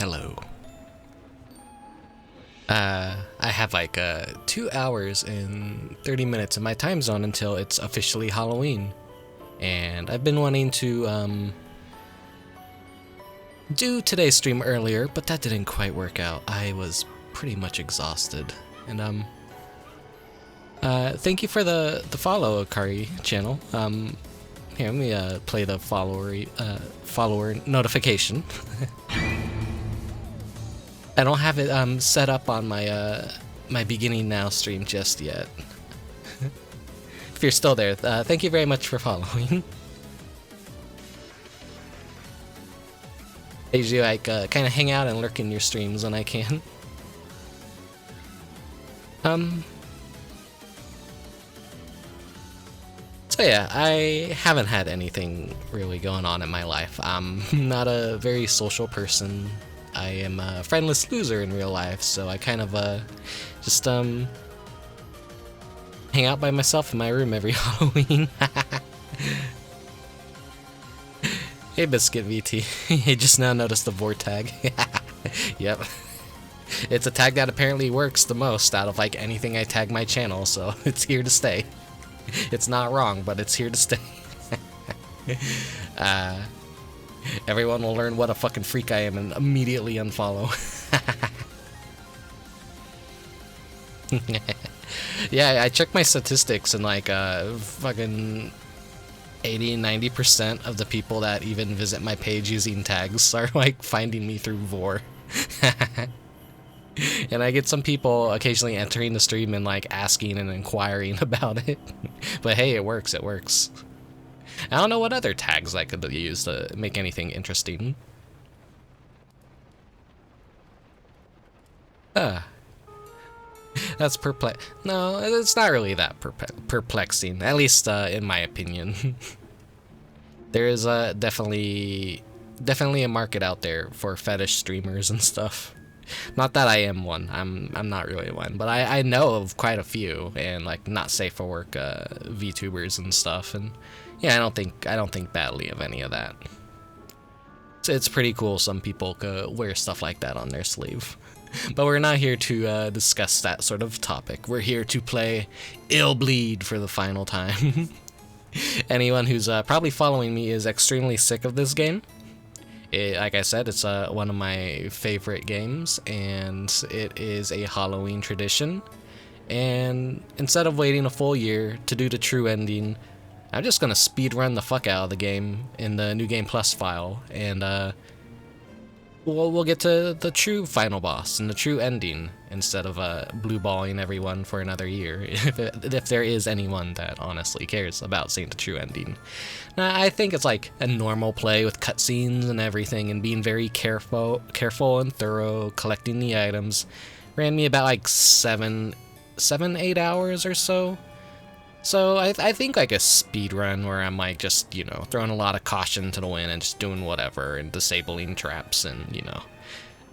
hello. I have like 2 hours and 30 minutes in my time zone until it's officially Halloween. And I've been wanting to do today's stream earlier, but that didn't quite work out. I was pretty much exhausted. And thank you for the follow, Akari channel. Here, let me play the follower notification. I don't have it set up on my my beginning now stream just yet. If you're still there, thank you very much for following. I usually like kind of hang out and lurk in your streams when I can. So yeah, I haven't had anything really going on in my life. I'm not a very social person. I am a friendless loser in real life, so I kind of just hang out by myself in my room every Halloween. Hey Biscuit VT, you just now noticed the Vor tag. Yep. It's a tag that apparently works the most out of like anything I tag my channel, so it's here to stay. It's not wrong, but it's here to stay. Everyone will learn what a fucking freak I am and immediately unfollow. Yeah, I checked my statistics and like fucking 80-90% of the people that even visit my page using tags are like finding me through Vor. And I get some people occasionally entering the stream and like asking and inquiring about it. But hey, it works, it works. I don't know what other tags I could use to make anything interesting. That's No, it's not really that perplexing, at least in my opinion. There is definitely a market out there for fetish streamers and stuff. Not that I am one. I'm not really one, but I know of quite a few, and like not safe for work VTubers and stuff. And yeah, I don't think badly of any of that. It's pretty cool. Some people wear stuff like that on their sleeve. But we're not here to discuss that sort of topic. We're here to play Illbleed for the final time. Anyone who's probably following me is extremely sick of this game. Like I said, it's one of my favorite games, and it is a Halloween tradition. And instead of waiting a full year to do the true ending, I'm just gonna speedrun the fuck out of the game in the New Game Plus file, and we'll get to the true final boss and the true ending instead of blue balling everyone for another year, if there is anyone that honestly cares about seeing the true ending. Now, I think it's like a normal play with cutscenes and everything, and being very careful and thorough, collecting the items. Ran me about like 7-8 hours or so. So I think like a speed run where I'm like just, you know, throwing a lot of caution to the wind and just doing whatever and disabling traps and, you know,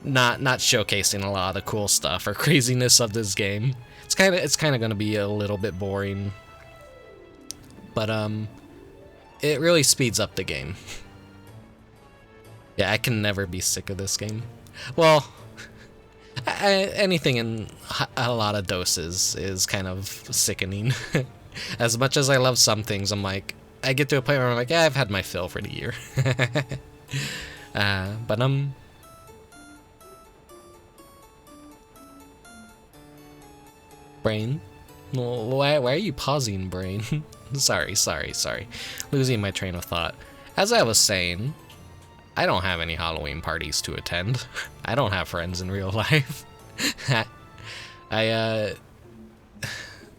not showcasing a lot of the cool stuff or craziness of this game. It's kind of going to be a little bit boring. But it really speeds up the game. Yeah, I can never be sick of this game. Well, anything in a lot of doses is kind of sickening. As much as I love some things, I'm like, I get to a point where I'm like, yeah, I've had my fill for the year. But Brain? Why are you pausing, Brain? Sorry. Losing my train of thought. As I was saying, I don't have any Halloween parties to attend. I don't have friends in real life.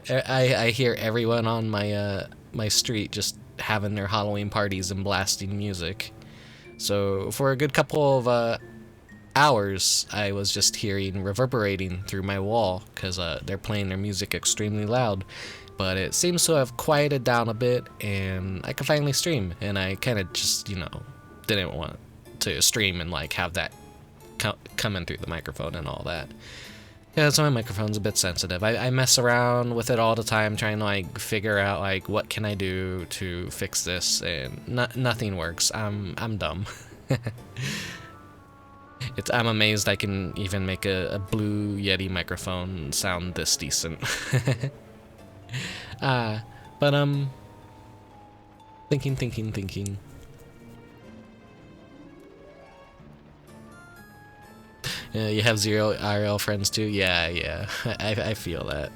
I hear everyone on my my street just having their Halloween parties and blasting music. So for a good couple of hours, I was just hearing reverberating through my wall because they're playing their music extremely loud. But it seems to have quieted down a bit, and I can finally stream. And I kind of just, you know, didn't want to stream and like have that come in through the microphone and all that. Yeah, so my microphone's a bit sensitive. I mess around with it all the time, trying to like figure out like what can I do to fix this, and nothing works. I'm dumb. I'm amazed I can even make a Blue Yeti microphone sound this decent. But thinking. You have zero IRL friends too? Yeah. I feel that.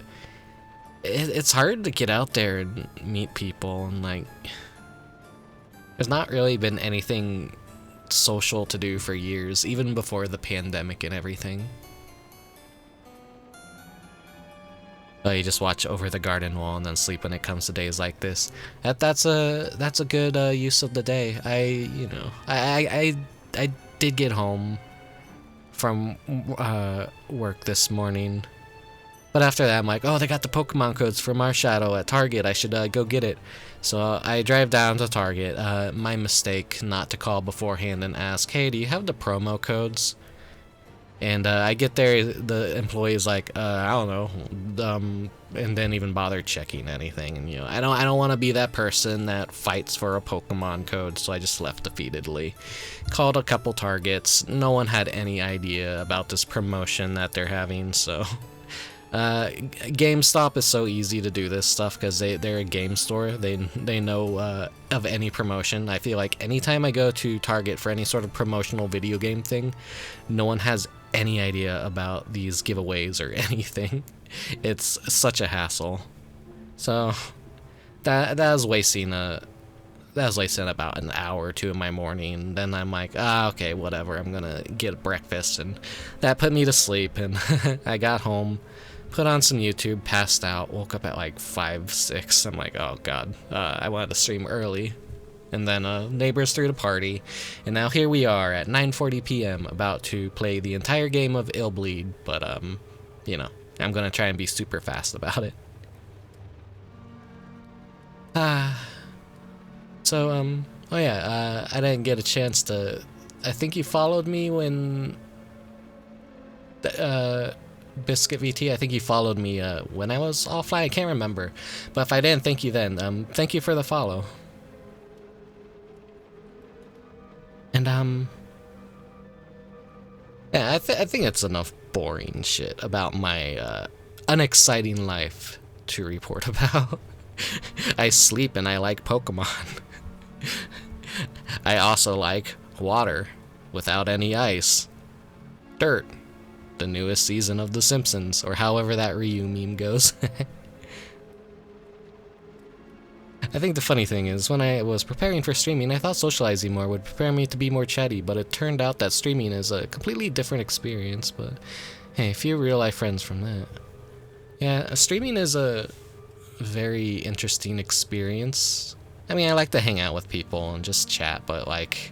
It's hard to get out there and meet people, and like, there's not really been anything social to do for years, even before the pandemic and everything. Oh, you just watch Over the Garden Wall and then sleep when it comes to days like this. That's a good use of the day. I did get home from work this morning, but after that I'm like, oh, they got the Pokemon codes for Marshadow at Target. I should go get it. So I drive down to Target. My mistake not to call beforehand and ask, hey, do you have the promo codes? And I get there, the employee's like, I don't know, and didn't even bother checking anything. And I don't want to be that person that fights for a Pokemon code, so I just left defeatedly. Called a couple Targets. No one had any idea about this promotion that they're having, so. GameStop is so easy to do this stuff because they're a game store. They know of any promotion. I feel like anytime I go to Target for any sort of promotional video game thing, no one has any idea about these giveaways or anything. It's such a hassle. So that was wasting about an hour or two of my morning. Then I'm like, okay, whatever. I'm gonna get breakfast, and that put me to sleep. And I got home, put on some YouTube, passed out, woke up at like 5, 6. I'm like, oh god, I wanted to stream early. And then neighbors threw the party, and now here we are at 9:40 p.m. about to play the entire game of Illbleed, but I'm gonna try and be super fast about it. So oh yeah, I didn't get a chance to. I think you followed me when Biscuit VT. I think you followed me when I was offline. I can't remember, but if I didn't thank you then, thank you for the follow. And yeah, I think it's enough boring shit about my unexciting life to report about. I sleep and I like Pokemon. I also like water without any ice. Dirt, the newest season of The Simpsons, or however that Ryu meme goes. I think the funny thing is, when I was preparing for streaming, I thought socializing more would prepare me to be more chatty, but it turned out that streaming is a completely different experience. But hey, few real-life friends from that. Yeah, streaming is a very interesting experience. I mean, I like to hang out with people and just chat, but like,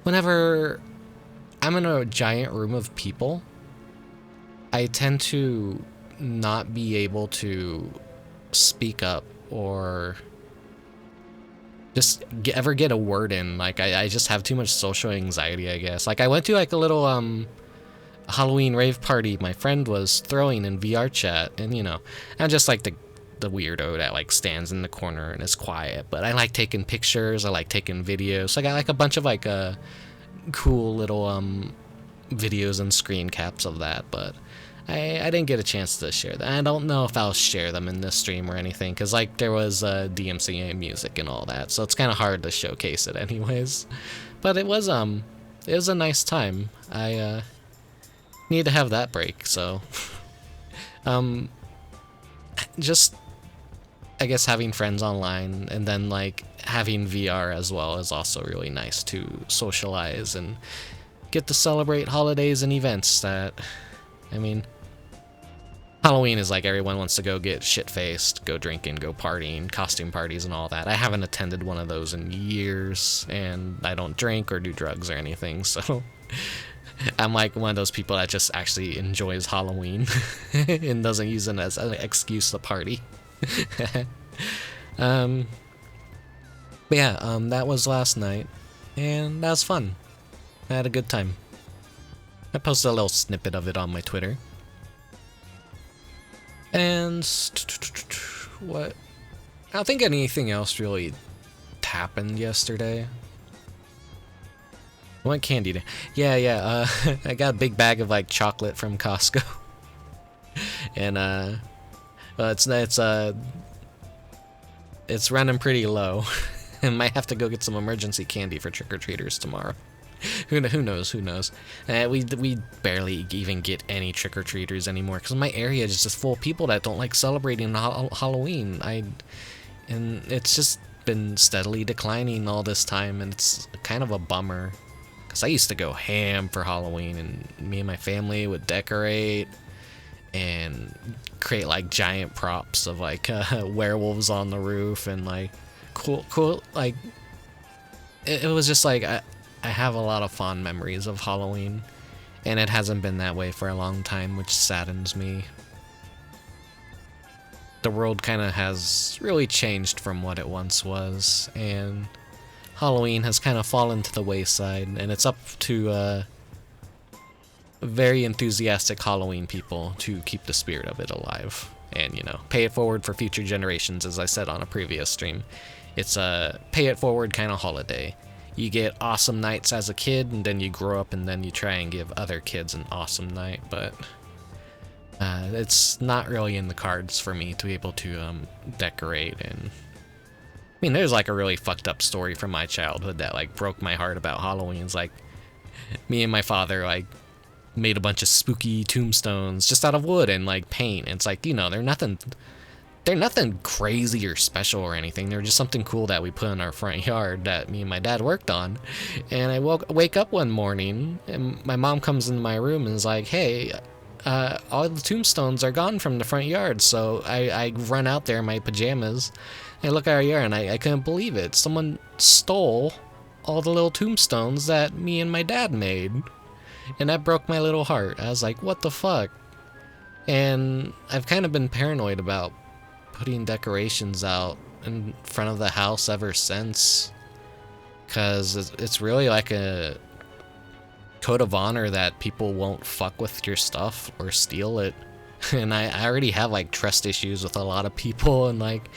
whenever I'm in a giant room of people, I tend to not be able to speak up or just ever get a word in. Like, I just have too much social anxiety, I guess. Like, I went to like a little Halloween rave party my friend was throwing in VR chat, and I'm just like the weirdo that like stands in the corner and is quiet, but I like taking pictures, I like taking videos. So I got like a bunch of like cool little videos and screen caps of that, but I didn't get a chance to share that. I don't know if I'll share them in this stream or anything, because like there was DMCA music and all that, so it's kind of hard to showcase it anyways. But it was a nice time. I need to have that break, so just I guess having friends online and then like having VR as well is also really nice to socialize and get to celebrate holidays and events that, I mean, Halloween is like everyone wants to go get shit-faced, go drinking, go partying, costume parties and all that. I haven't attended one of those in years, and I don't drink or do drugs or anything, so I'm like one of those people that just actually enjoys Halloween and doesn't use it as an excuse to party. But yeah, that was last night, and that was fun. I had a good time. I posted a little snippet of it on my Twitter. And what? I don't think anything else really happened yesterday. What candy? Yeah. I got a big bag of like chocolate from Costco, and it's running pretty low. I might have to go get some emergency candy for trick-or-treaters tomorrow. Who knows? We barely even get any trick-or-treaters anymore because my area is just full of people that don't like celebrating Halloween. And it's just been steadily declining all this time, and it's kind of a bummer. Because I used to go ham for Halloween, and me and my family would decorate and create like giant props of like werewolves on the roof and like cool like it was just like I have a lot of fond memories of Halloween, and it hasn't been that way for a long time, which saddens me. The world kind of has really changed from what it once was, and Halloween has kind of fallen to the wayside, and it's up to very enthusiastic Halloween people to keep the spirit of it alive and, you know, pay it forward for future generations, as I said on a previous stream. It's a pay it forward kind of holiday. You get awesome nights as a kid, and then you grow up and then you try and give other kids an awesome night, but it's not really in the cards for me to be able to decorate. And I mean, there's like a really fucked up story from my childhood that like broke my heart about Halloween. It's like me and my father like made a bunch of spooky tombstones just out of wood and like paint. And it's like, you know, they're nothing crazy or special or anything. They're just something cool that we put in our front yard that me and my dad worked on. And I wake up one morning and my mom comes into my room and is like, hey, all the tombstones are gone from the front yard. So I run out there in my pajamas and I look at our yard and I couldn't believe it. Someone stole all the little tombstones that me and my dad made. And that broke my little heart. I was like, what the fuck? And I've kind of been paranoid about putting decorations out in front of the house ever since, because it's really like a code of honor that people won't fuck with your stuff or steal it. And I already have like trust issues with a lot of people, and like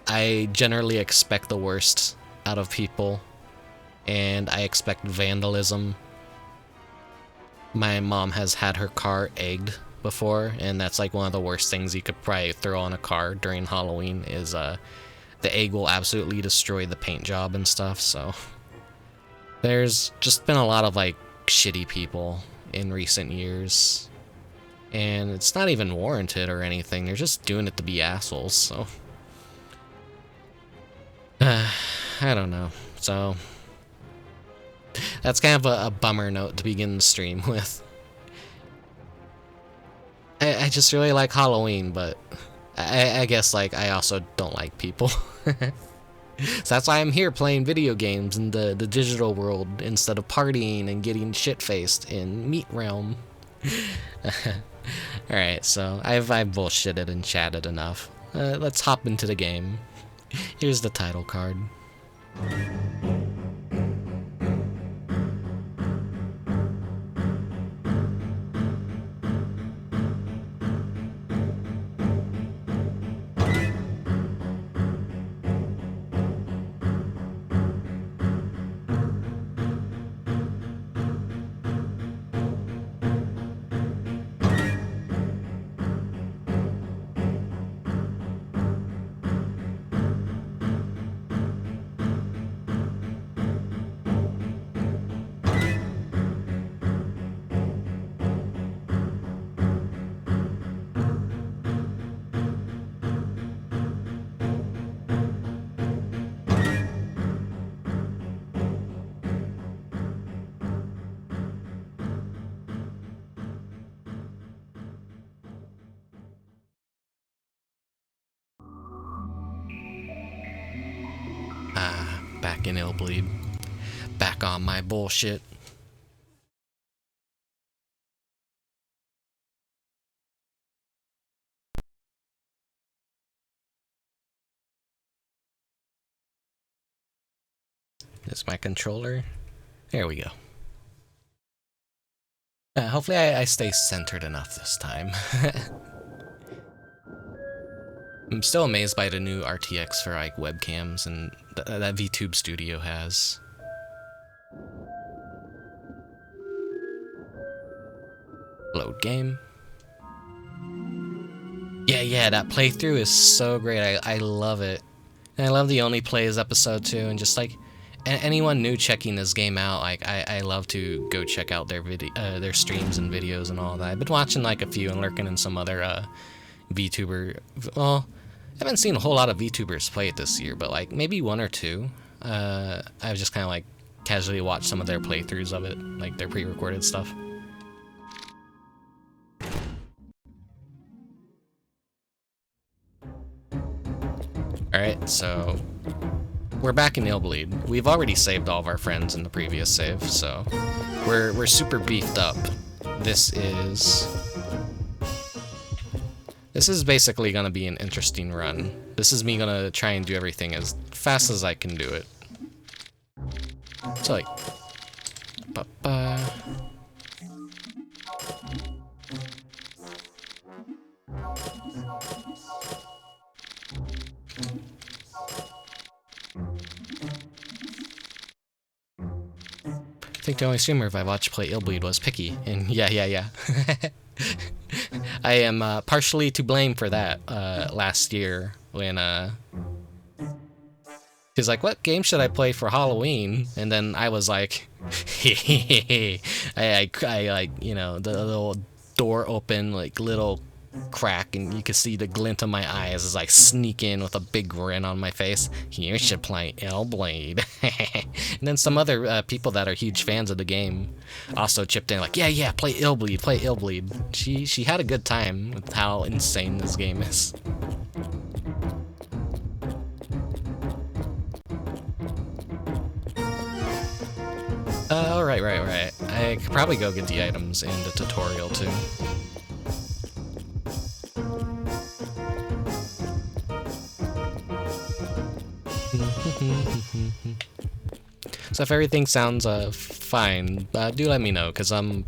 I generally expect the worst out of people, and I expect vandalism. My mom has had her car egged before, and that's like one of the worst things you could probably throw on a car during Halloween is the egg will absolutely destroy the paint job and stuff. So there's just been a lot of like shitty people in recent years, and it's not even warranted or anything. They're just doing it to be assholes. So I don't know. So that's kind of a bummer note to begin the stream with. I just really like Halloween, but I guess like I also don't like people. So that's why I'm here playing video games in the digital world instead of partying and getting shit-faced in Meat Realm. Alright, so I've bullshitted and chatted enough. Let's hop into the game. Here's the title card. Back in Illbleed. Back on my bullshit. Is my controller? There we go. Hopefully I stay centered enough this time. I'm still amazed by the new RTX for like webcams and that VTube Studio has. Load game. Yeah, that playthrough is so great. I love it. And I love the Only Plays episode too, and just like anyone new checking this game out, like I love to go check out their streams and videos and all that. I've been watching like a few and lurking in some other VTuber. Well, I haven't seen a whole lot of VTubers play it this year, but like maybe one or two. I've just kind of like casually watched some of their playthroughs of it, like their pre-recorded stuff. Alright, so we're back in Illbleed. We've already saved all of our friends in the previous save, so we're super beefed up. This is basically gonna be an interesting run. This is me gonna try and do everything as fast as I can do it. So like, I think the only streamer I watched play Illbleed was Picky, and yeah. I am partially to blame for that last year when he's like, what game should I play for Halloween? And then I was like, I like, you know, the little door open, like little crack, and you can see the glint of my eyes as I sneak in with a big grin on my face. You should play Illbleed. And then some other people that are huge fans of the game also chipped in like, yeah, play Illbleed. She had a good time with how insane this game is. Right. I could probably go get the items in the tutorial too. So if everything sounds fine, do let me know, because I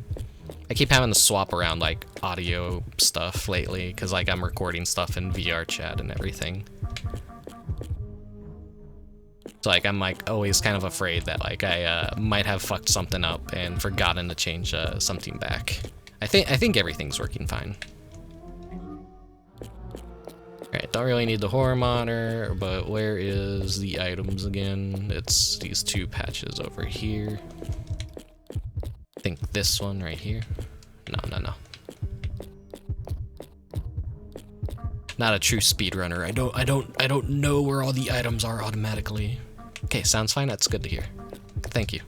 keep having to swap around like audio stuff lately, because like I'm recording stuff in VR chat and everything. So like I'm like always kind of afraid that like I might have fucked something up and forgotten to change something back. I think everything's working fine. Alright, don't really need the horror monitor, but where is the items again? It's these two patches over here. I think this one right here. No. Not a true speedrunner. I don't know where all the items are automatically. Okay, sounds fine. That's good to hear. Thank you.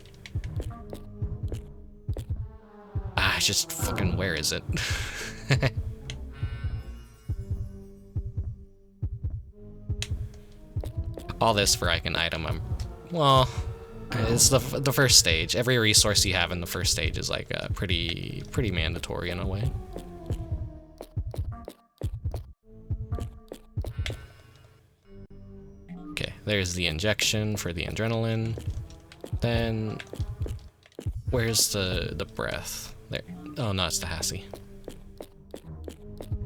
Just fucking where is it? All this for like an item. Well, it's the first stage. Every resource you have in the first stage is like pretty mandatory in a way. Okay, there's the injection for the adrenaline. Then where's the breath? There. Oh no, it's the Hassie.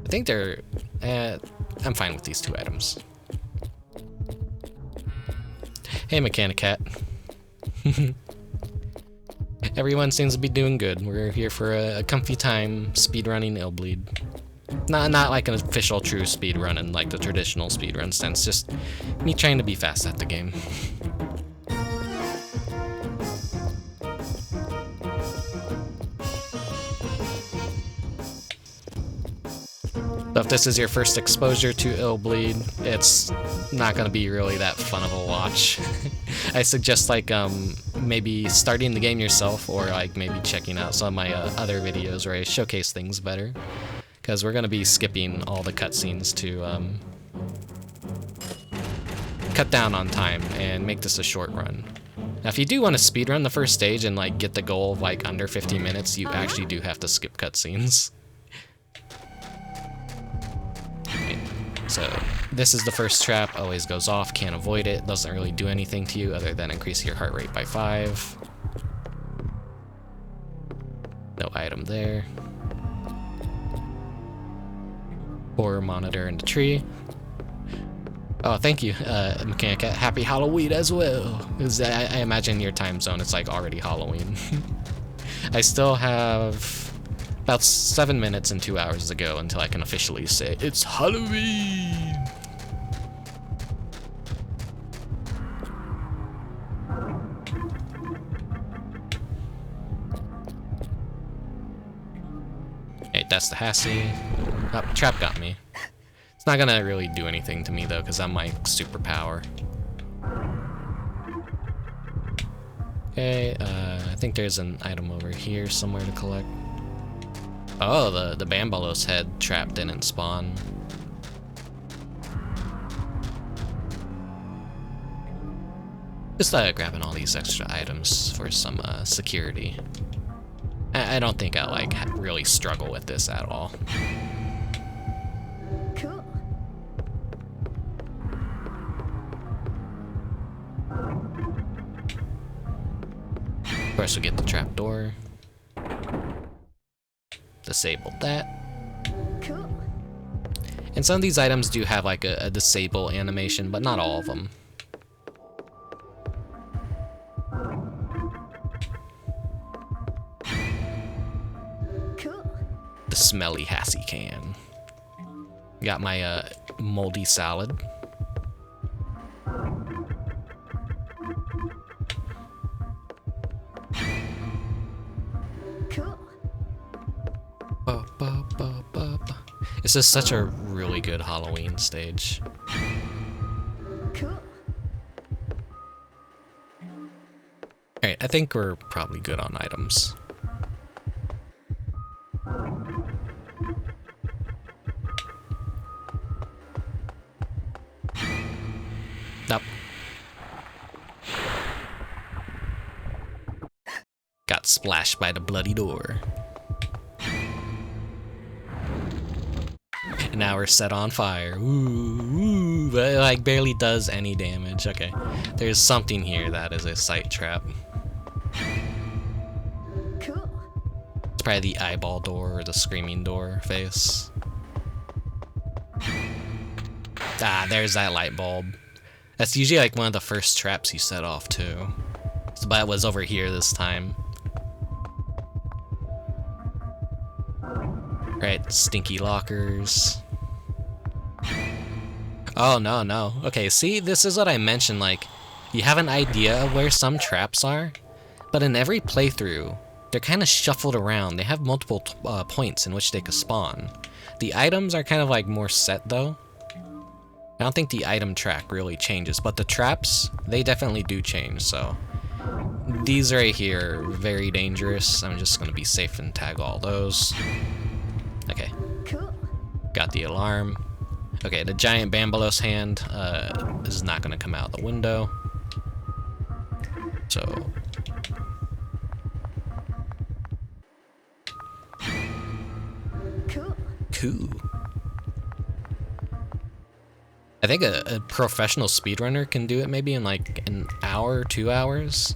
I think they're. I'm fine with these two items. Hey, Mechanic Cat. Everyone seems to be doing good. We're here for a comfy time speedrunning Illbleed. Not like an official true speedrun in like the traditional speedrun sense, just me trying to be fast at the game. So if this is your first exposure to Illbleed, it's not going to be really that fun of a watch. I suggest like maybe starting the game yourself, or like maybe checking out some of my other videos where I showcase things better, because we're going to be skipping all the cutscenes to cut down on time and make this a short run. Now if you do want to speedrun the first stage and like get the goal of like under 50 minutes, you actually do have to skip cutscenes. So this is the first trap, always goes off, can't avoid it, doesn't really do anything to you other than increase your heart rate by 5. No item there. Horror monitor in the tree. Oh, thank you, Mechanica. Happy Halloween as well. 'Cause I imagine your time zone it's like already Halloween. I still have about 7 minutes and 2 hours to go until I can officially say it's Halloween. Hey, that's the Hassie. Oh, trap got me. It's not gonna really do anything to me though, because I'm like superpower. Okay, I think there's an item over here somewhere to collect. Oh, the Banballow's head trap didn't spawn. Just grabbing all these extra items for some security. I don't think I'll like really struggle with this at all. Cool. Of course, we get the trapdoor. Disabled that. Cool. And some of these items do have like a disable animation, but not all of them. Cool. The smelly Hassie can. Got my moldy salad. Cool. This is such a really good Halloween stage. Cool. Alright, I think we're probably good on items. Nope. Got splashed by the bloody door. And now we're set on fire. Ooh, but it like barely does any damage. Okay, there's something here that is a sight trap. Cool. It's probably the eyeball door or the screaming door face. Ah, there's that light bulb. That's usually like one of the first traps you set off too. But it was over here this time. Right, stinky lockers. Oh, no, no. Okay, see, this is what I mentioned, like, you have an idea of where some traps are, but in every playthrough, they're kind of shuffled around. They have multiple points in which they could spawn. The items are kind of like more set though. I don't think the item track really changes, but the traps, they definitely do change, so. These right here are very dangerous. I'm just gonna be safe and tag all those. Okay. Cool. Got the alarm. Okay, the giant Banballow's hand is not gonna come out the window. So. Cool. Cool. I think a professional speedrunner can do it maybe in like an hour, 2 hours.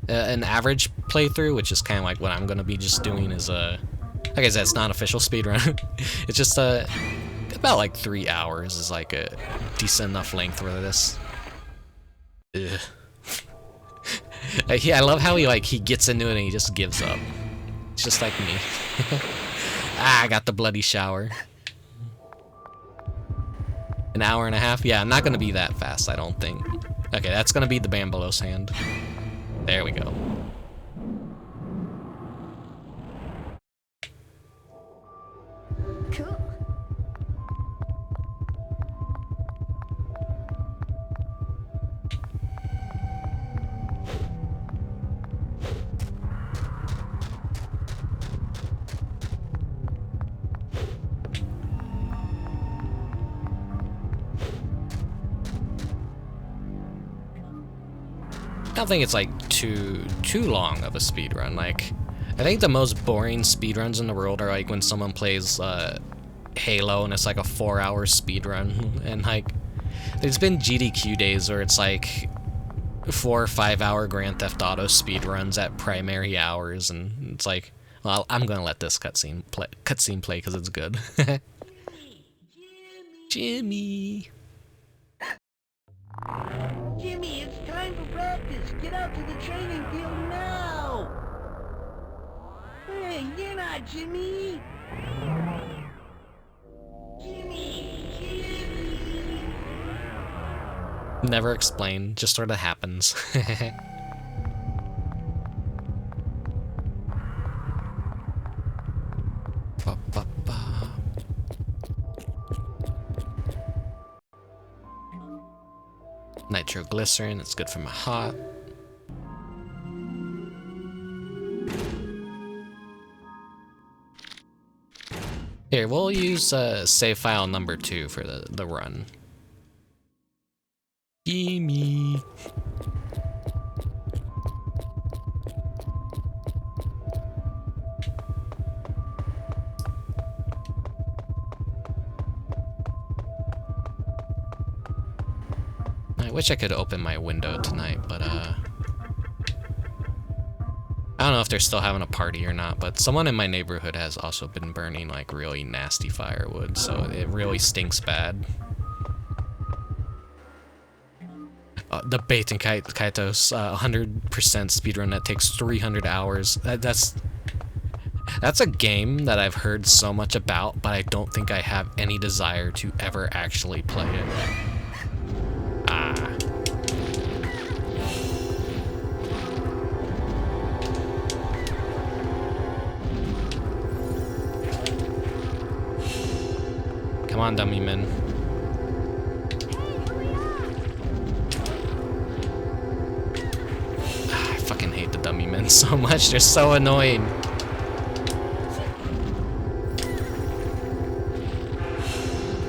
An average playthrough, which is kind of like what I'm gonna be just doing, is like I said, it's not official speedrun. It's just about like 3 hours is like a decent enough length for this. Ugh. I love how he gets into it and he just gives up. It's just like me. Ah, I got the bloody shower. An hour and a half? Yeah, I'm not gonna be that fast, I don't think. Okay, that's gonna be the Banballow's hand. There we go. Cool. I don't think it's like too long of a speedrun. Like, I think the most boring speedruns in the world are like when someone plays Halo and it's like a 4-hour speedrun, and like there's been GDQ days where it's like 4 or 5 hour Grand Theft Auto speedruns at primary hours, and it's like, well, I'm gonna let this cutscene play because it's good. Jimmy. Jimmy, it's time for practice. Get out to the training field now. Hey, you're not Jimmy. Jimmy. Never explained, just sort of happens. Ba, ba, ba. Nitroglycerin, it's good for my heart. Here, we'll use save file number 2 for the run. Gimme. I wish I could open my window tonight, but I don't know if they're still having a party or not, but someone in my neighborhood has also been burning like really nasty firewood, so it really stinks bad. The Bait and Kaitos 100% speedrun that takes 300 hours. That's a game that I've heard so much about, but I don't think I have any desire to ever actually play it. Come on, dummy men. I fucking hate the dummy men so much. They're so annoying.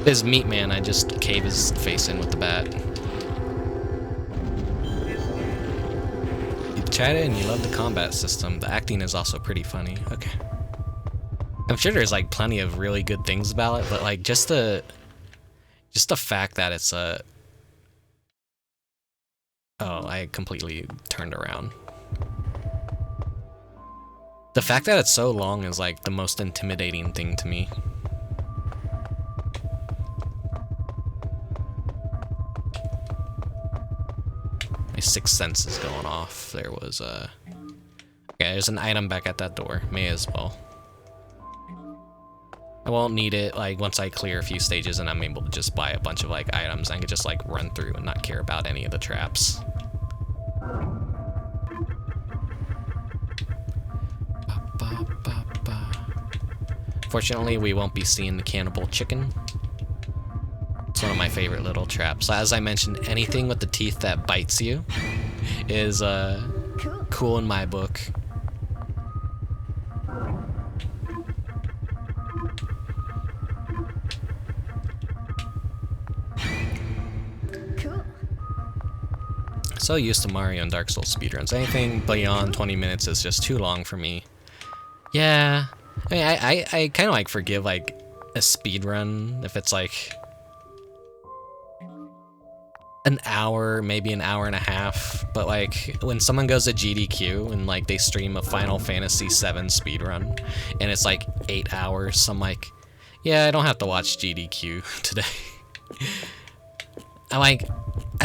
This meat man, I just cave his face in with the bat. You tried it and you love the combat system. The acting is also pretty funny. Okay. I'm sure there's like plenty of really good things about it, but like just the fact that it's a... Oh, I completely turned around. The fact that it's so long is like the most intimidating thing to me. My sixth sense is going off. There was a... Okay, there's an item back at that door. May as well. I won't need it like once I clear a few stages and I'm able to just buy a bunch of like items. I can just like run through and not care about any of the traps. Ba, ba, ba, ba. Fortunately, we won't be seeing the cannibal chicken. It's one of my favorite little traps. As I mentioned, anything with the teeth that bites you is cool in my book. So used to Mario and Dark Souls speedruns. Anything beyond 20 minutes is just too long for me. Yeah, I mean, I kind of like forgive like a speedrun if it's like an hour, maybe an hour and a half. But like when someone goes to GDQ and like they stream a Final Fantasy VII speedrun and it's like 8 hours, I'm like, yeah, I don't have to watch GDQ today. I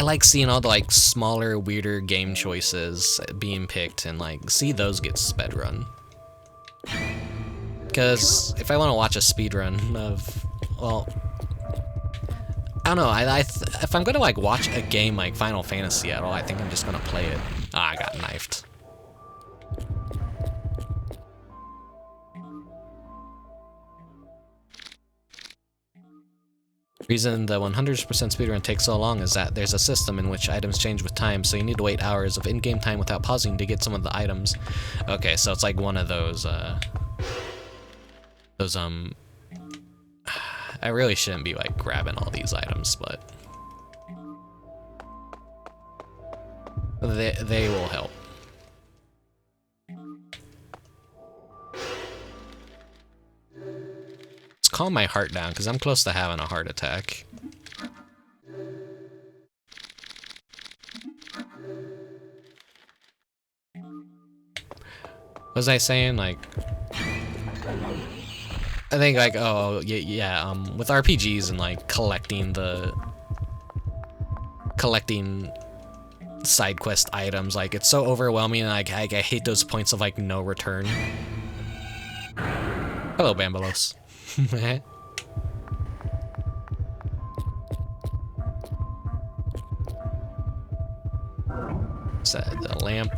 like seeing all the like smaller, weirder game choices being picked and like see those get sped run. Because if I want to watch a speedrun of, well, I don't know. If I'm gonna like watch a game like Final Fantasy at all, I think I'm just gonna play it. Ah, I got knifed. Reason the 100% speedrun takes so long is that there's a system in which items change with time, so you need to wait hours of in-game time without pausing to get some of the items. Okay, so it's like one of those, I really shouldn't be like grabbing all these items, but they will help. Calm my heart down because I'm close to having a heart attack. What was I saying? Like, I think like, oh yeah, with RPGs and like collecting the collecting side quest items. Like, it's so overwhelming, and I hate those points of like no return. Hello, Banballows. Set the lamp.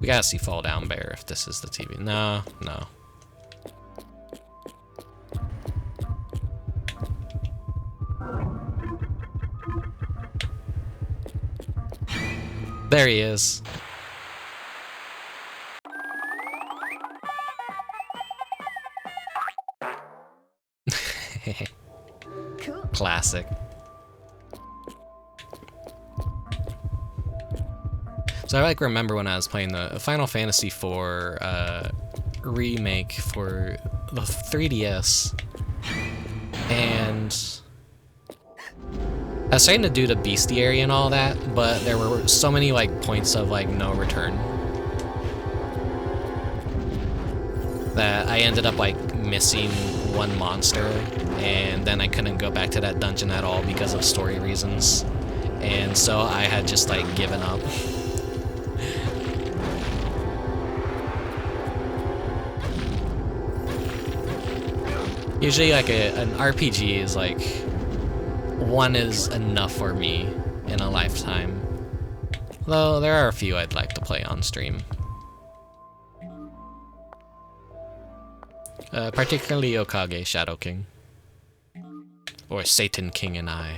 We gotta see Fall Down Bear if this is the TV. No, no. There he is. Cool. Classic. So I like remember when I was playing the Final Fantasy IV remake for the 3DS, and I was starting to do the bestiary and all that, but there were so many like points of like no return that I ended up like missing one monster, and then I couldn't go back to that dungeon at all because of story reasons, and so I had just like given up. Usually like an RPG is like, one is enough for me in a lifetime. Though there are a few I'd like to play on stream. Particularly Okage Shadow King. Or Satan King and I,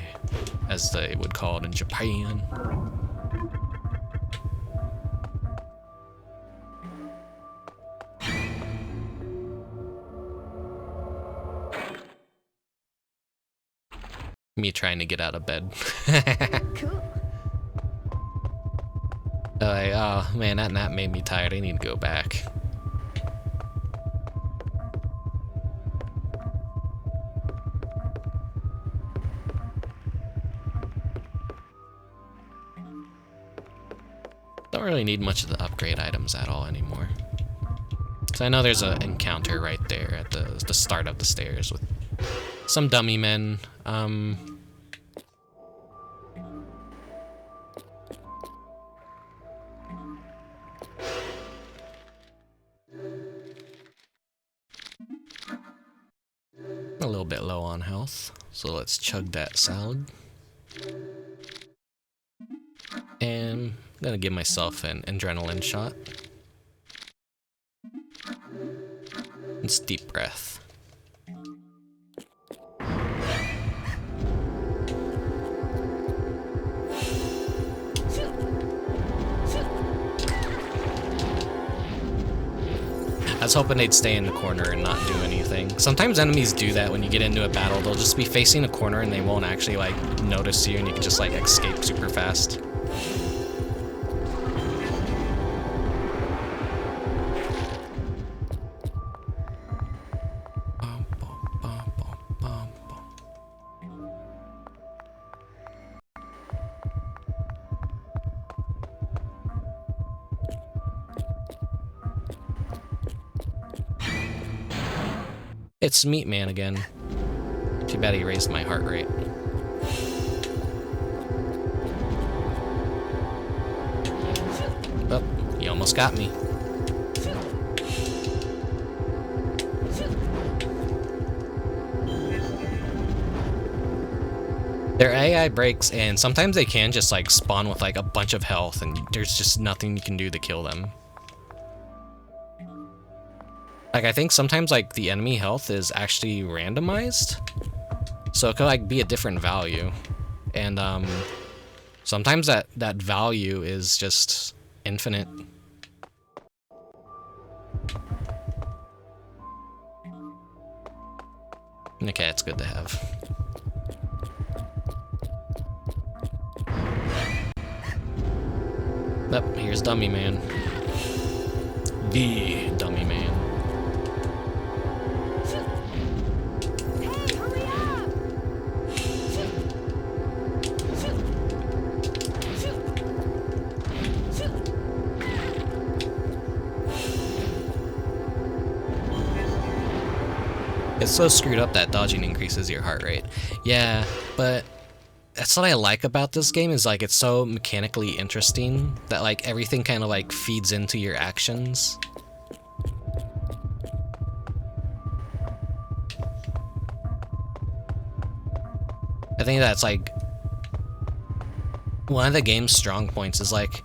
as they would call it in Japan. Me trying to get out of bed. Cool. Like, oh man, that nap made me tired. I need to go back. Don't really need much of the upgrade items at all anymore. So I know there's an encounter right there at the start of the stairs with some dummy men. A little bit low on health, so let's chug that salad. And I'm gonna give myself an adrenaline shot. It's deep breath. I was hoping they'd stay in the corner and not do anything. Sometimes enemies do that when you get into a battle. They'll just be facing a corner and they won't actually like notice you, and you can just like escape super fast. It's Meat Man again. Too bad he raised my heart rate. Oh, he almost got me. Their AI breaks, and sometimes they can just like spawn with like a bunch of health, and there's just nothing you can do to kill them. Like, I think sometimes, like, the enemy health is actually randomized. So it could, like, be a different value. And, sometimes that value is just infinite. Okay, it's good to have. Yep, here's Dummy Man. The Dummy Man. It's so screwed up that dodging increases your heart rate. Yeah, but that's what I like about this game, is like it's so mechanically interesting that like everything kind of like feeds into your actions. I think that's like one of the game's strong points is like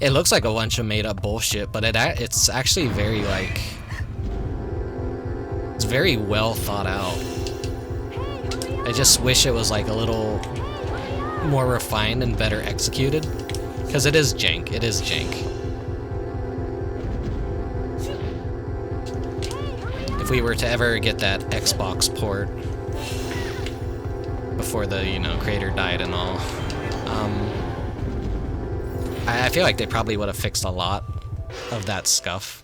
it looks like a bunch of made up bullshit, but it's actually very like it's very well thought out. I just wish it was like a little more refined and better executed, because it is jank. It is jank. If we were to ever get that Xbox port before the, you know, creator died and all, I feel like they probably would have fixed a lot of that scuff.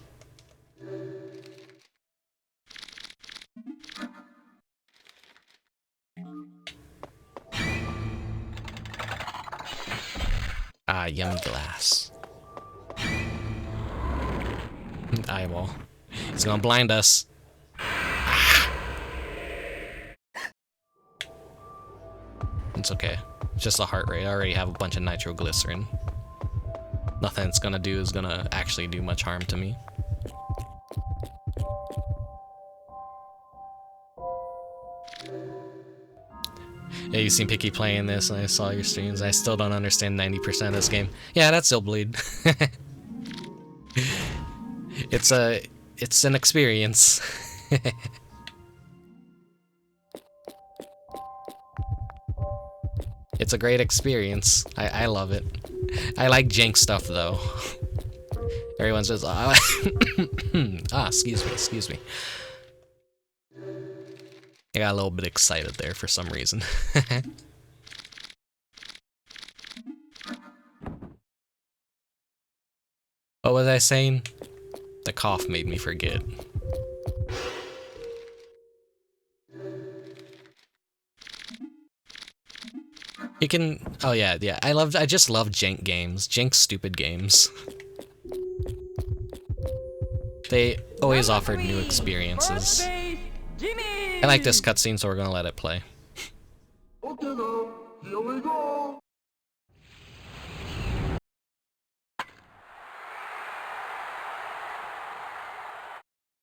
Ah, yummy glass. Eyeball. He's gonna blind us. Ah. It's okay. It's just a heart rate. I already have a bunch of nitroglycerin. Nothing it's gonna do is gonna actually do much harm to me. Yeah, you seem picky playing this, and I saw your streams. I still don't understand 90% of this game. Yeah, that's Illbleed. It's an experience. It's a great experience. I love it. I like jank stuff though. Everyone's just excuse me. I got a little bit excited there for some reason. What was I saying? The cough made me forget. You can, oh yeah, I just love jank games. Jank stupid games. They always offer new experiences. I like this cutscene, so we're gonna let it play. Okay, now, here we go.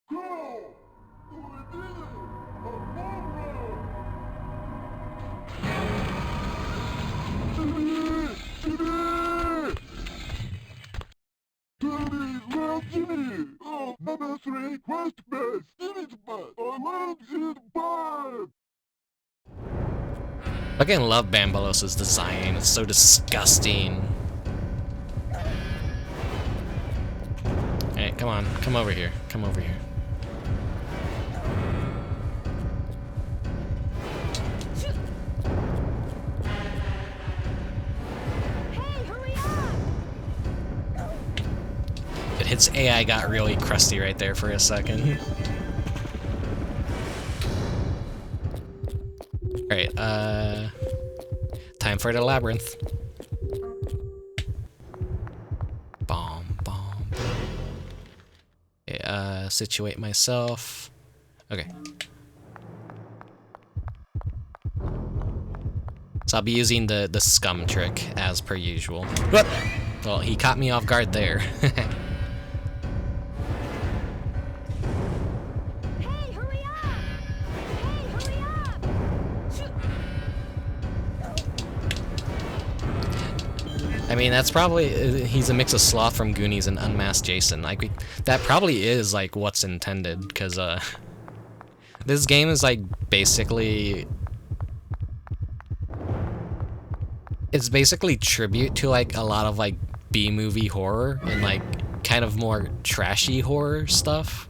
Go! We did it! A Homerun! Jimmy! Love Jimmy! Oh, number 3, quest base! Jimmy's butt! I love his butt! I fucking love Banballow's design. It's so disgusting. Hey, come on. Come over here. Come over here. Hey, hurry up! Its AI got really crusty right there for a second. Alright, time for the labyrinth. Bomb, bomb, bomb. Okay, situate myself. Okay. So I'll be using the scum trick as per usual. Whoop! Well, he caught me off guard there. Hey, hurry up! Hey, hurry up! I mean, that's probably, he's a mix of Sloth from Goonies and Unmasked Jason. Like, that probably is, like, what's intended, because, this game is, like, basically, it's basically tribute to, like, a lot of, like, B-movie horror and, like, kind of more trashy horror stuff.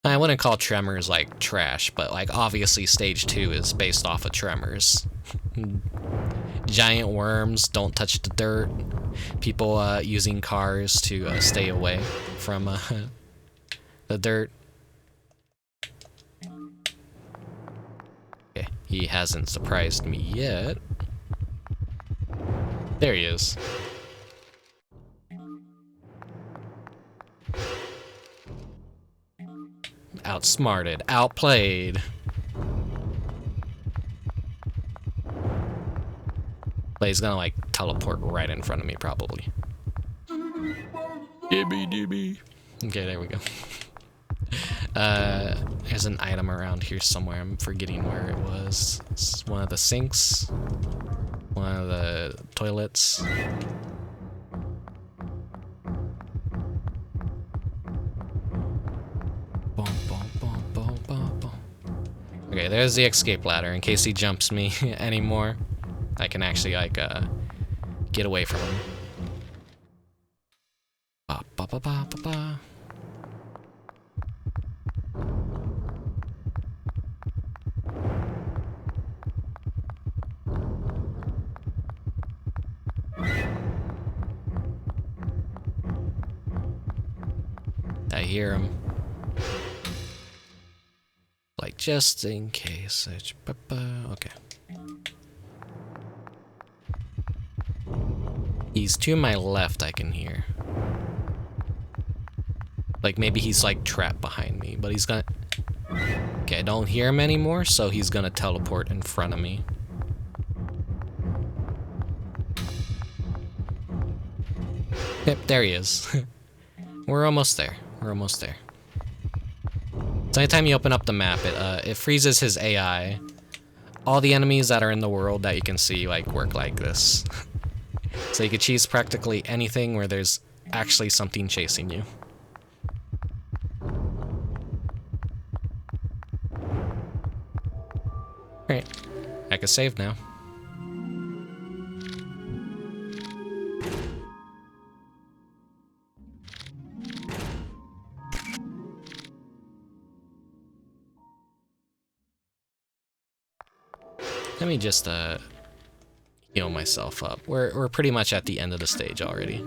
I wouldn't call Tremors, like, trash, but, like, obviously Stage 2 is based off of Tremors. Giant worms, don't touch the dirt, people, using cars to, stay away from, the dirt. Okay, he hasn't surprised me yet. There he is. outsmarted, outplayed. But he's gonna like teleport right in front of me probably. Gibby dibby. Okay, there we go. There's an item around here somewhere. I'm forgetting where it was. It's one of the sinks. One of the toilets. Okay, there's the escape ladder. In case he jumps me anymore, I can actually like get away from him. Ba ba ba ba ba ba. I hear him. Like, just in case. Okay. He's to my left, I can hear. Like, maybe he's like trapped behind me, but he's gonna... Okay, I don't hear him anymore, so he's gonna teleport in front of me. Yep, there he is. We're almost there. We're almost there. So anytime you open up the map, it freezes his AI. All the enemies that are in the world that you can see like work like this. So you can choose practically anything where there's actually something chasing you. Alright, I can save now. Let me just heal myself up. We're pretty much at the end of the stage already.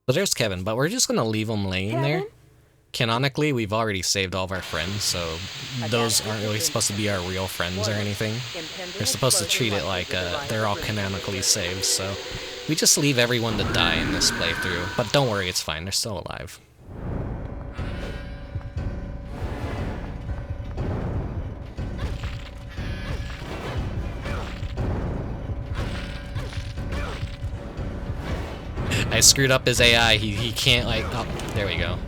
So there's Kevin, but we're just gonna leave him laying there. Canonically, we've already saved all of our friends, so those aren't really supposed to be our real friends or anything. They're supposed to treat it like they're all canonically saved, so we just leave everyone to die in this playthrough. But don't worry, it's fine, they're still alive. I screwed up his AI, he can't like... Oh, there we go.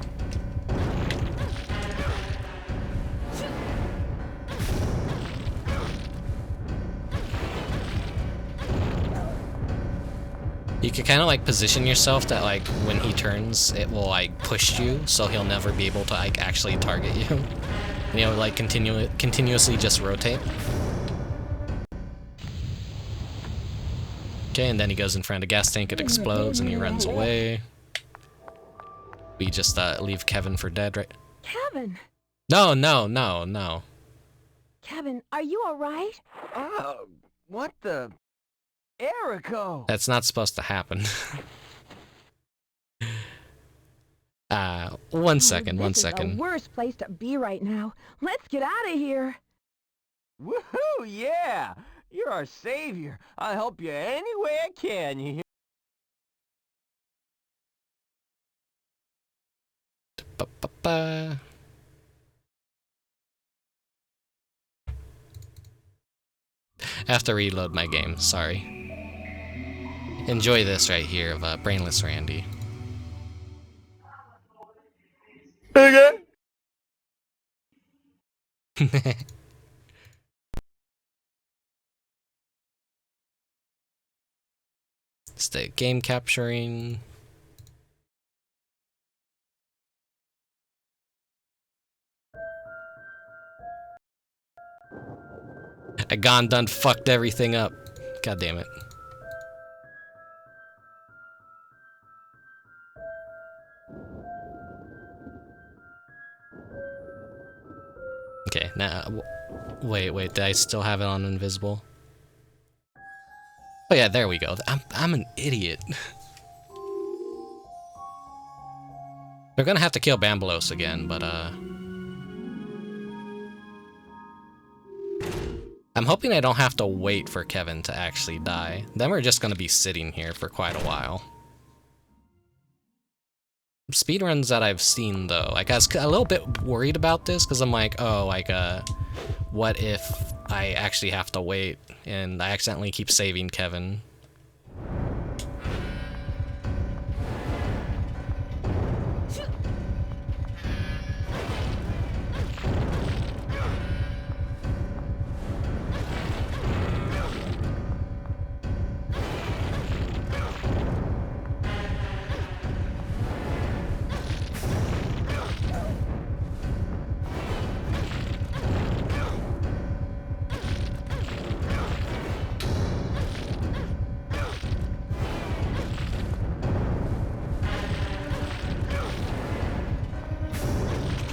You can kind of like position yourself that like when he turns, it will like push you, so he'll never be able to like actually target you. And he'll like continuously just rotate. Okay, and then he goes in front of the gas tank, it explodes, and he runs away. We just leave Kevin for dead, right? Kevin! No, no, no, no. Kevin, are you alright? Oh, what the... Erico! That's not supposed to happen. One second. This is the worst place to be right now. Let's get out of here. Woohoo, yeah! You're our savior. I'll help you any way I can, you hear? Ba-ba-ba. I have to reload my game, sorry. Enjoy this right here of Brainless Randy. Okay. It's the game capturing. I gone done fucked everything up. God damn it. Okay, now, wait, did I still have it on invisible? Oh yeah, there we go. I'm an idiot. We're gonna have to kill Banballow again, but I'm hoping I don't have to wait for Kevin to actually die. Then we're just gonna be sitting here for quite a while. Speedruns that I've seen though, like I was a little bit worried about this because I'm like, oh, like what if I actually have to wait and I accidentally keep saving Kevin?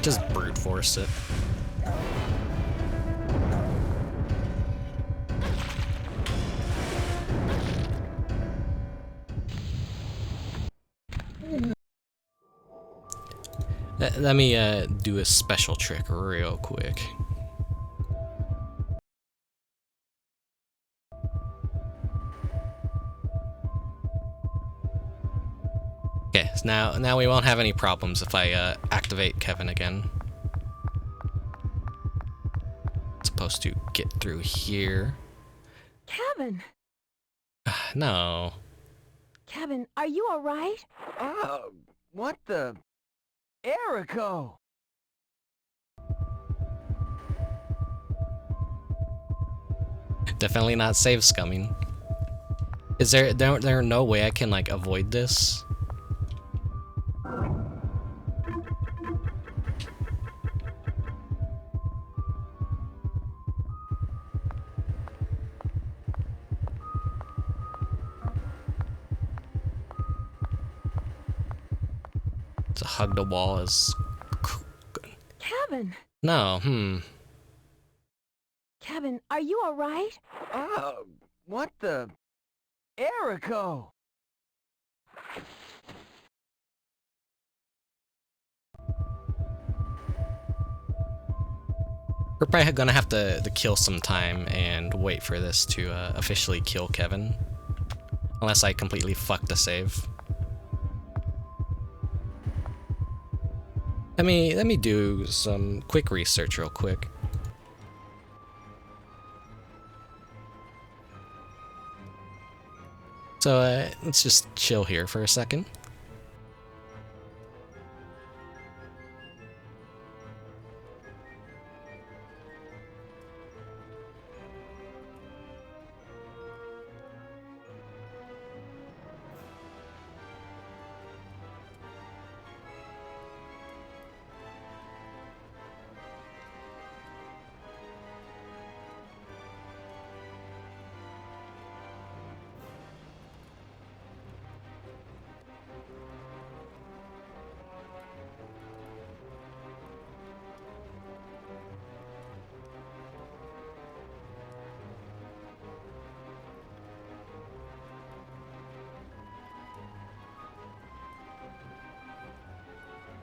Just brute force it. Let me do a special trick real quick. Okay, so now we won't have any problems if I activate Kevin again. Supposed to get through here. Kevin! No. Kevin, are you alright? Oh, what the... Erico! Definitely not save scumming. Is there no way I can like avoid this? To hug the wall is... Kevin! No, Kevin, are you alright? Oh, what the... Erico! We're probably gonna have to kill some time and wait for this to officially kill Kevin. Unless I completely fuck the save. Let me do some quick research real quick. So let's just chill here for a second.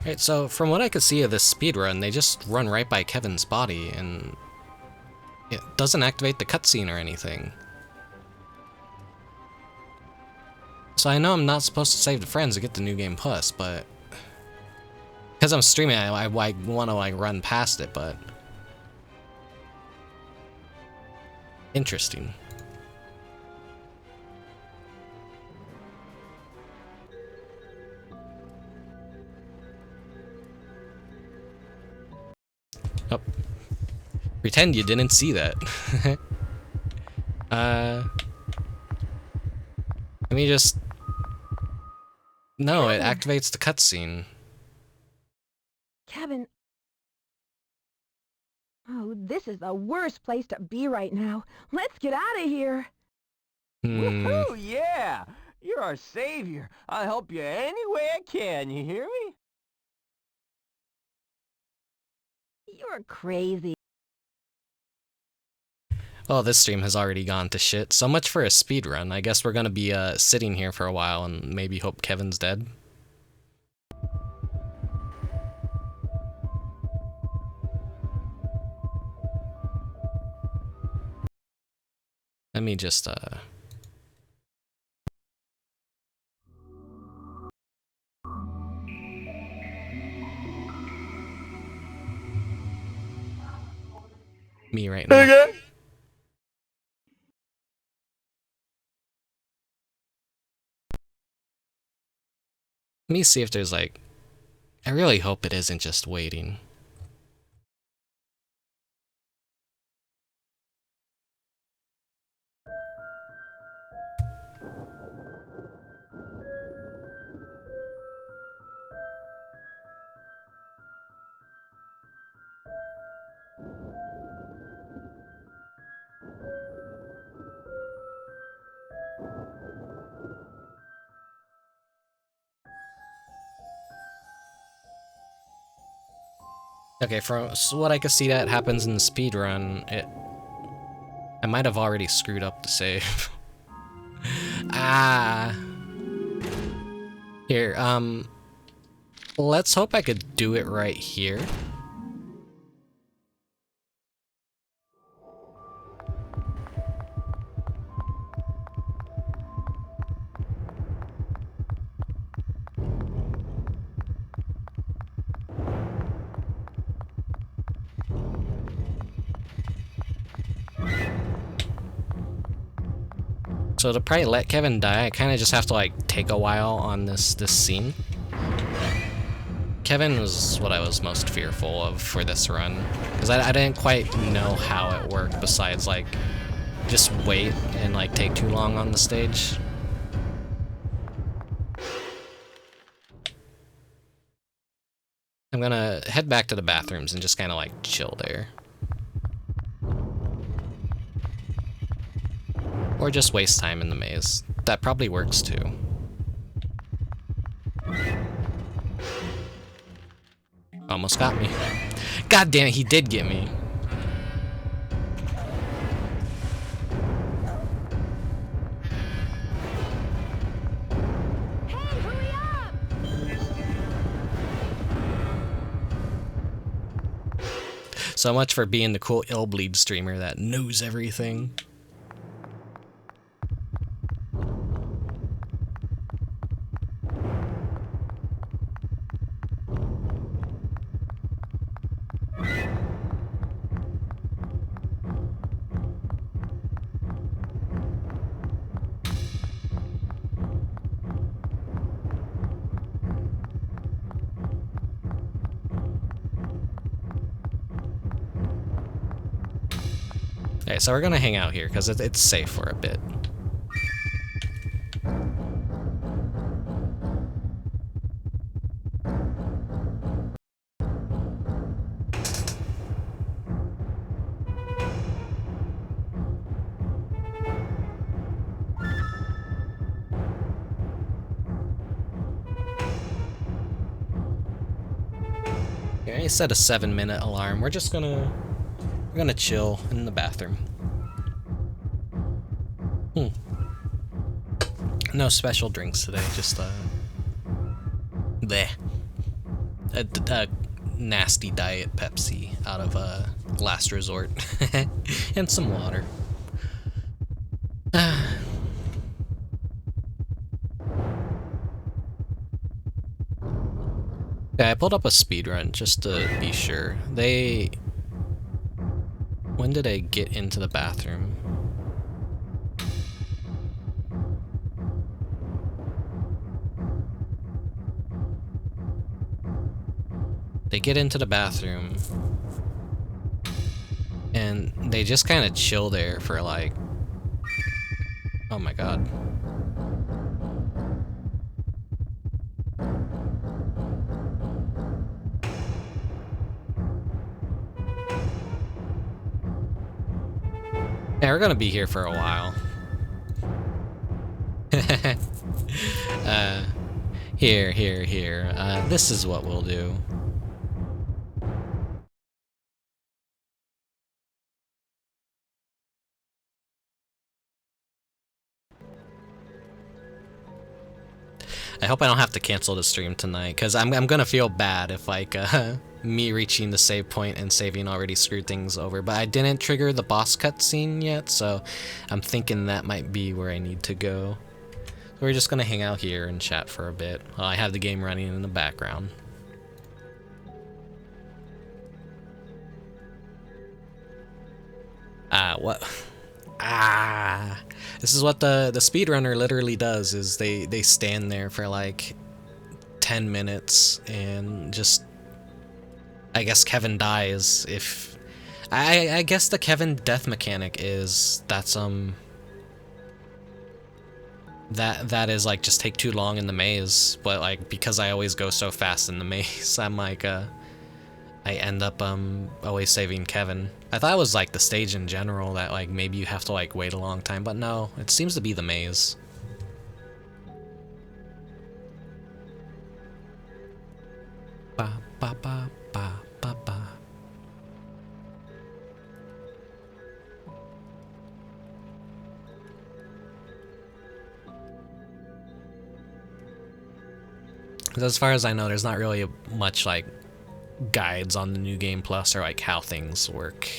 Right, so from what I could see of this speedrun, they just run right by Kevin's body, and it doesn't activate the cutscene or anything. So I know I'm not supposed to save the friends to get the New Game Plus, but... because I'm streaming, I want to like run past it, but... interesting. Oh. Pretend you didn't see that. Let me just... no, it activates the cutscene. Kevin... oh, this is the worst place to be right now. Let's get out of here. Woohoo, yeah! You're our savior. I'll help you any way I can, you hear me? You're crazy. Well, this stream has already gone to shit. So much for a speedrun. I guess we're gonna be sitting here for a while and maybe hope Kevin's dead. Let me just me right now. Okay. Let me see if there's like, I really hope it isn't just waiting. Okay, from what I can see that happens in the speedrun, I might have already screwed up the save. Ah. Here, let's hope I could do it right here. So to probably let Kevin die, I kind of just have to like take a while on this scene. Kevin was what I was most fearful of for this run, because I didn't quite know how it worked besides like just wait and like take too long on the stage. I'm gonna head back to the bathrooms and just kind of like chill there. Or just waste time in the maze. That probably works too. Almost got me. God damn it, he did get me. Hey, hurry up! So much for being the cool Illbleed streamer that knows everything. Okay, so we're gonna hang out here because it's safe for a bit. Okay, I set a 7-minute alarm. We're gonna chill in the bathroom. No special drinks today, just bleh. A nasty diet Pepsi out of Last Resort and some water. Yeah, I pulled up a speedrun just to be sure. When did I get into the bathroom? They get into the bathroom and they just kind of chill there for like, oh my god. Yeah, we're gonna be here for a while. Here. This is what we'll do. I hope I don't have to cancel the stream tonight, because I'm gonna feel bad if like me reaching the save point and saving already screwed things over. But I didn't trigger the boss cutscene yet, so I'm thinking that might be where I need to go. So we're just gonna hang out here and chat for a bit while I have the game running in the background. What? This is what the speedrunner literally does, is they stand there for like 10 minutes and just, I guess Kevin dies if, I guess the Kevin death mechanic is that's that is like just take too long in the maze, but like because I always go so fast in the maze, I'm like I end up always saving Kevin. I thought it was like the stage in general that like maybe you have to like wait a long time, but no, it seems to be the maze. Ba ba ba ba ba ba. As far as I know, there's not really much like guides on the New Game Plus or like how things work.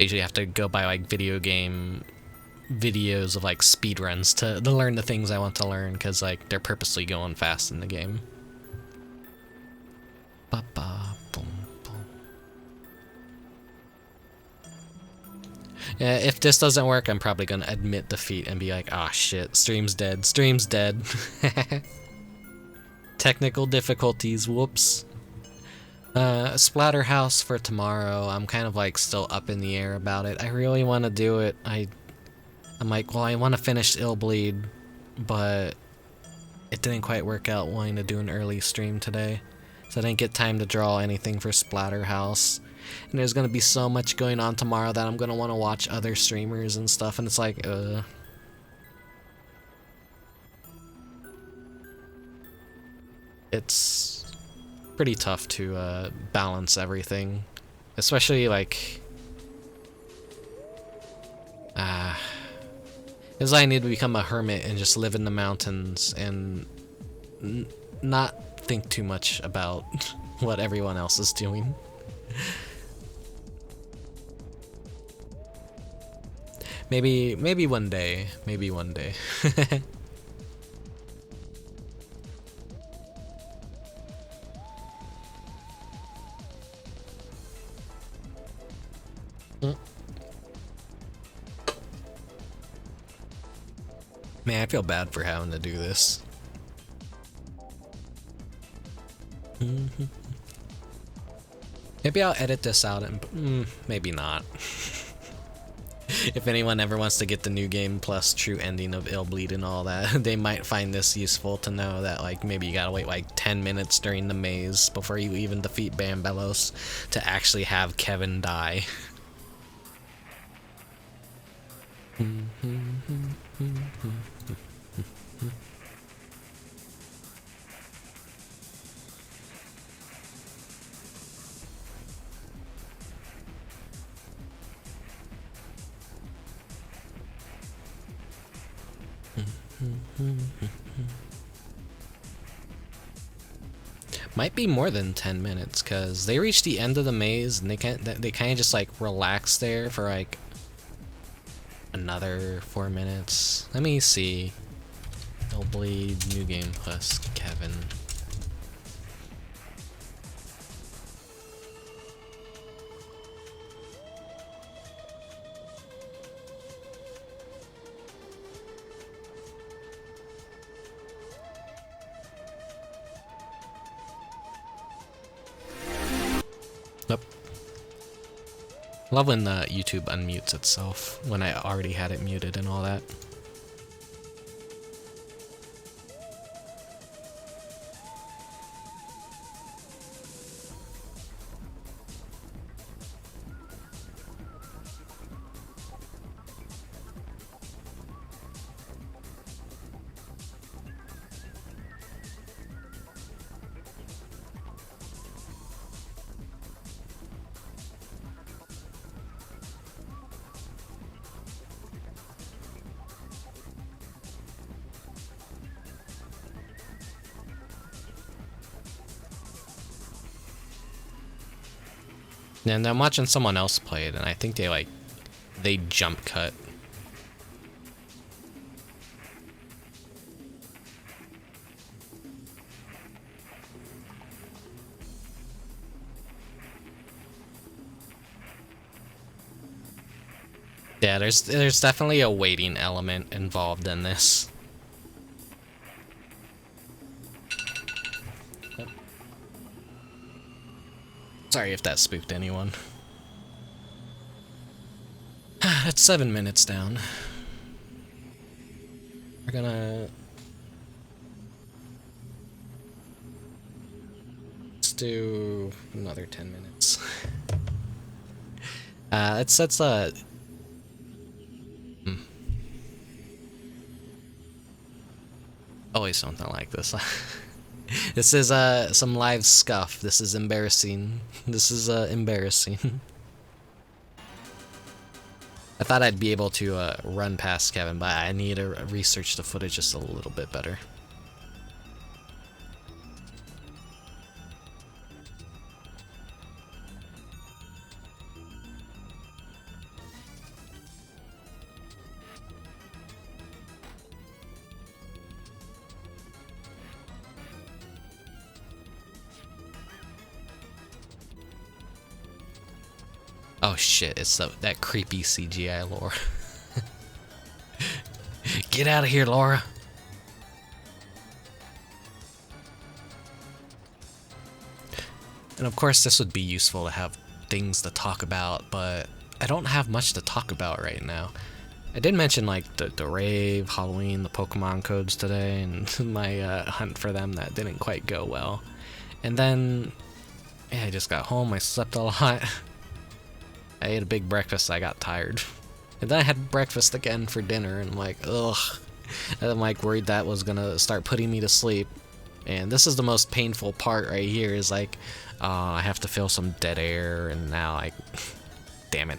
I usually have to go by like video game videos of like speedruns to learn the things I want to learn, because like they're purposely going fast in the game. Ba -ba, boom, boom. Yeah, if this doesn't work, I'm probably gonna admit defeat and be like, ah, shit, stream's dead, stream's dead. Technical difficulties, whoops. Splatterhouse for tomorrow. I'm kind of like still up in the air about it. I really want to do it. I'm like, well, I want to finish Illbleed, but it didn't quite work out wanting to do an early stream today. So I didn't get time to draw anything for Splatterhouse. And there's going to be so much going on tomorrow that I'm going to want to watch other streamers and stuff, and it's like, It's pretty tough to balance everything. Especially like... because I need to become a hermit and just live in the mountains and not think too much about what everyone else is doing. Maybe one day. Maybe one day. Man, I feel bad for having to do this. Maybe I'll edit this out and maybe not. If anyone ever wants to get the New Game Plus true ending of Illbleed and all that, they might find this useful to know that like maybe you gotta wait like 10 minutes during the maze before you even defeat Banballow to actually have Kevin die. Might be more than 10 minutes, because they reach the end of the maze and they kind of just like relax there for like another 4 minutes. Let me see. Illbleed, New Game Plus, Kevin. Nope. Love when YouTube unmutes itself when I already had it muted and all that. And I'm watching someone else play it, and I think they jump cut. Yeah, there's definitely a waiting element involved in this. Sorry if that spooked anyone. That's 7 minutes down. We're gonna... Let's do another 10 minutes. That's always something like this. This is some live scuff. This is embarrassing. This is embarrassing. I thought I'd be able to run past Kevin, but I need to research the footage just a little bit better. Oh shit, it's that creepy CGI lore. Get out of here, Laura. And of course this would be useful to have things to talk about, but I don't have much to talk about right now. I did mention like the rave, Halloween, the Pokemon codes today, and my hunt for them that didn't quite go well. And then, yeah, I just got home, I slept a lot. I ate a big breakfast, I got tired. And then I had breakfast again for dinner, and I'm like, ugh. And I'm like worried that was gonna start putting me to sleep. And this is the most painful part right here, is like, I have to feel some dead air, and now I, damn it.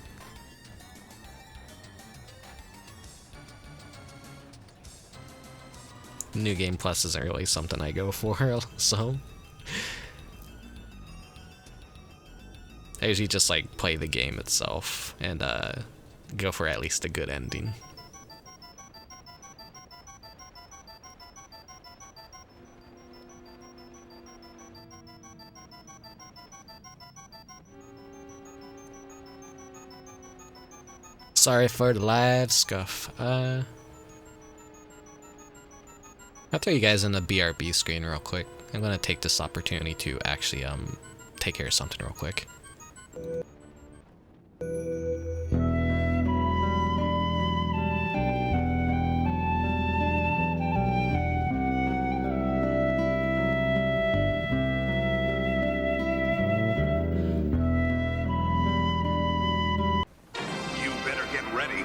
New Game Plus isn't really something I go for, so. I usually just like play the game itself and go for at least a good ending. Sorry for the live scuff. I'll throw you guys in the BRB screen real quick. I'm gonna take this opportunity to actually take care of something real quick.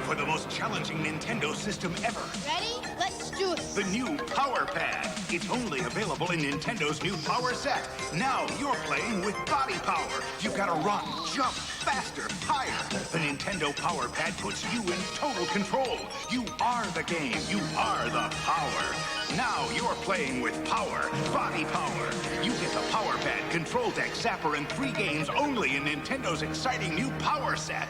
For the most challenging Nintendo system ever. Ready? Let's do it. The new Power Pad. It's only available in Nintendo's new Power Set. Now you're playing with body power. You've got to run, jump, faster, higher. The Nintendo Power Pad puts you in total control. You are the game. You are the power. Now you're playing with power, body power. You get the Power Pad, Control Deck, Zapper, and 3 games only in Nintendo's exciting new Power Set.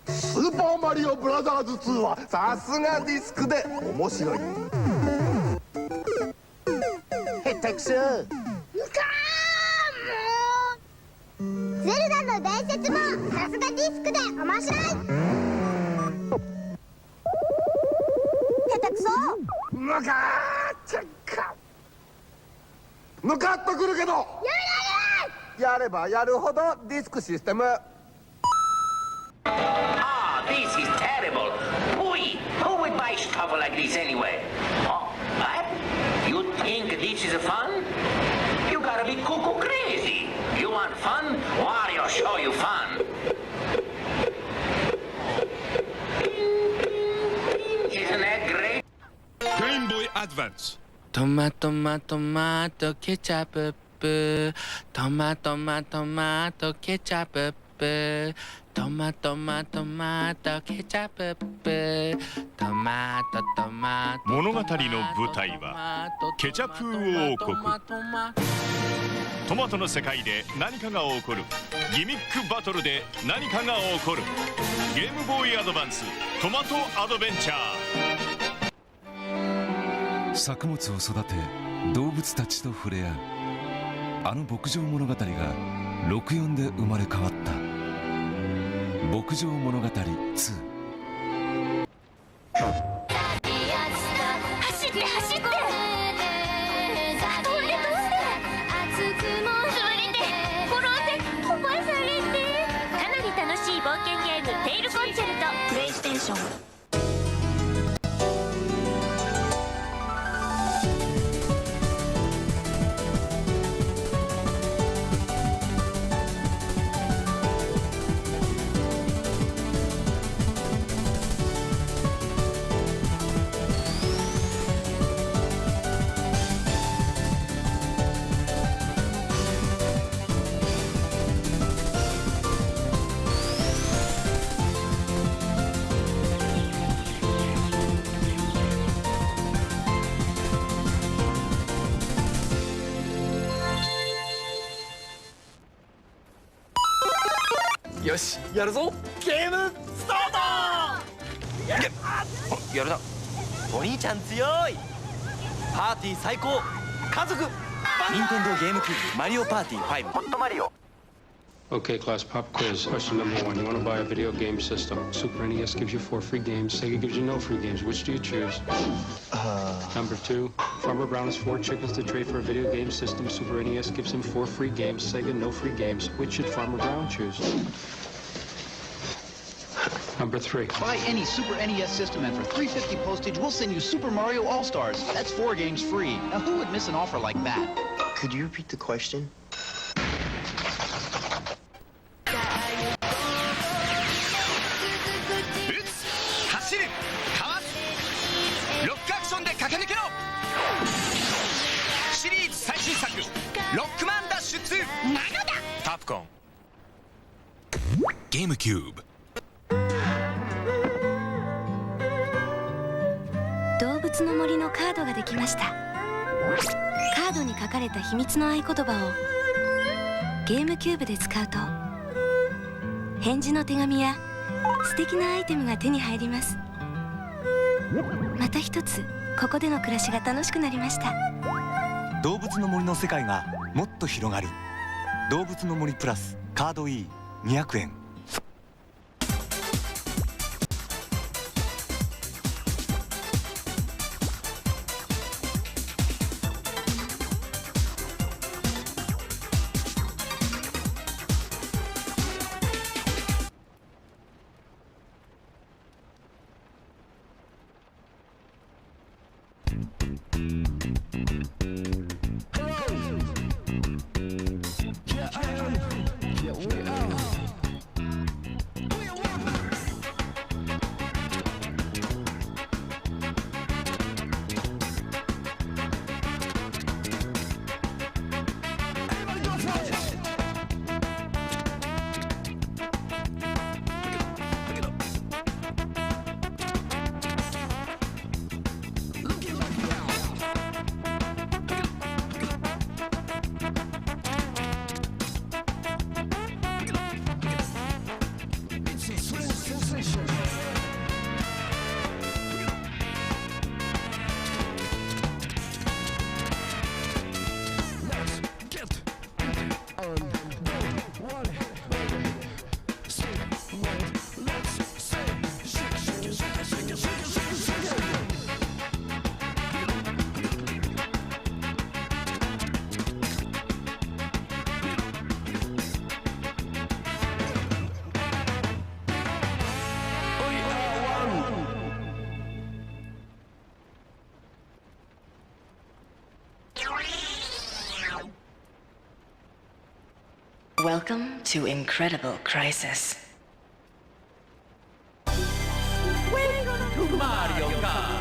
Super Mario Brothers 2はさすがディスクで面白い。へったくそ。ゼルダの伝説もさすがディスクで面白い。下手くそ。むかーちゃっか。むかっとくるけど。やればやるほどディスクシステム。This is terrible. Boy, who would buy stuff like this anyway? Oh, what? You think this is fun? You gotta be cuckoo crazy. You want fun? Wario show you fun. Isn't that great? Game Boy Advance. Tomato, ketchup. Tomato, ketchup. Tomato, ketchup. 物語の舞台はケチャプ王国。トマトの世界で何かが起こる。ギミックバトルで何かが起こる。ゲームボーイアドバンストマトアドベンチャー。作物を育て動物たちと触れ合うあの牧場物語が64で生まれ変わった牧場物語2。走って走って飛んで飛んで転ばされてかなり楽しい冒険ゲームテイルコンチェルトプレイステーション。よし、やるぞ。ゲームスタート。やるな。お兄ちゃん強い。パーティー最高。家族。任天堂ゲームキューブマリオパーティー5ホットマリオ。 Okay, class, pop quiz. Question number 1. You want to buy a video game system. Super NES gives you 4 free games. Sega gives you no free games. Which do you choose? Number 2. Farmer Brown has 4 chickens to trade for a video game system. Super NES gives him 4 free games. Sega, no free games. Which should Farmer Brown choose? Number 3. Buy any Super NES system and for $3.50 postage, we'll send you Super Mario All-Stars. That's 4 games free. Now, who would miss an offer like that? Could you repeat the question? 走るかわすロックアクションで駆け抜けろ。シリーズ最新作ロックマンダッシュ2なのだ。カプコンゲームキューブ。動物の森のカードができました。カードに書かれた秘密の合言葉をゲームキューブで使うと返事の手紙や素敵なアイテムが手に入ります。また一つここでの暮らしが楽しくなりました。動物の森の世界がもっと広がる。動物の森プラスカード E200 円。Welcome to Incredible Crisis. Welcome to Mario Kart.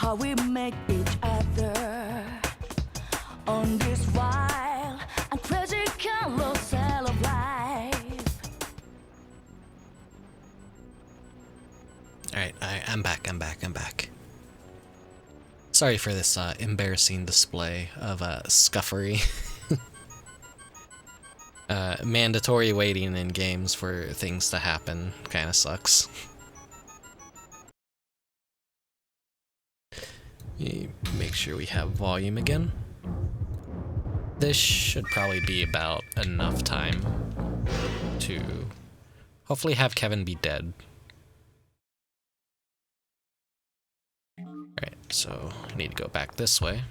how we make each other on this wild and crazy carousel of life. Alright, I'm back. Sorry for this embarrassing display of scuffery. Mandatory waiting in games for things to happen kinda sucks. Make sure we have volume again. This should probably be about enough time to hopefully have Kevin be dead. Alright, so I need to go back this way.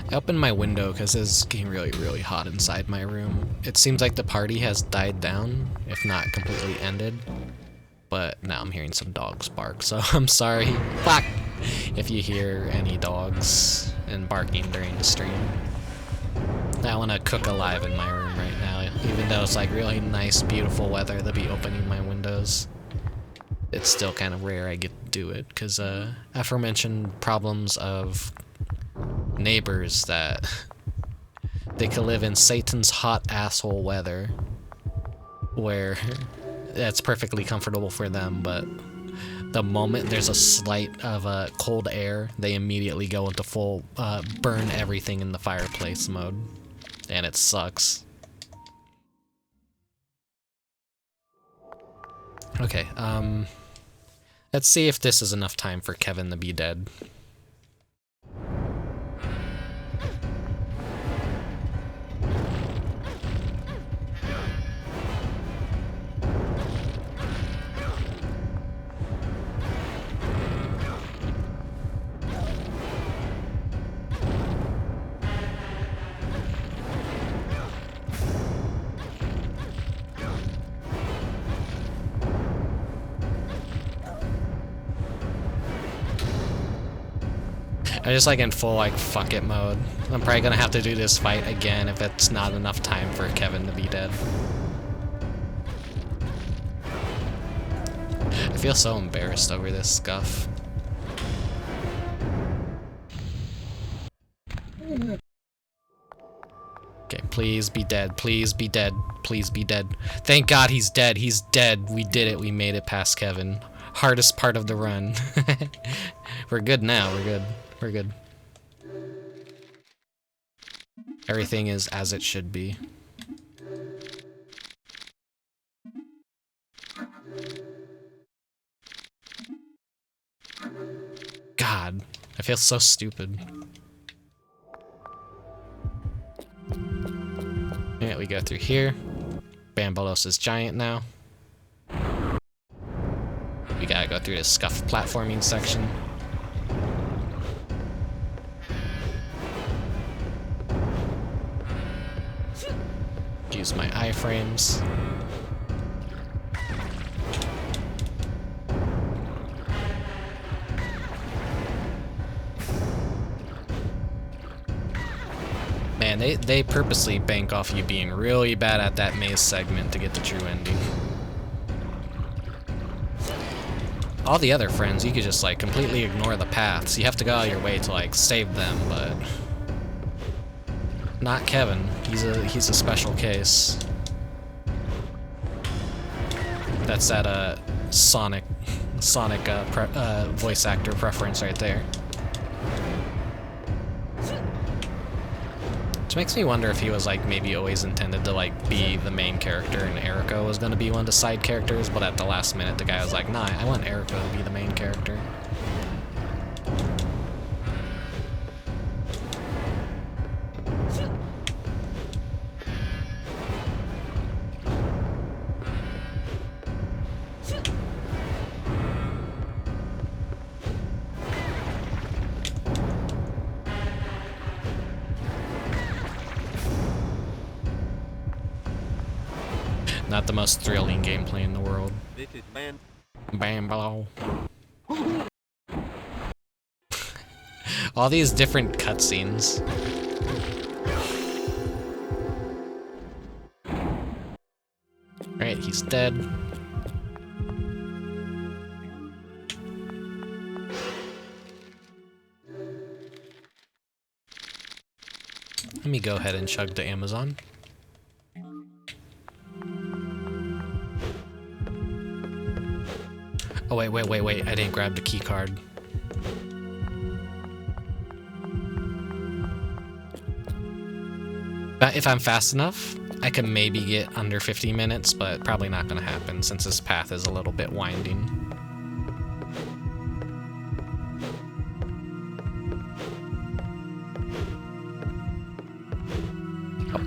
I opened my window because it's getting really hot inside my room. It seems like the party has died down, if not completely ended. But now I'm hearing some dogs bark, so I'm sorry. Fuck! If you hear any dogs and barking during the stream. I want to cook alive in my room right now, even though it's like really nice, beautiful weather to be opening my windows. It's still kind of rare I get to do it, because aforementioned problems of neighbors that they could live in Satan's hot asshole weather where that's perfectly comfortable for them, but the moment there's a slight of cold air, they immediately go into full burn everything in the fireplace mode, and it sucks. Okay, let's see if this is enough time for Kevin to be dead. I'm just like in full like fuck it mode. I'm probably gonna have to do this fight again if it's not enough time for Kevin to be dead. I feel so embarrassed over this scuff. Okay, please be dead, please be dead, please be dead. Thank God he's dead, he's dead. We did it, we made it past Kevin. Hardest part of the run. We're good now, we're good. We're good. Everything is as it should be. God, I feel so stupid. Alright, we go through here. Banballow is giant now. We gotta go through the scuff platforming section. Use my iframes. Man, they purposely bank off you being really bad at that maze segment to get the true ending. All the other friends, you could just like completely ignore the paths. You have to go out of your way to like save them, but not Kevin. He's a special case. That's that Sonic voice actor preference right there. Which makes me wonder if he was like maybe always intended to like be the main character and Erica was gonna be one of the side characters, but at the last minute the guy was like, nah, I want Erica to be the main character. Not the most thrilling gameplay in the world. Banballow. All these different cutscenes. Right, he's dead. Let me go ahead and chug to Amazon. Oh wait, I didn't grab the key card. But if I'm fast enough, I can maybe get under 50 minutes, but probably not gonna happen since this path is a little bit winding.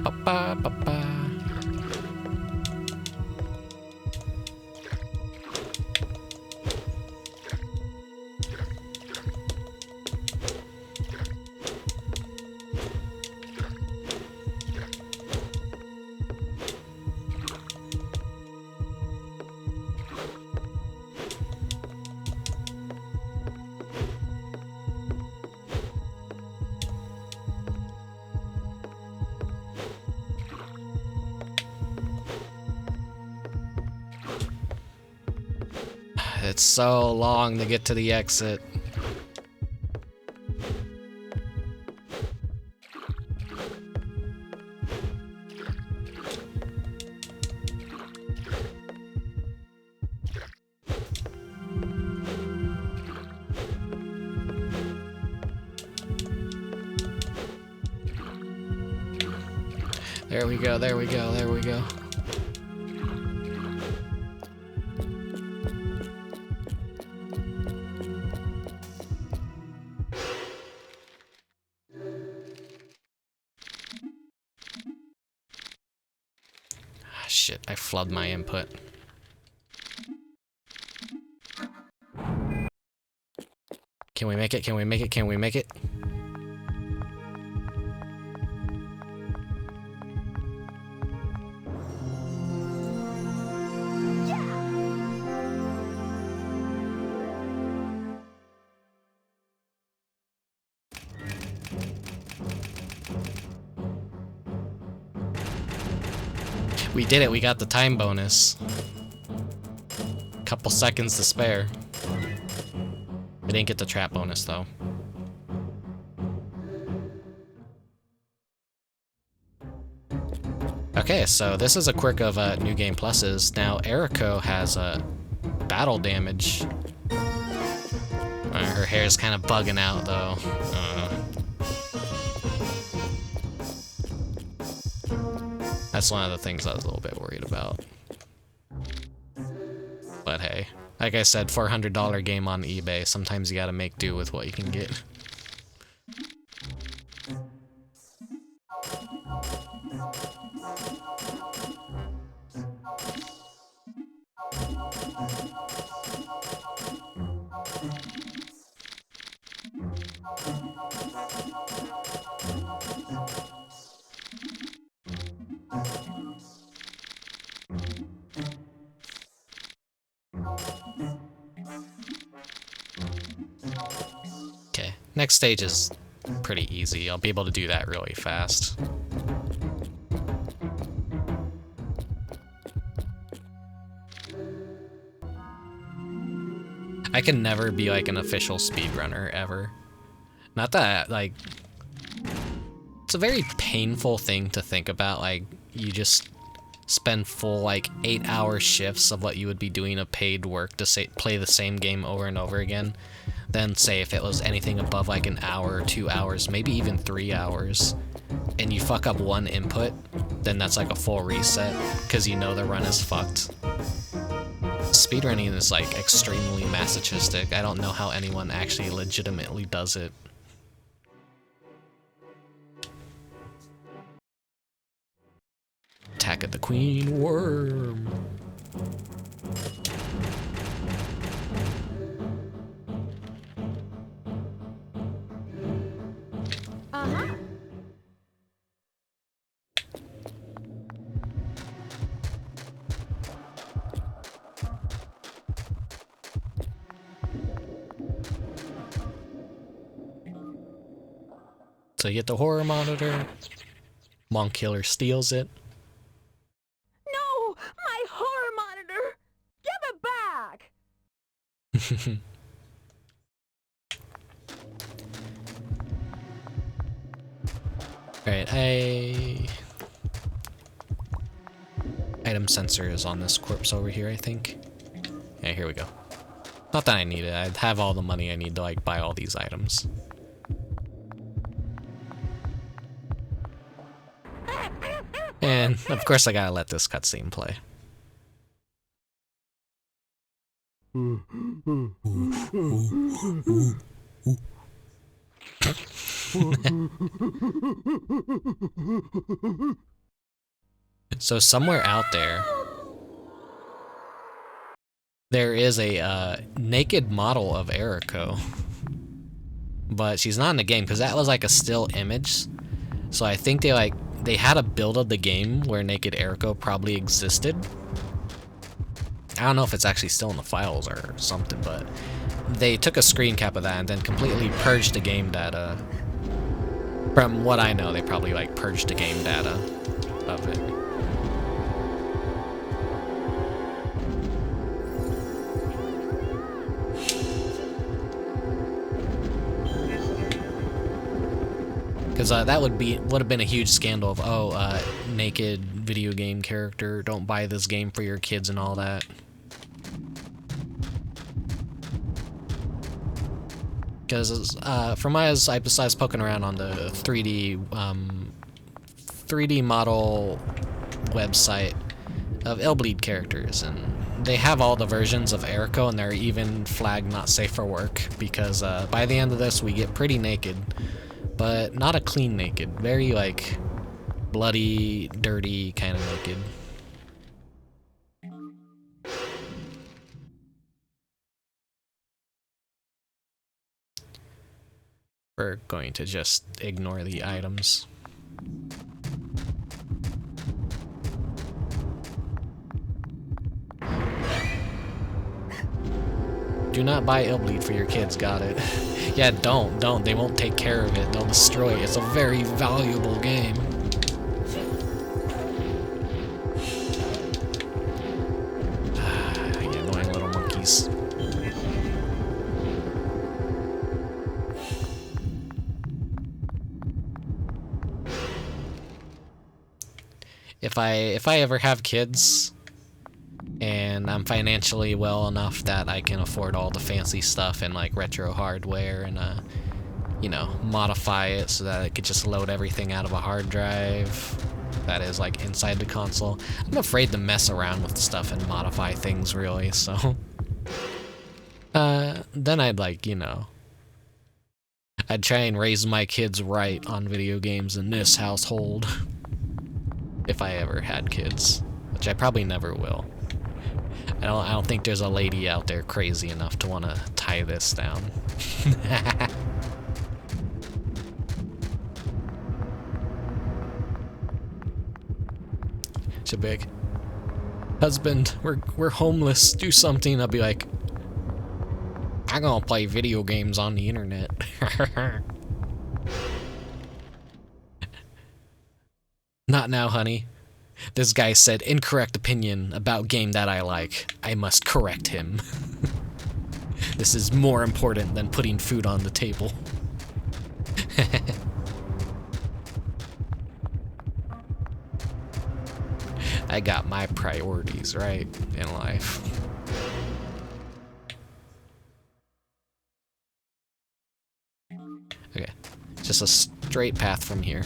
Ba-ba-ba-ba. It's so long to get to the exit. There we go, there we go, there we go. Shit, I flubbed my input. Can we make it? Can we make it? Can we make it? We did it, we got the time bonus. Couple seconds to spare. We didn't get the trap bonus though. Okay, so this is a quirk of New Game Pluses. Now Eriko has battle damage. Her hair's kind of bugging out though. That's one of the things I was a little bit worried about. But hey, like I said, $400 game on eBay. Sometimes you gotta make do with what you can get. Okay, next stage is pretty easy. I'll be able to do that really fast. I can never be like an official speedrunner ever. Not that, like, it's a very painful thing to think about, like, you just spend full, like, 8-hour shifts of what you would be doing of paid work to play the same game over and over again. Then say if it was anything above like an hour or 2 hours, maybe even 3 hours, and you fuck up one input, then that's like a full reset, because you know the run is fucked. Speedrunning is like extremely masochistic. I don't know how anyone actually legitimately does it. Attack of the Queen Worm. So you get the horror monitor. Monk Killer steals it. No! My horror monitor! Give it back! Alright, item sensor is on this corpse over here, I think. Yeah, here we go. Not that I need it. I have all the money I need to like buy all these items. And of course I gotta let this cutscene play. So somewhere out there is a naked model of Eriko, but she's not in the game because that was like a still image. So I think they had a build of the game where naked Eriko probably existed. I don't know if it's actually still in the files or something, but they took a screen cap of that and then completely purged the game data. From what I know, they probably like purged the game data of it. Because that would have been a huge scandal of, naked video game character, don't buy this game for your kids and all that. Because from I was poking around on the 3D model website of Illbleed characters, and they have all the versions of Eriko, and they're even flagged not safe for work because by the end of this we get pretty naked. But not a clean naked, very like bloody, dirty kind of naked. We're going to just ignore the items. Do not buy Illbleed for your kids, got it? Yeah, don't. They won't take care of it. They'll destroy it. It's a very valuable game. You annoying little monkeys. If I ever have kids, and I'm financially well enough that I can afford all the fancy stuff and like retro hardware and you know, modify it so that it could just load everything out of a hard drive that is like inside the console. I'm afraid to mess around with stuff and modify things really, so then I'd like, you know, I'd try and raise my kids right on video games in this household if I ever had kids, which I probably never will. I don't think there's a lady out there crazy enough to want to tie this down. She'll be like, husband, we're homeless, do something. I'll be like, I'm gonna play video games on the internet. Not now, honey. This guy said incorrect opinion about game that I like. I must correct him. This is more important than putting food on the table. I got my priorities right in life. Okay, just a straight path from here.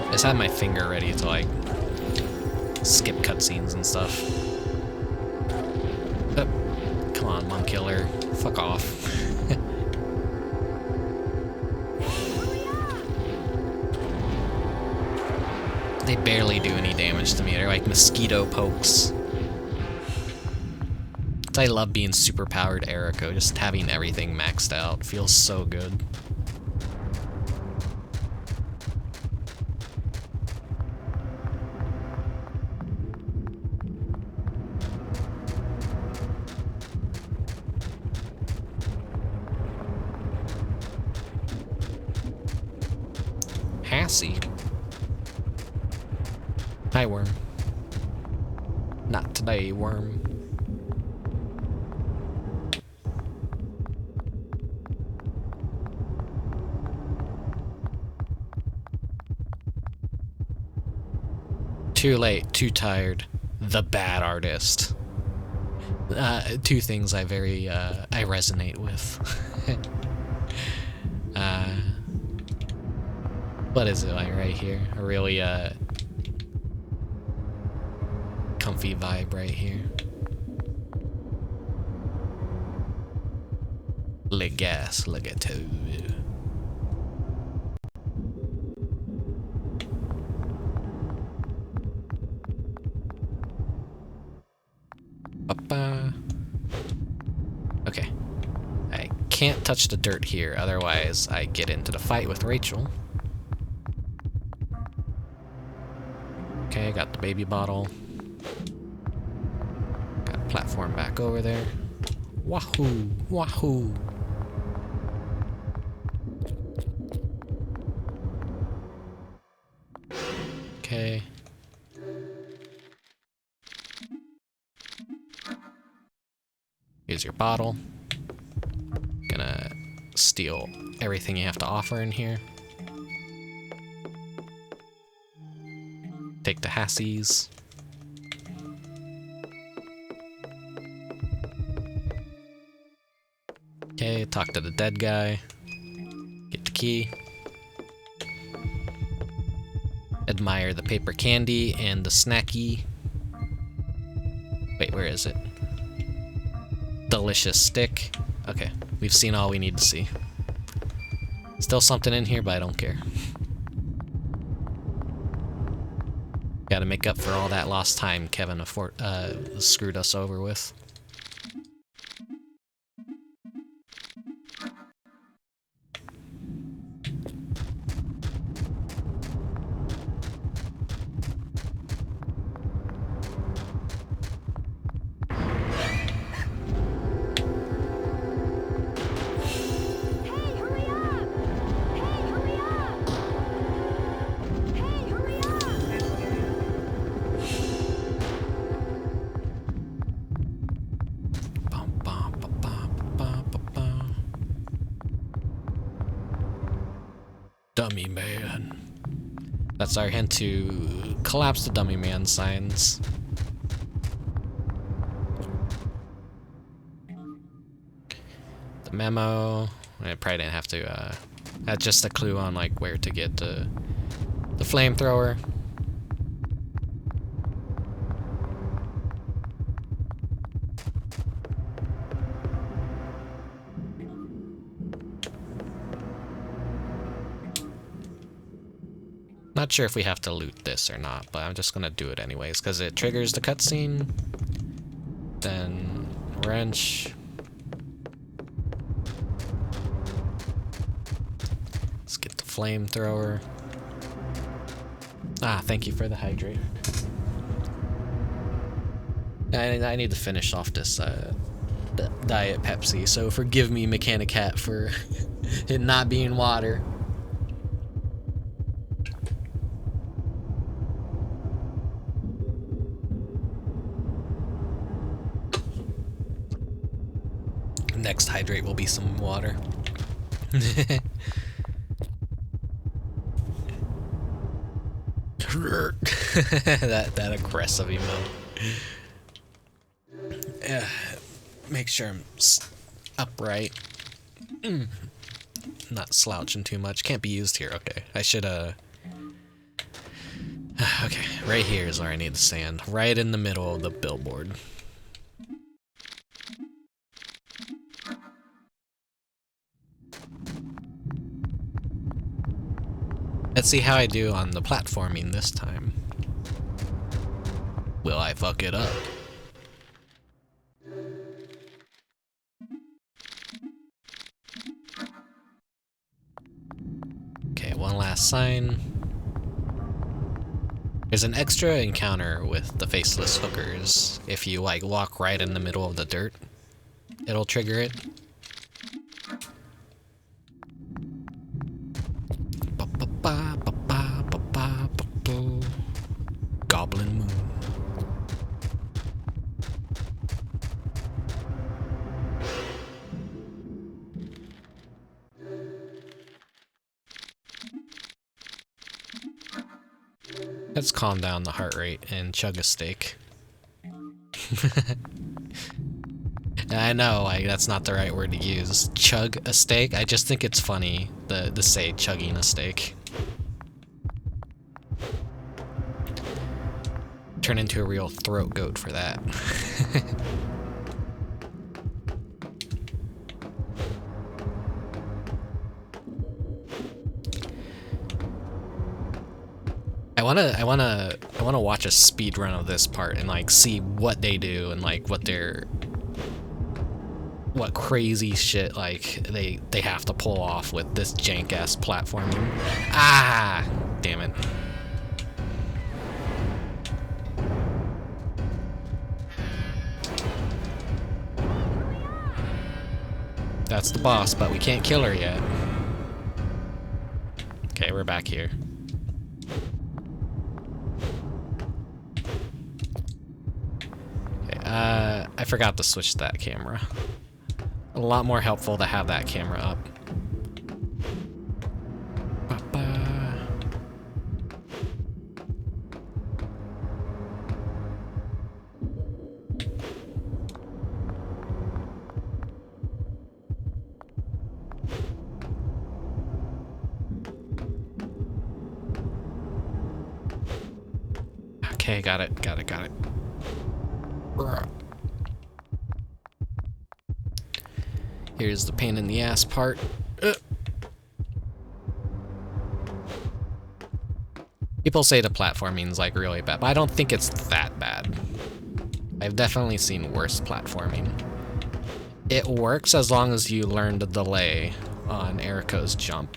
I just had my finger ready to like skip cutscenes and stuff. Come on, Monk Killer. Fuck off. They barely do any damage to me. They're like mosquito pokes. I love being super powered Erico. Just having everything maxed out feels so good. Hassie. Hi, Worm. Not today, Worm. Too late, too tired. The bad artist. Two things I resonate with. What is it like right here? A really comfy vibe right here. Le gas, le gâteau. Okay. I can't touch the dirt here, otherwise I get into the fight with Rachel. Okay, got the baby bottle. Got a platform back over there. Wahoo! Wahoo! Okay. Here's your bottle. Gonna steal everything you have to offer in here. Take the Hassies. Okay, talk to the dead guy. Get the key. Admire the paper candy and the snacky. Wait, where is it? Delicious stick. Okay, we've seen all we need to see. Still something in here, but I don't care. Gotta make up for all that lost time Kevin screwed us over with. Dummy man. That's our hint to collapse the dummy man signs. The memo. I probably didn't have to. That's just a clue on like where to get the flamethrower. Not sure if we have to loot this or not, but I'm just gonna do it anyways, because it triggers the cutscene. Then wrench. Let's get the flamethrower. Ah, thank you for the hydrate. I need to finish off this Diet Pepsi, so forgive me, Mechanic Hat, for it not being water. Next hydrate will be some water. that aggressive emote. Make sure I'm upright. Not slouching too much. Can't be used here. Okay, I should okay, right here is where I need the sand. Right in the middle of the billboard. Let's see how I do on the platforming this time. Will I fuck it up? Okay, one last sign. There's an extra encounter with the faceless hookers. If you like walk right in the middle of the dirt, it'll trigger it. Goblin Moon. Let's calm down the heart rate and chug a steak. I know, that's not the right word to use. Chug a steak? I just think it's funny to say chugging a steak. Turn into a real throat goat for that. I wanna watch a speed run of this part and like see what they do and like what crazy shit like they have to pull off with this jank ass platforming. Ah, damn it. That's the boss, but we can't kill her yet. Okay, we're back here. I forgot to switch that camera. A lot more helpful to have that camera up. Okay, got it. Here's the pain in the ass part. People say the platforming's like really bad, but I don't think it's that bad. I've definitely seen worse platforming. It works as long as you learn the delay on Eriko's jump.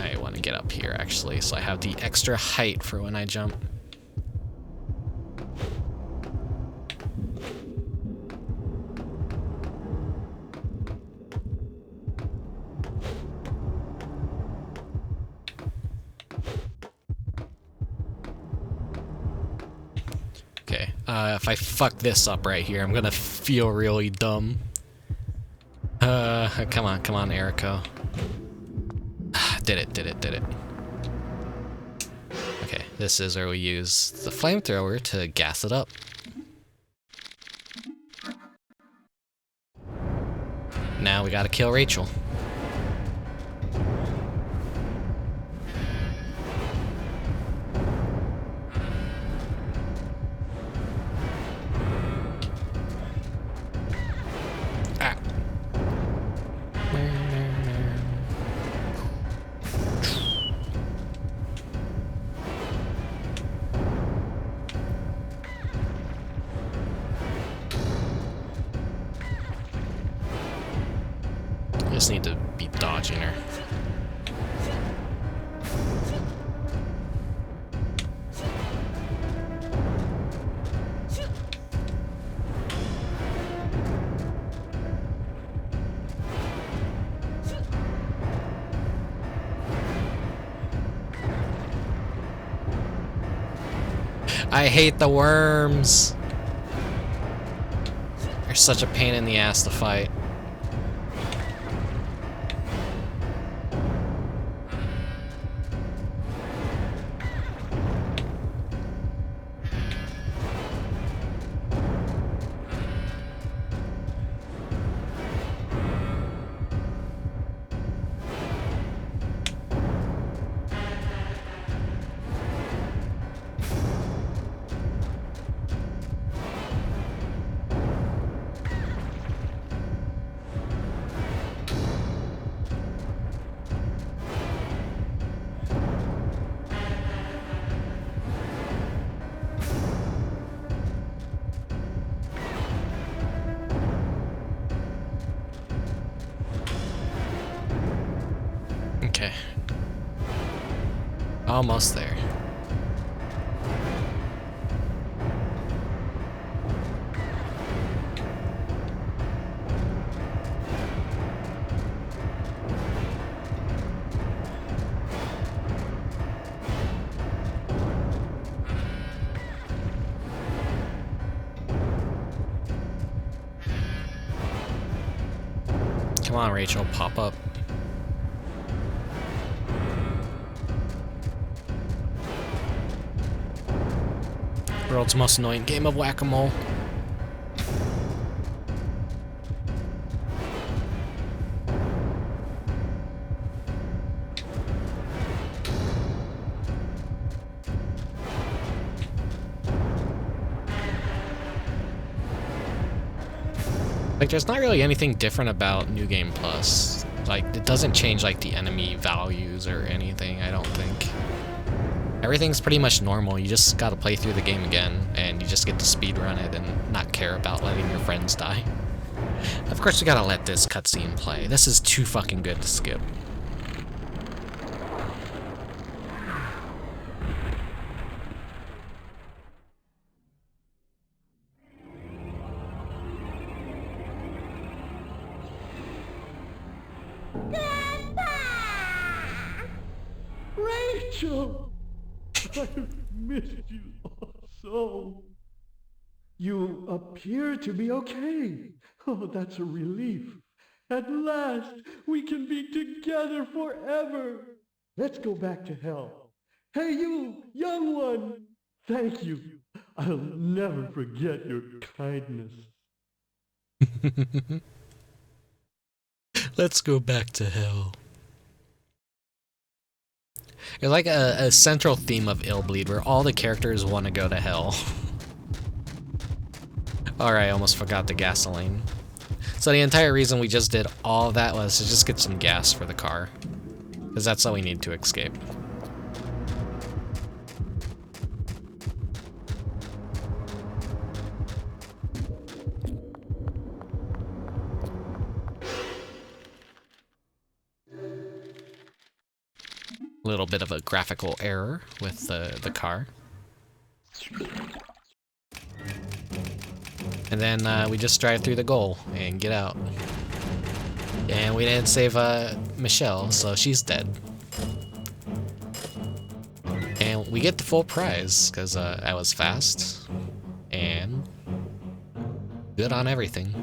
I want to get up here actually, so I have the extra height for when I jump. If I fuck this up right here, I'm gonna feel really dumb. Come on, Eriko. Did it. Okay, this is where we use the flamethrower to gas it up. Now we gotta kill Rachel. Need to be dodging her. I hate the worms. They're such a pain in the ass to fight. Okay. Almost there. Come on, Rachel, pop up. World's most annoying game of whack-a-mole. Like, there's not really anything different about New Game Plus. Like, it doesn't change, like, the enemy values or anything, I don't think. Everything's pretty much normal. You just gotta play through the game again, and you just get to speedrun it and not care about letting your friends die. Of course, we gotta let this cutscene play. This is too fucking good to skip. Rachel! I've missed you so. You appear to be okay. Oh, that's a relief. At last, we can be together forever. Let's go back to hell. Hey, you, young one! Thank you. I'll never forget your kindness. Let's go back to hell. It's like a central theme of Illbleed where all the characters want to go to hell. Alright, I almost forgot the gasoline. So the entire reason we just did all of that was to just get some gas for the car. Because that's all we need to escape. A little bit of a graphical error with the car. And then we just drive through the goal and get out. And we didn't save Michelle, so she's dead. And we get the full prize, because I was fast. And good on everything.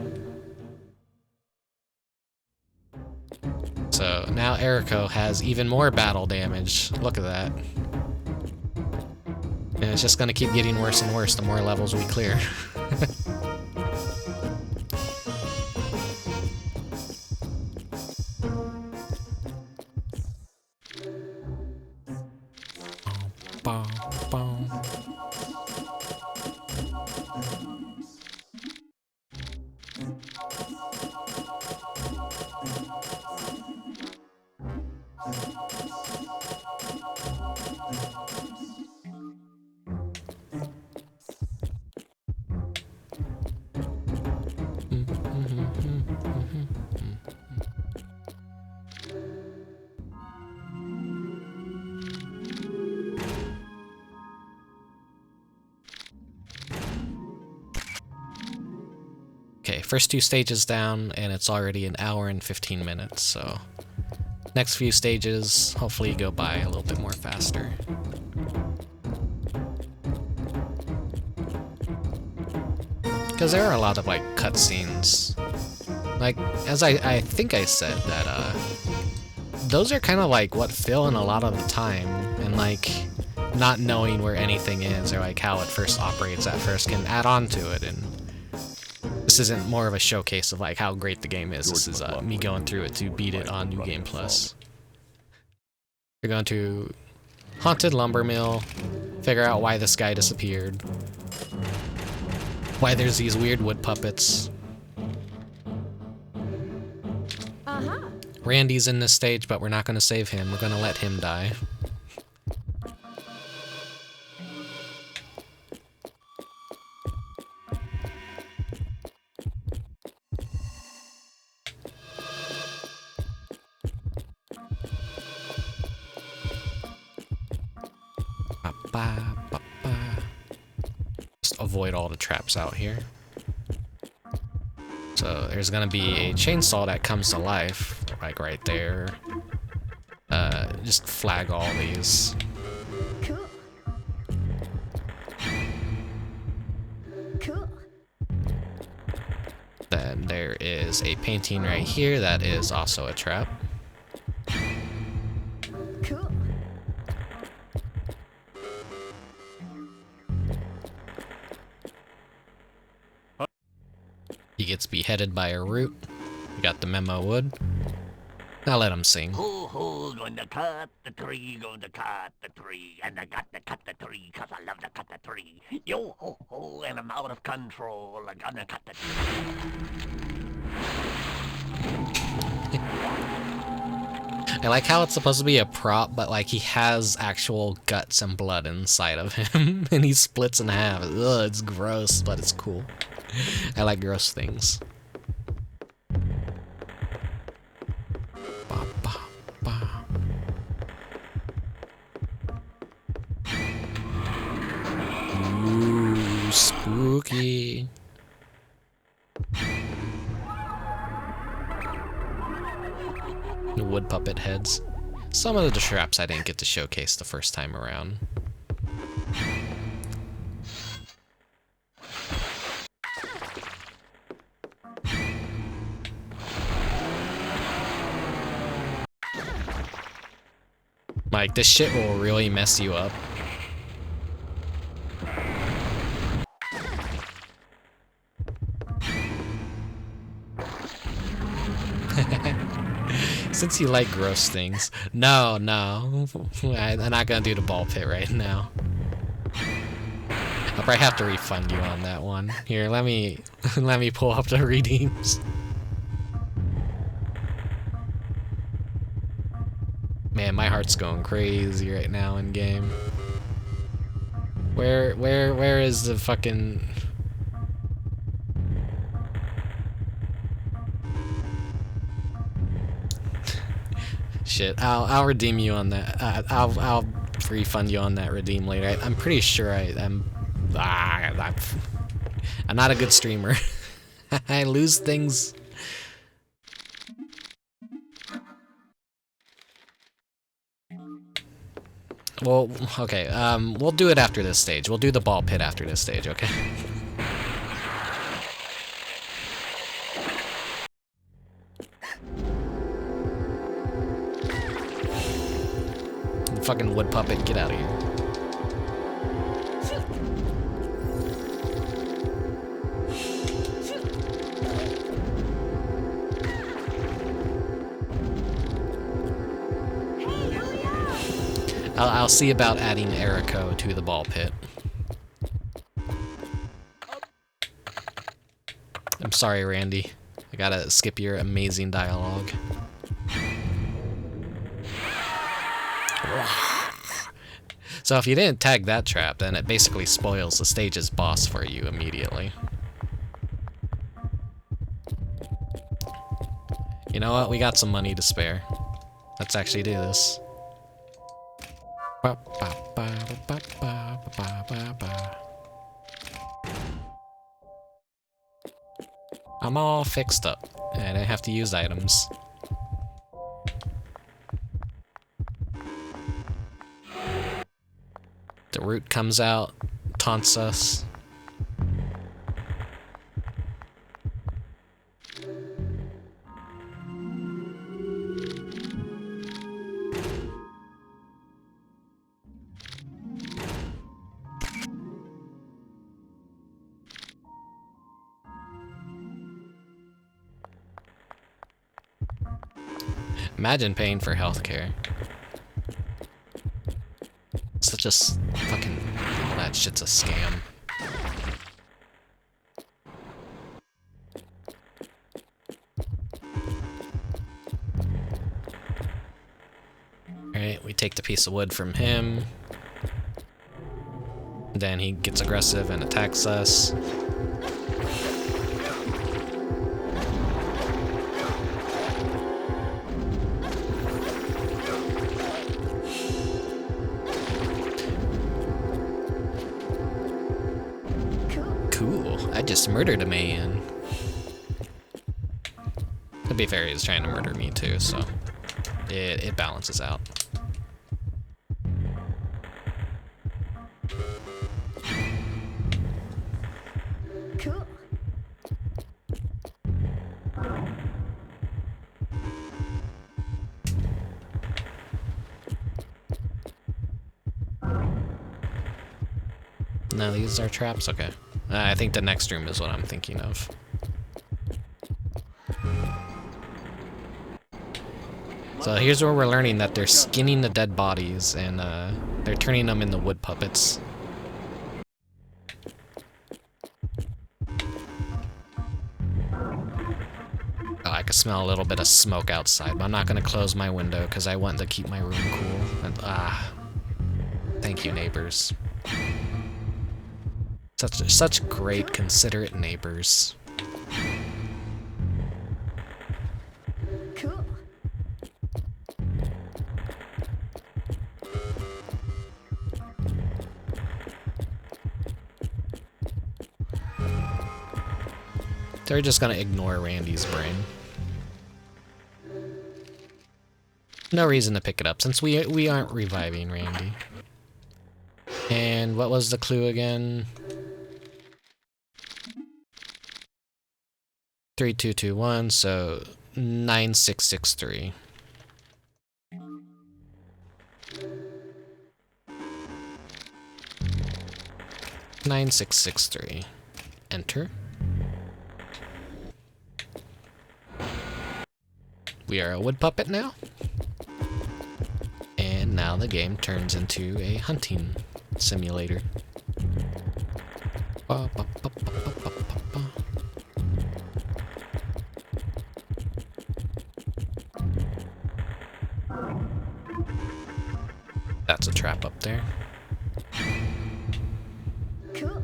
So now Eriko has even more battle damage. Look at that. And it's just gonna keep getting worse and worse the more levels we clear. Okay, first two stages down, and it's already an hour and 15 minutes, so next few stages hopefully go by a little bit more faster. Because there are a lot of, like, cutscenes. Like, as I think I said, that, those are kind of, like, what fill in a lot of the time, and, like, not knowing where anything is, or, like, how it first operates at first can add on to it, and this isn't more of a showcase of, like, how great the game is. This is, me going through it to beat it on New Game Plus. We're going to Haunted Lumber Mill, figure out why this guy disappeared. Why there's these weird wood puppets. Randy's in this stage, but we're not going to save him. We're going to let him die. avoid all the traps out here. So there's gonna be a chainsaw that comes to life, like right there. Just flag all these. Cool. Cool. Then there is a painting right here that is also a trap. Cool. He gets beheaded by a root. We got the memo wood. Now let him sing. Ho ho, going to cut the tree, going to cut the tree, and I got to cut the tree 'cause I love to cut the tree. Yo ho ho, and I'm out of control. I'm gonna cut the I like how it's supposed to be a prop, but like he has actual guts and blood inside of him, and he splits in half. Ugh, it's gross, but it's cool. I like gross things. Ba, ba, ba. Ooh, spooky. The wood puppet heads. Some of the traps I didn't get to showcase the first time around. Like, this shit will really mess you up. Since you like gross things. No. I'm not gonna do the ball pit right now. I'll probably have to refund you on that one. Here, let me pull up the redeems. Man, my heart's going crazy right now in game. Where is the fucking... Shit, I'll redeem you on that. I'll refund you on that redeem later. I'm pretty sure I'm not a good streamer. I lose things. Well, okay. We'll do it after this stage. We'll do the ball pit after this stage, okay? Fucking wood puppet, get out of here. I'll see about adding Erico to the ball pit. I'm sorry, Randy. I gotta skip your amazing dialogue. So if you didn't tag that trap, then it basically spoils the stage's boss for you immediately. You know what? We got some money to spare. Let's actually do this. I'm all fixed up, and I don't have to use items. The root comes out, taunts us. Imagine paying for healthcare. Such a fucking... that shit's a scam. Alright, we take the piece of wood from him. Then he gets aggressive and attacks us. Cool. Cool. I just murdered a man. To be fair, he's trying to murder me too, so it balances out. Cool. No, these are traps? Okay. I think the next room is what I'm thinking of. So here's where we're learning that they're skinning the dead bodies and they're turning them into wood puppets. Oh, I can smell a little bit of smoke outside, but I'm not gonna close my window because I want to keep my room cool. And thank you, neighbors. Such great, considerate neighbors. Cool. They're just gonna ignore Randy's brain. No reason to pick it up since we aren't reviving Randy. And what was the clue again? 3221, so 9663. $9663. Enter. We are a wood puppet now. And now the game turns into a hunting simulator. Ba, ba, ba, ba, ba, ba, ba. That's a trap up there. Cool.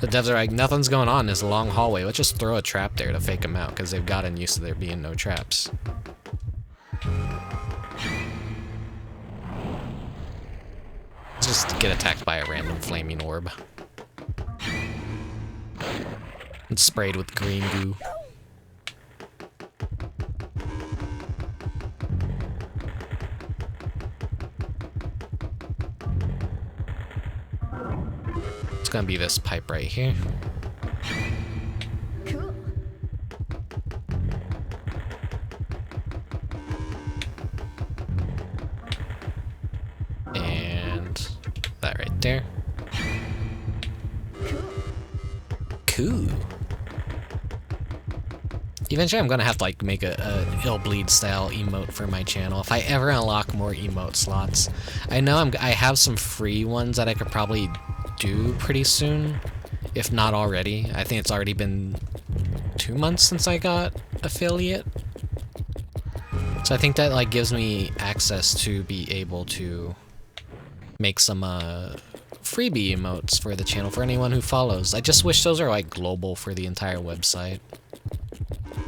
The devs are like, nothing's going on in this long hallway. Let's just throw a trap there to fake them out, because they've gotten used to there being no traps. Let's just get attacked by a random flaming orb. And sprayed with green goo. It's gonna be this pipe right here. Cool. And that right there. Cool. Eventually I'm gonna have to like make a Illbleed style emote for my channel if I ever unlock more emote slots. I know I have some free ones that I could probably do pretty soon, if not already. I think it's already been 2 months since I got affiliate. So I think that like gives me access to be able to make some freebie emotes for the channel for anyone who follows. I just wish those are like global for the entire website.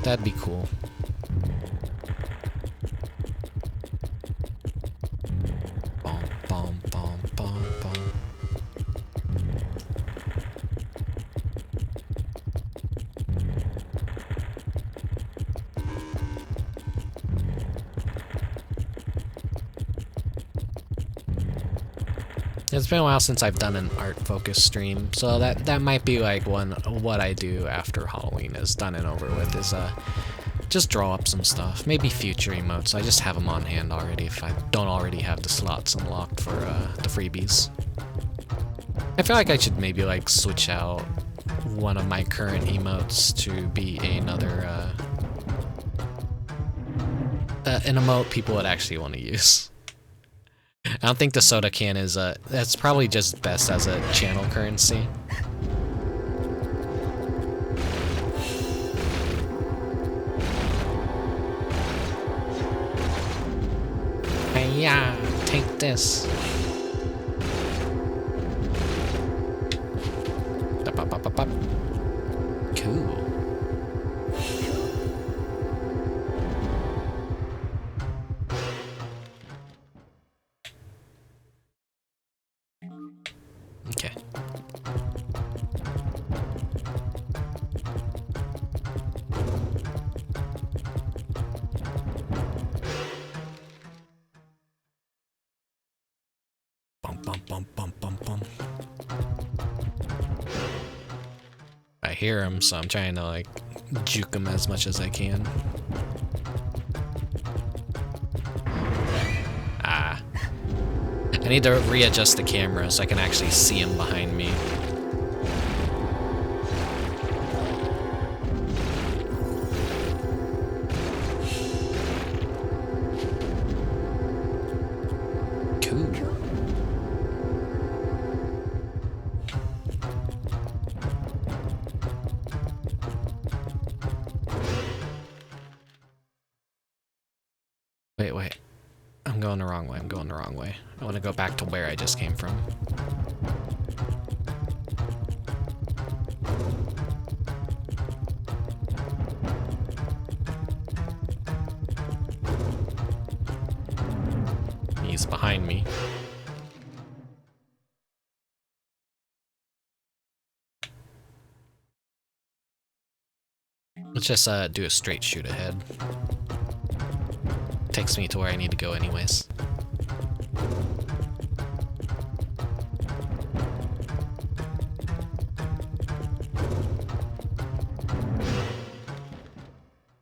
That'd be cool. Bom, bom, bom, bom, bom. It's been a while since I've done an art-focused stream, so that might be like what I do after Halloween is done and over with, is just draw up some stuff. Maybe future emotes. I just have them on hand already if I don't already have the slots unlocked for the freebies. I feel like I should maybe like switch out one of my current emotes to be another an emote people would actually want to use. I don't think the soda can is that's probably just best as a channel currency. Hey, yeah, take this. Up, up, up, up, up. Cool. Okay. bum, bum, bum, bum. I hear him, so I'm trying to like juke him as much as I can. Ah. I need to readjust the camera so I can actually see him behind me. Wait. I'm going the wrong way. I want to go back to where I just came from. He's behind me. Let's just do a straight shoot ahead. Takes me to where I need to go anyways.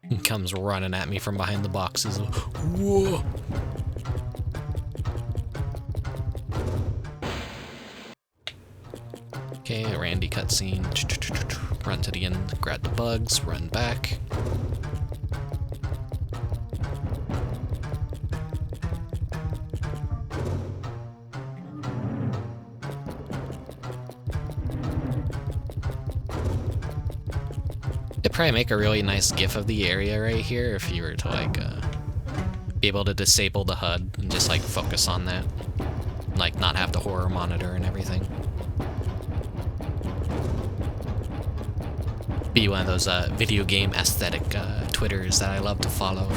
He comes running at me from behind the boxes. Whoa! Okay, Randy cutscene. Run to the end, grab the bugs, run back. It'd probably make a really nice GIF of the area right here if you were to like be able to disable the HUD and just like focus on that, like not have the horror monitor and everything. Be one of those video game aesthetic Twitters that I love to follow.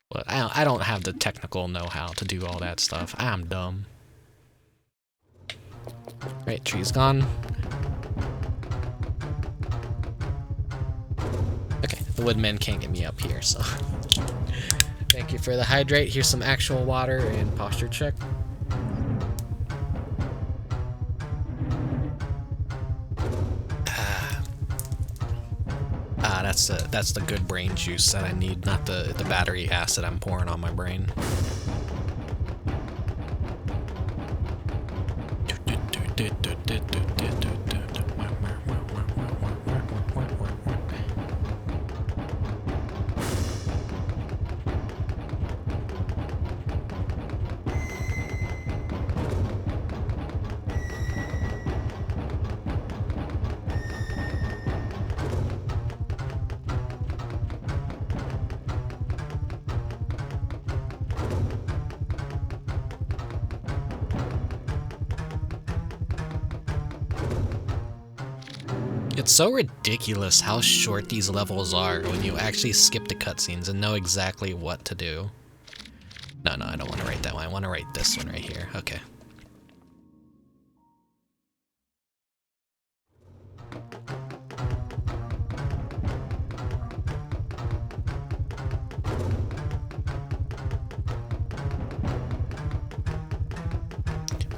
But I don't have the technical know-how to do all that stuff. I'm dumb. Right, tree's gone. Okay, the woodmen can't get me up here, so. Thank you for the hydrate. Here's some actual water and posture check. That's the good brain juice that I need, not the battery acid I'm pouring on my brain. It's so ridiculous how short these levels are when you actually skip the cutscenes and know exactly what to do. No, I don't want to write that one. I want to write this one right here. Okay.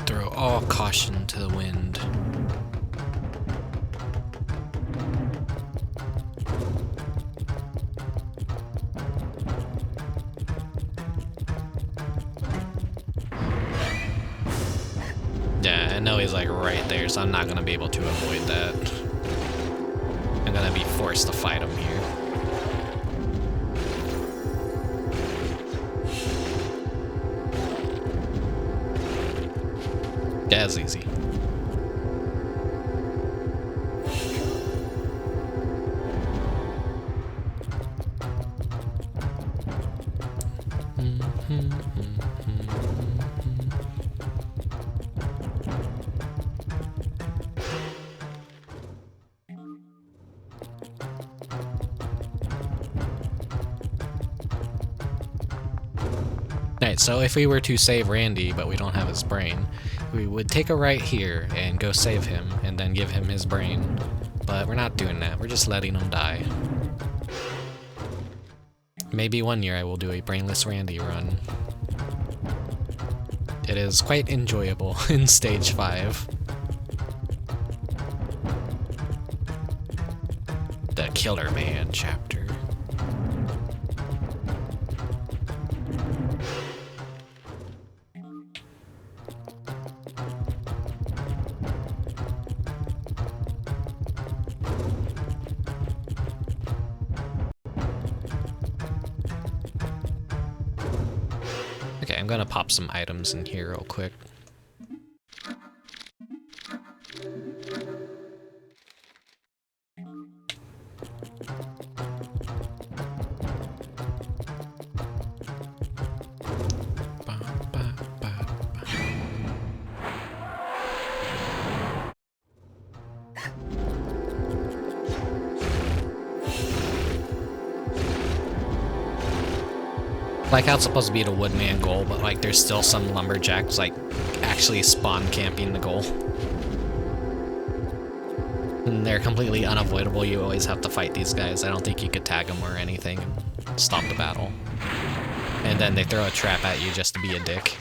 Throw all caution to the wind. Yeah, I know he's like right there, so I'm not gonna be able to avoid that. I'm gonna be forced to fight him here. Yeah, it's easy. Alright, so if we were to save Randy, but we don't have his brain, we would take a right here and go save him, and then give him his brain. But we're not doing that, we're just letting him die. maybe one year I will do a Brainless Randy run. It is quite enjoyable in Stage 5. The Killerman chapter. Okay, I'm gonna pop some items in here real quick. Like how it's supposed to be the Woodman goal, but like there's still some lumberjacks like actually spawn camping the goal. And they're completely unavoidable, you always have to fight these guys. I don't think you could tag them or anything and stop the battle. And then they throw a trap at you just to be a dick.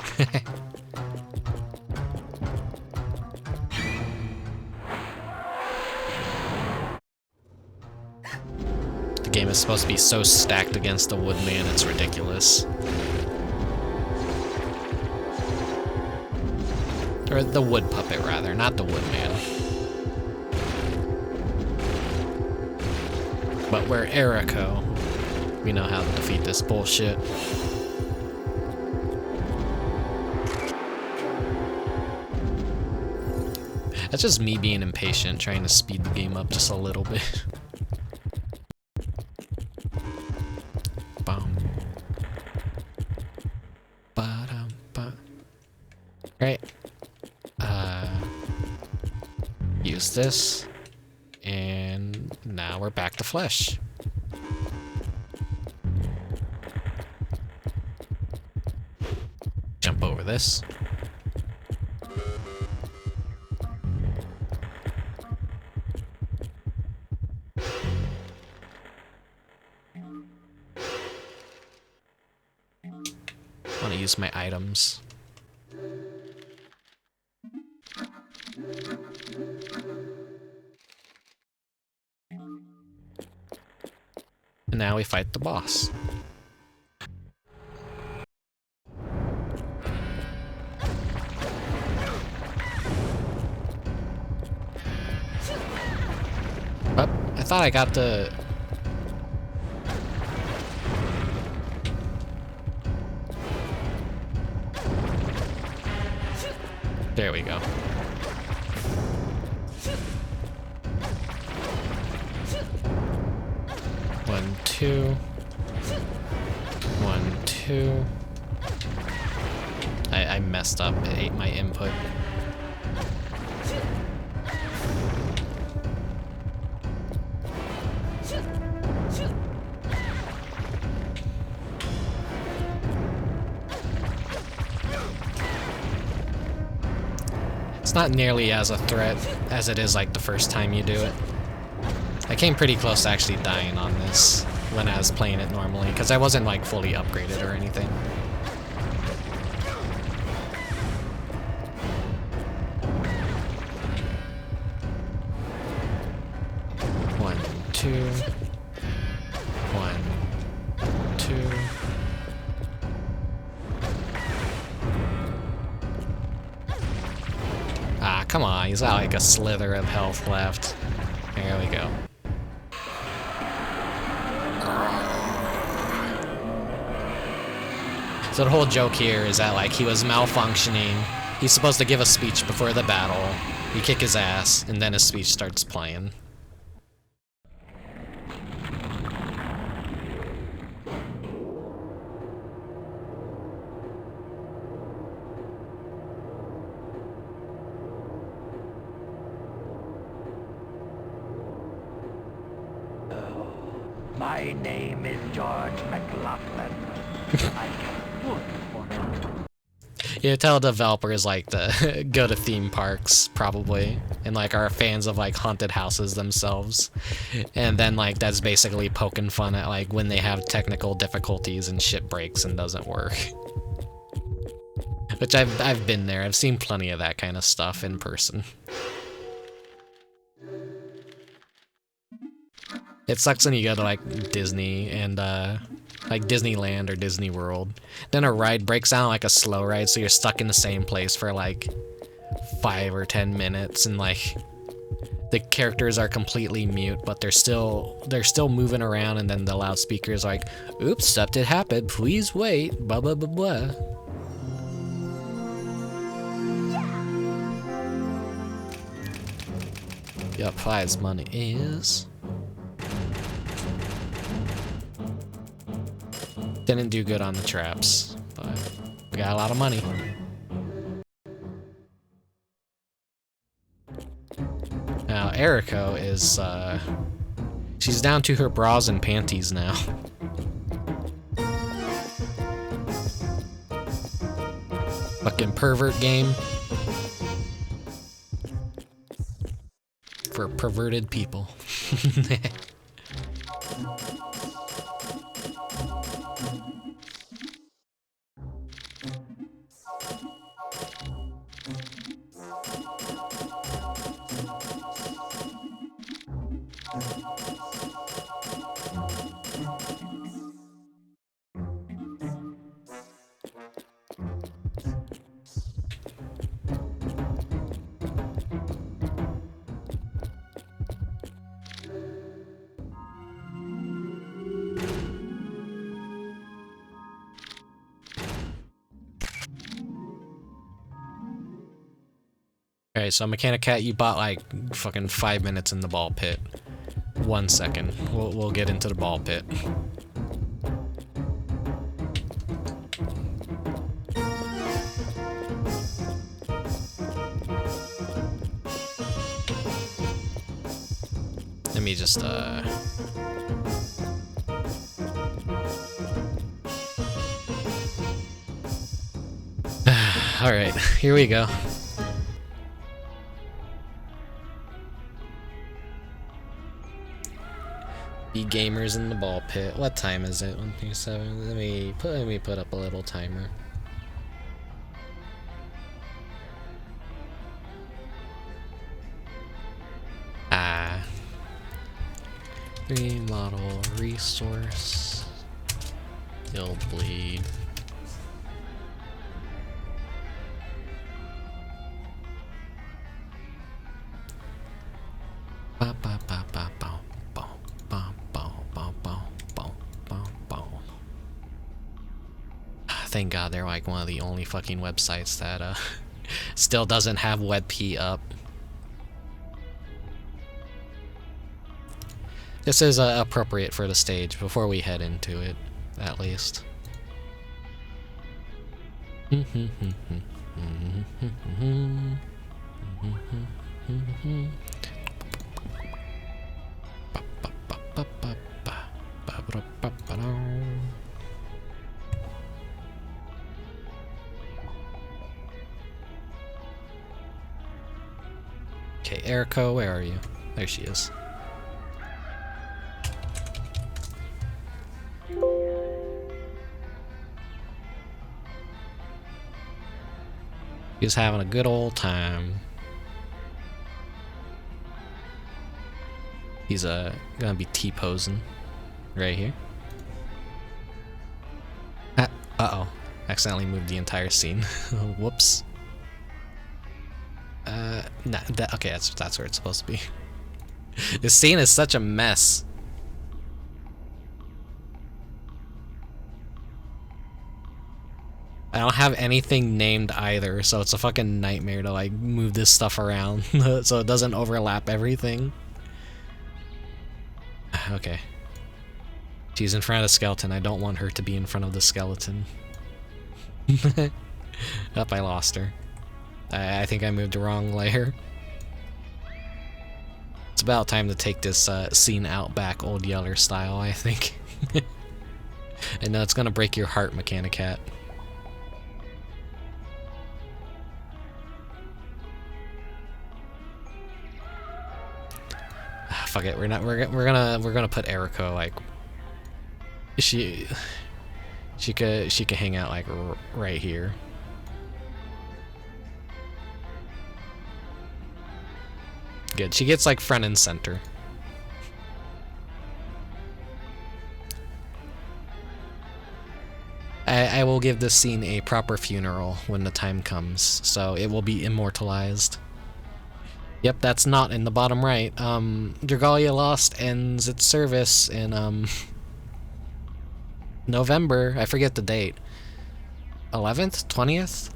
The game is supposed to be so stacked against the Woodman, it's ridiculous. Or the Woodpuppet, rather, not the Woodman. But we're Erico. We know how to defeat this bullshit. That's just me being impatient, trying to speed the game up just a little bit. Right. Use this. And now we're back to flesh. Jump over this. I want to use my items. And now we fight the boss. Oh, I thought I got the... There we go. One, two. 1, 2. I messed up. It ate my input. It's not nearly as a threat as it is like the first time you do it. I came pretty close to actually dying on this when I was playing it normally, because I wasn't like fully upgraded or anything. One, two. 1, 2. Ah, come on, he's got like a slither of health left. There we go. So the whole joke here is that like he was malfunctioning. He's supposed to give a speech before the battle. You kick his ass, and then his speech starts playing. My name is George McLaughlin. You tell developers like the go to theme parks probably, and like are fans of like haunted houses themselves, and then like that's basically poking fun at like when they have technical difficulties and shit breaks and doesn't work. Which I've been there. I've seen plenty of that kind of stuff in person. It sucks when you go to like Disney and like Disneyland or Disney World. Then a ride breaks down like a slow ride, so you're stuck in the same place for like 5 or 10 minutes, and like the characters are completely mute, but they're still moving around, and then the loudspeaker's like, "Oops, something happened. Please wait." Blah blah blah blah. Yup, prize money is. Didn't do good on the traps, but we got a lot of money. Now, Eriko is, she's down to her bras and panties now. Fucking pervert game. For perverted people. Alright, so Mechanic Cat, you bought like fucking 5 minutes in the ball pit. 1 second. We'll get into the ball pit. Let me just Alright, here we go. Be gamers in the ball pit. What time is it? 1:37. Let me put up a little timer. Remodel resource. Illbleed. Ba ba ba ba ba. Thank God they're like one of the only fucking websites that still doesn't have WebP up. This is appropriate for the stage before we head into it, at least. Okay, Eriko, where are you? There she is. He's having a good old time. He's gonna be T-posing right here. Uh-oh. Accidentally moved the entire scene. Whoops. Nah, okay, that's where it's supposed to be. This scene is such a mess. I don't have anything named either, so it's a fucking nightmare to like move this stuff around so it doesn't overlap everything. Okay. She's in front of the skeleton. I don't want her to be in front of the skeleton. Up, I lost her. I think I moved the wrong layer. It's about time to take this scene out back Old Yeller style, I think. I know it's gonna break your heart, Mechanic Cat. fuck it. We're gonna put Eriko like she could hang out like right here. Good. She gets like front and center. I will give this scene a proper funeral when the time comes, so it will be immortalized. Yep, that's not in the bottom right. Dragalia Lost ends its service in November. I forget the date. 11th? 20th?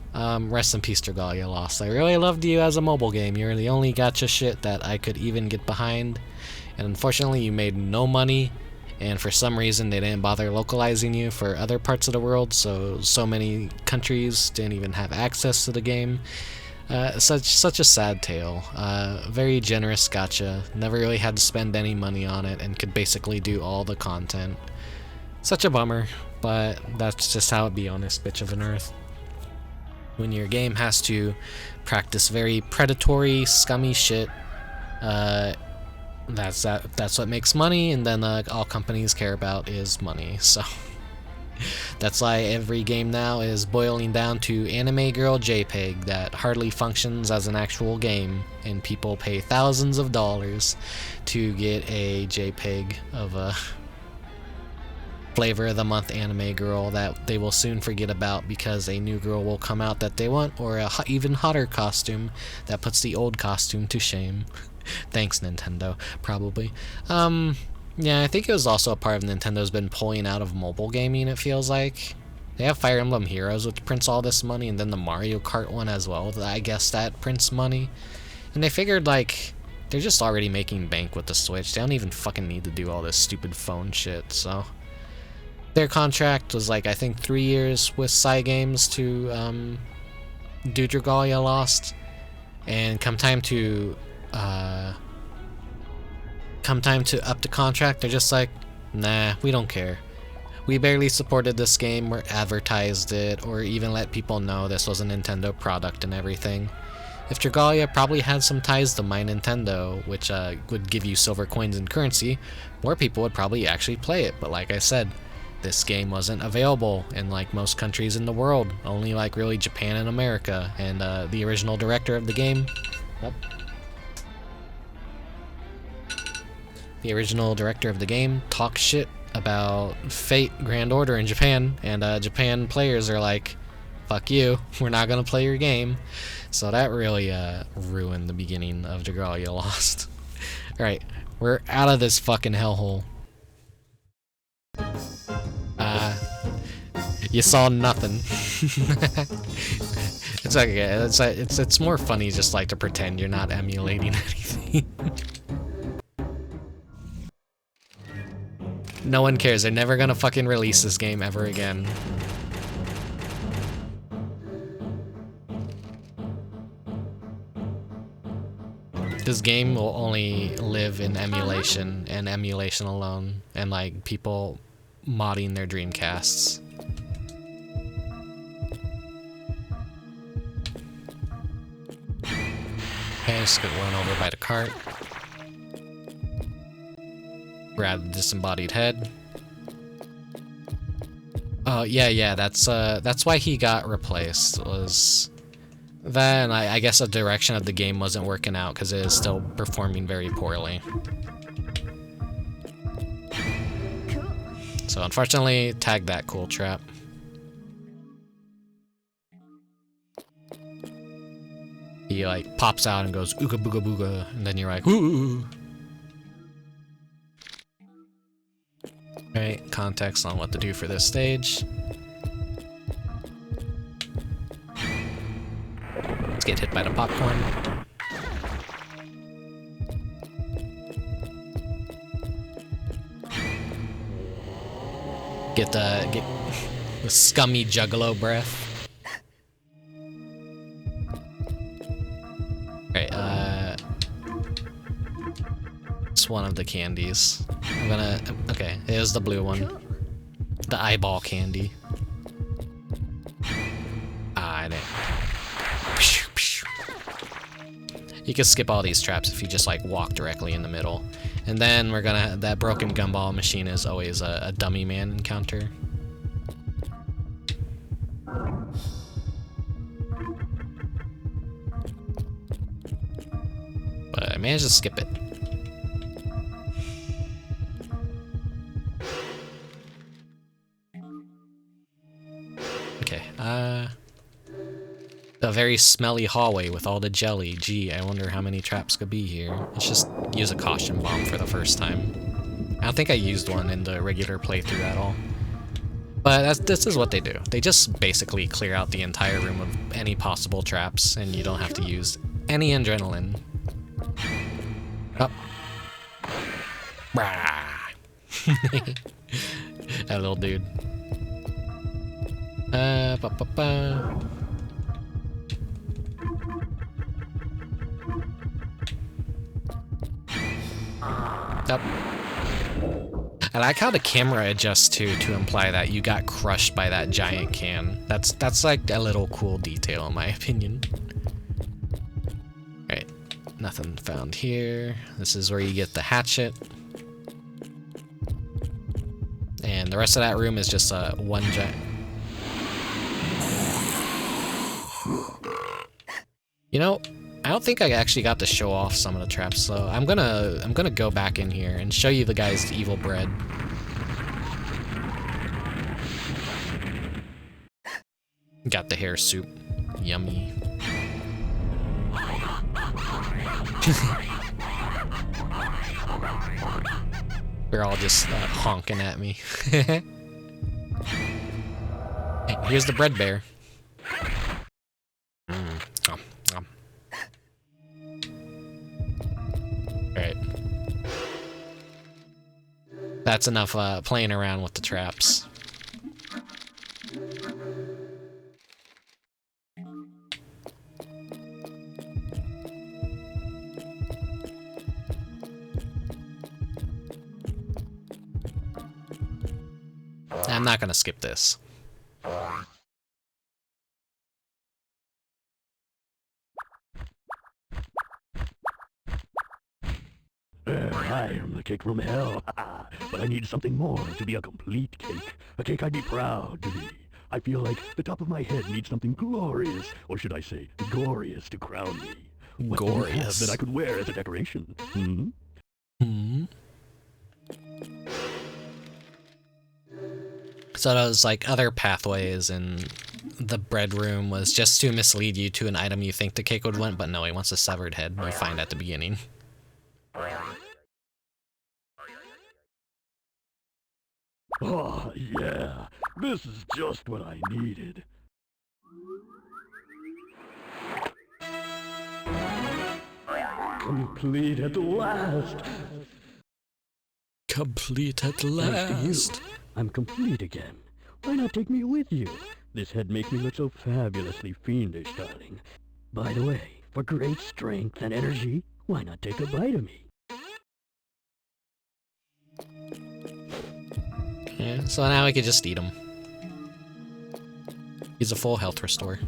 Rest in peace, Dragalia Lost. I really loved you as a mobile game. You're the only gacha shit that I could even get behind. And unfortunately, you made no money. And for some reason, they didn't bother localizing you for other parts of the world. So many countries didn't even have access to the game. Such a sad tale. Very generous gacha. Never really had to spend any money on it and could basically do all the content. Such a bummer, but that's just how it be on this bitch of an earth. When your game has to practice very predatory, scummy shit, that's what makes money, and then all companies care about is money. So that's why every game now is boiling down to anime girl JPEG that hardly functions as an actual game, and people pay thousands of dollars to get a JPEG of a flavor of the month anime girl that they will soon forget about because a new girl will come out that they want, or a even hotter costume that puts the old costume to shame. Thanks, Nintendo, probably. Yeah, I think it was also a part of Nintendo's been pulling out of mobile gaming, it feels like. They have Fire Emblem Heroes, which prints all this money, and then the Mario Kart one as well, I guess that prints money. And they figured, like, they're just already making bank with the Switch. They don't even fucking need to do all this stupid phone shit, so... Their contract was, like, I think 3 years with Cygames to, do Dragalia Lost. And come time to up the contract, they're just like, nah, we don't care. We barely supported this game or advertised it or even let people know this was a Nintendo product and everything. If Dragalia probably had some ties to My Nintendo, which would give you silver coins and currency, more people would probably actually play it. But like I said, this game wasn't available in like most countries in the world, only like really Japan and America. And the original director of the game, talks shit about Fate Grand Order in Japan, and Japan players are like, fuck you, we're not gonna play your game. So that really ruined the beginning of Dragalia Lost. Alright, we're out of this fucking hellhole. You saw nothing. It's okay, it's more funny just like to pretend you're not emulating anything. No one cares, they're never gonna fucking release this game ever again. This game will only live in emulation and emulation alone, and like people modding their Dreamcasts. Okay, just get run over by the cart. Grab the disembodied head. Oh yeah, that's why he got replaced, was that, and I guess the direction of the game wasn't working out because it is still performing very poorly. So unfortunately, tag that cool trap. He like pops out and goes ooga booga booga, and then you're like ooh. Alright, context on what to do for this stage. Let's get hit by the popcorn. Get the scummy juggalo breath. Alright, it's one of the candies. Okay, here's the blue one. The eyeball candy. I didn't. You can skip all these traps if you just like walk directly in the middle. And then we're gonna, that broken gumball machine is always a dummy man encounter. But I managed to skip it. Okay, a very smelly hallway with all the jelly. Gee, I wonder how many traps could be here. Let's just use a caution bomb for the first time. I don't think I used one in the regular playthrough at all. But this is what they do. They just basically clear out the entire room of any possible traps, and you don't have to use any adrenaline. Oh. That little dude. Up. I like how the camera adjusts to imply that you got crushed by that giant can. That's like a little cool detail in my opinion. Alright, nothing found here. This is where you get the hatchet. And the rest of that room is just one giant. You know, I don't think I actually got to show off some of the traps, so I'm gonna go back in here and show you the guy's evil bread. Got the hair soup. Yummy. They're all just honking at me. Hey, here's the bread bear. Alright. That's enough playing around with the traps. I'm not gonna skip this. I am the cake from hell, but I need something more to be a complete cake. A cake I'd be proud to be. I feel like the top of my head needs something glorious, or should I say, glorious to crown me. What do you have that I could wear as a decoration? So those like other pathways in the bread room was just to mislead you to an item you think the cake would want, but no, he wants a severed head you find at the beginning. Oh, yeah. This is just what I needed. Complete at last. Complete at Thanks to you, I'm complete again. Why not take me with you? This head makes me look so fabulously fiendish, darling. By the way, for great strength and energy, why not take a bite of me? Yeah, so now we can just eat him. He's a full health restore.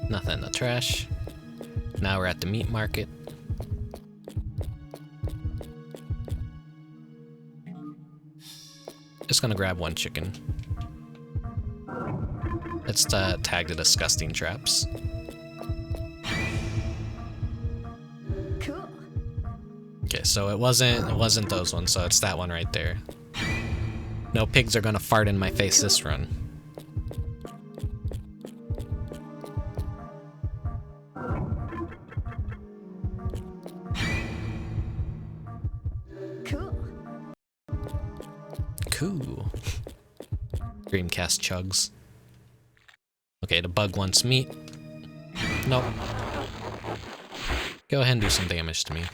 Nothing in the trash. Now we're at the meat market. Just gonna grab one chicken. Let's tag the disgusting traps. Cool. Okay, so it wasn't those ones, so it's that one right there. No pigs are gonna fart in my face this run. Cool. Dreamcast chugs. Okay, the bug wants meat. Nope. Go ahead and do some damage to me.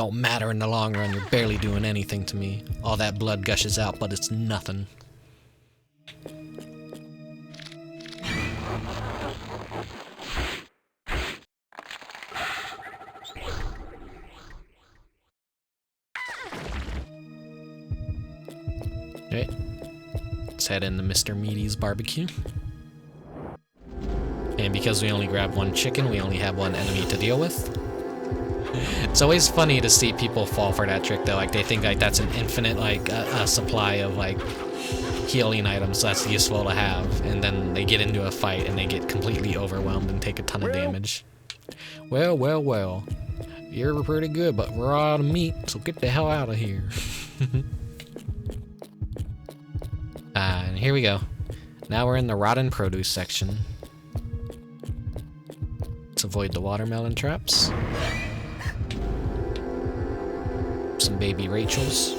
Don't matter in the long run, you're barely doing anything to me. All that blood gushes out, but it's nothing. Okay, let's head into Mr. Meaty's barbecue. And because we only grabbed one chicken, we only have one enemy to deal with. It's always funny to see people fall for that trick though, like they think like that's an infinite like a supply of like healing items that's useful to have, and then they get into a fight and they get completely overwhelmed and take a ton of damage. Well, you're pretty good, but we're out of meat, so get the hell out of here. And here we go. Now we're in the rotten produce section. Let's avoid the watermelon traps. Some baby Rachels.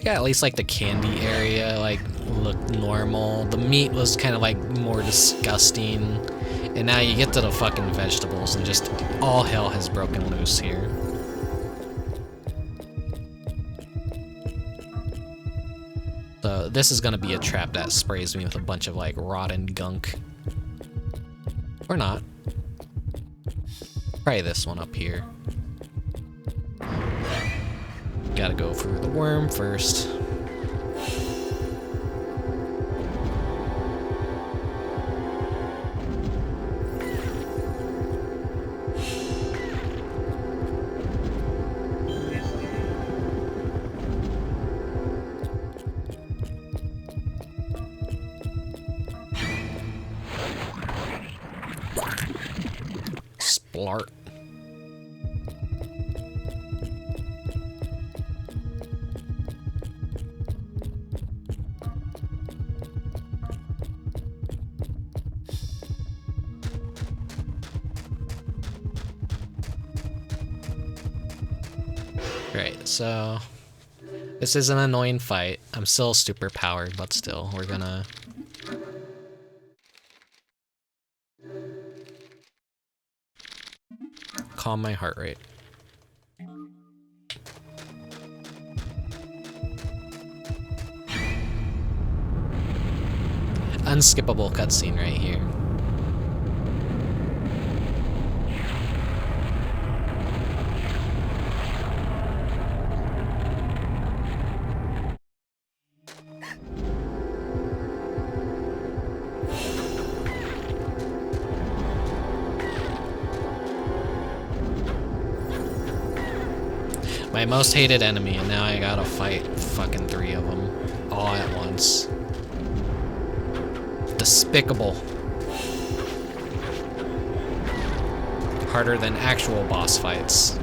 Yeah, at least like the candy area like looked normal. The meat was kind of like more disgusting. And now you get to the fucking vegetables and just all hell has broken loose here. So this is gonna be a trap that sprays me with a bunch of like rotten gunk. Or not. Try this one up here. Gotta go through the worm first. Splart. Right, so this is an annoying fight. I'm still super powered, but still, we're gonna calm my heart rate. Unskippable cutscene right here. My most hated enemy, and now I gotta fight fucking 3 of them all at once. Despicable. Harder than actual boss fights.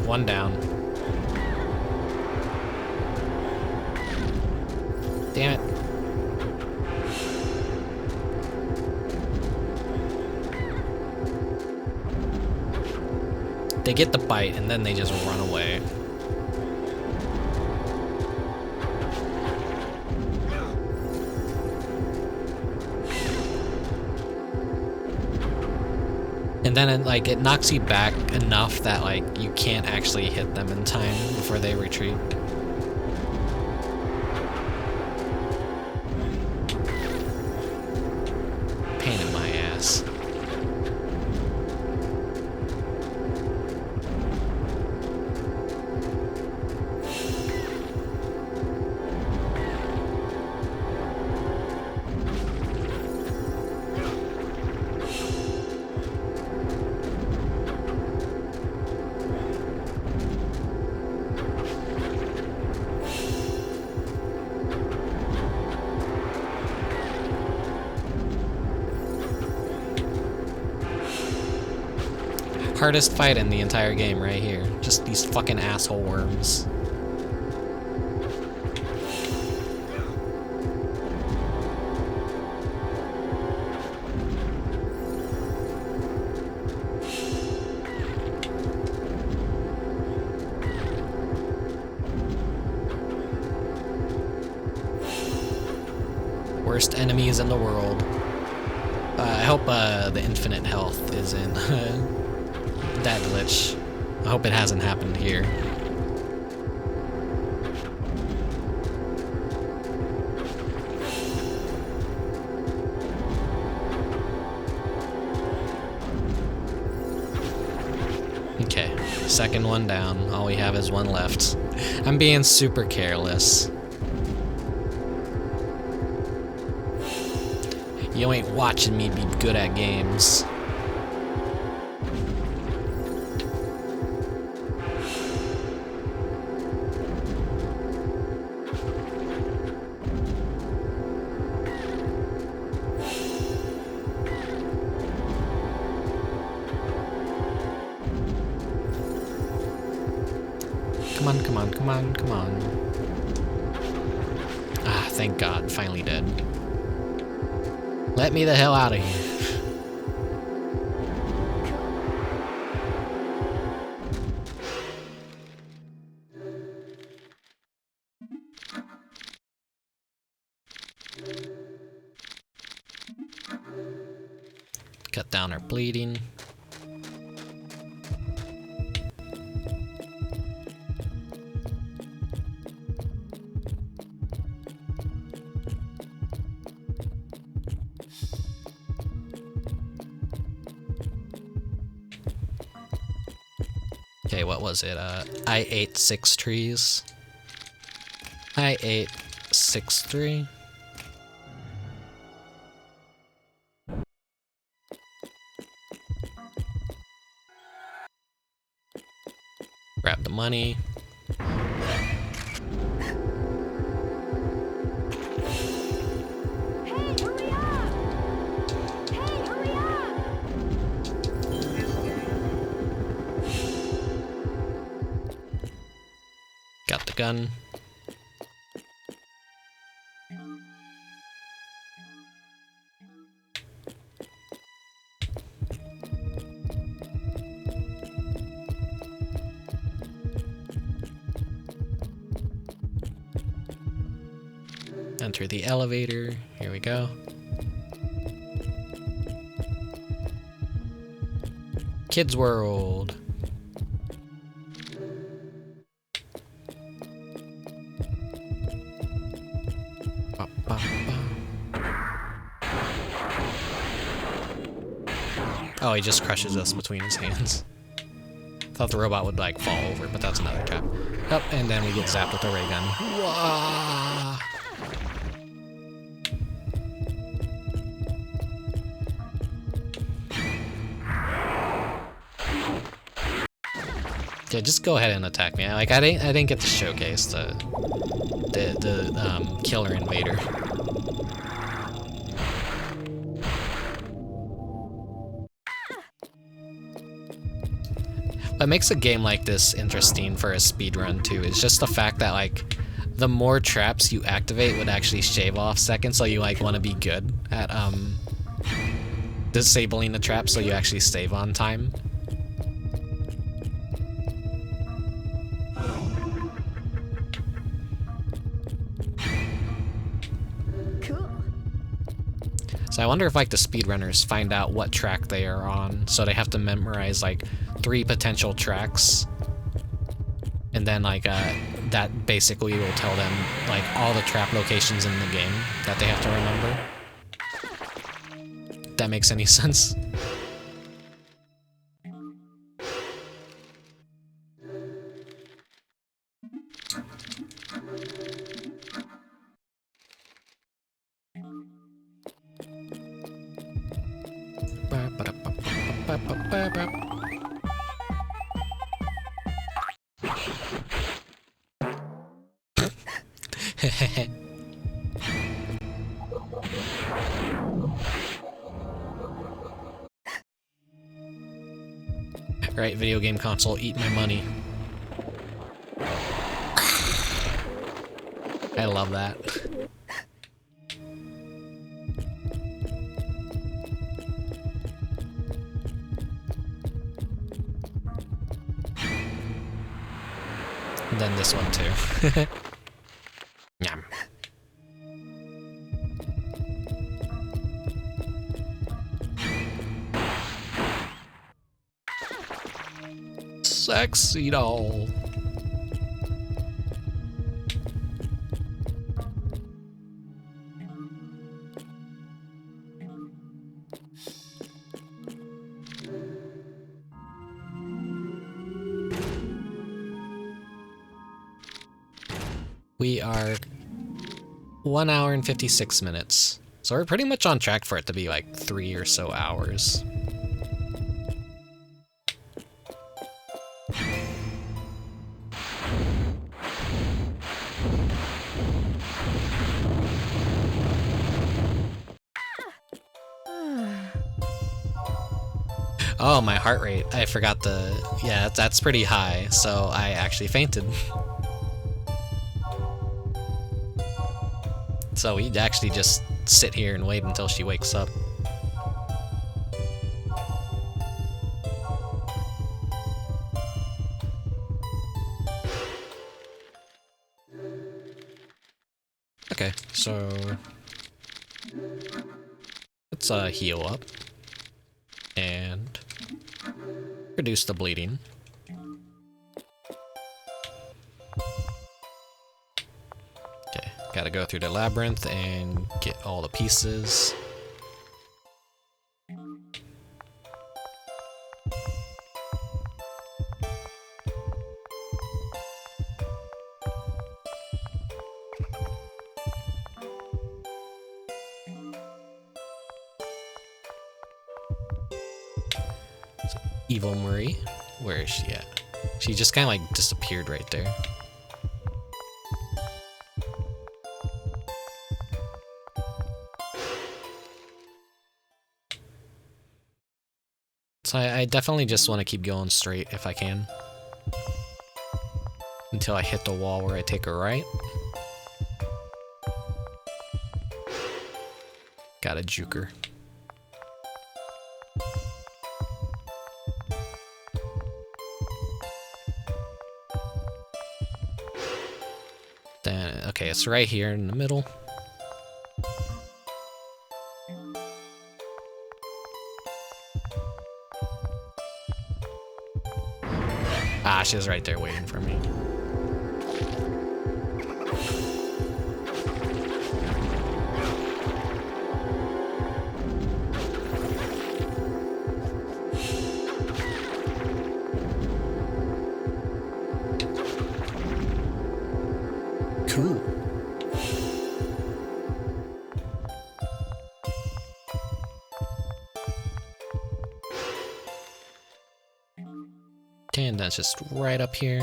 One down. Damn it. They get the bite and then they just run away. And then it knocks you back enough that like you can't actually hit them in time before they retreat. Pain in my ass. hardest fight in the entire game right here. Just these fucking asshole worms. Worst enemies in the world. I hope the infinite health is in that glitch. I hope it hasn't happened here. Okay, second one down. All we have is one left. I'm being super careless. You ain't watching me be good at games. Come on, come on, come on, come on. Ah, thank God, finally dead. Let me the hell out of here. Cut down our bleeding. Okay, what was it? I ate 6 trees. I ate 6-3. Grab the money. Got the gun. Enter the elevator. Here we go. Kids World. Oh, he just crushes us between his hands. Thought the robot would like fall over, but that's another trap. Oh, and then we get zapped with a ray gun. Wah! Yeah, just go ahead and attack me. Like I didn't get to showcase the killer invader. What makes a game like this interesting for a speedrun too is just the fact that like the more traps you activate would actually shave off seconds, so you like want to be good at disabling the trap so you actually save on time. So I wonder if like the speedrunners find out what track they are on, so they have to memorize like 3 potential tracks, and then like that basically will tell them like all the trap locations in the game that they have to remember. If that makes any sense? Right, video game console, eat my money. I love that. And then this one too. Yum. Sexy doll. We are 1 hour and 56 minutes. So we're pretty much on track for it to be like 3 or so hours. Oh, my heart rate. I forgot the... Yeah, that's pretty high, so I actually fainted. So we actually just sit here and wait until she wakes up. Okay, so... let's heal up. And... reduce the bleeding. Okay, gotta go through the labyrinth and get all the pieces. Evil Marie, where is she at? She just kind of like disappeared right there. So I definitely just want to keep going straight if I can. Until I hit the wall where I take a right. Got a juker. Then, okay, it's right here in the middle. Ah, she's right there waiting for me. Cool. Okay, and that's just right up here.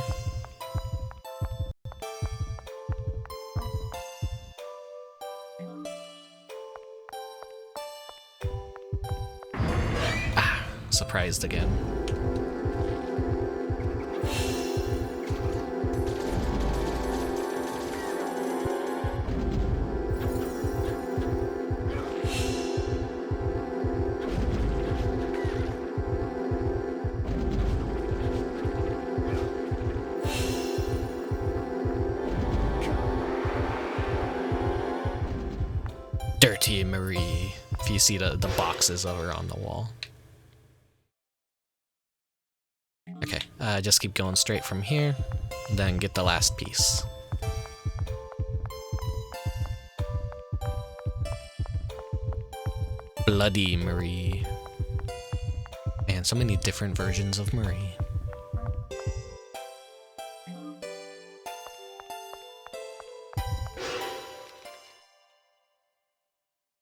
Ah, surprised again. Dirty Marie, if you see the boxes over on the wall. Okay, just keep going straight from here, then get the last piece. Bloody Marie. Man, so many different versions of Marie.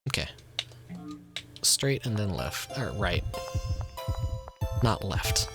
Okay. Straight and then left. Or right. Not left.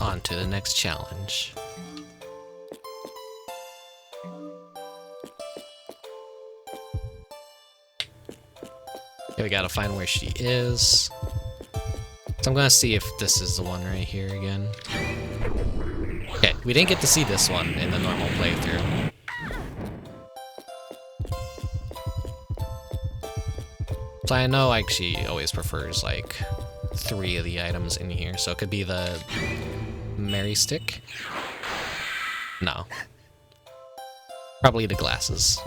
on to the next challenge. Okay, we gotta find where she is. So I'm gonna see if this is the one right here again. Okay, we didn't get to see this one in the normal playthrough. So I know like she always prefers like 3 of the items in here, so it could be the Mary Stick? No. Probably the glasses.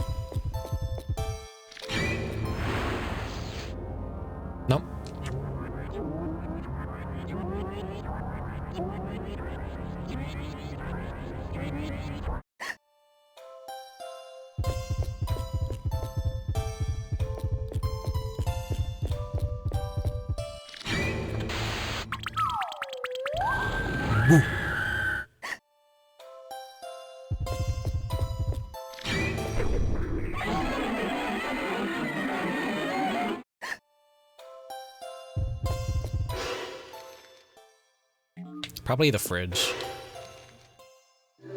Nope. Woo. Probably the fridge. I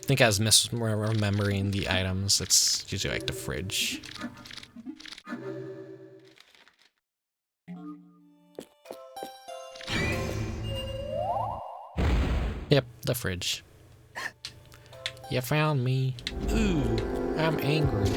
think I was misremembering the items. It's usually like the fridge. Yep, the fridge. You found me. Ooh, I'm angry.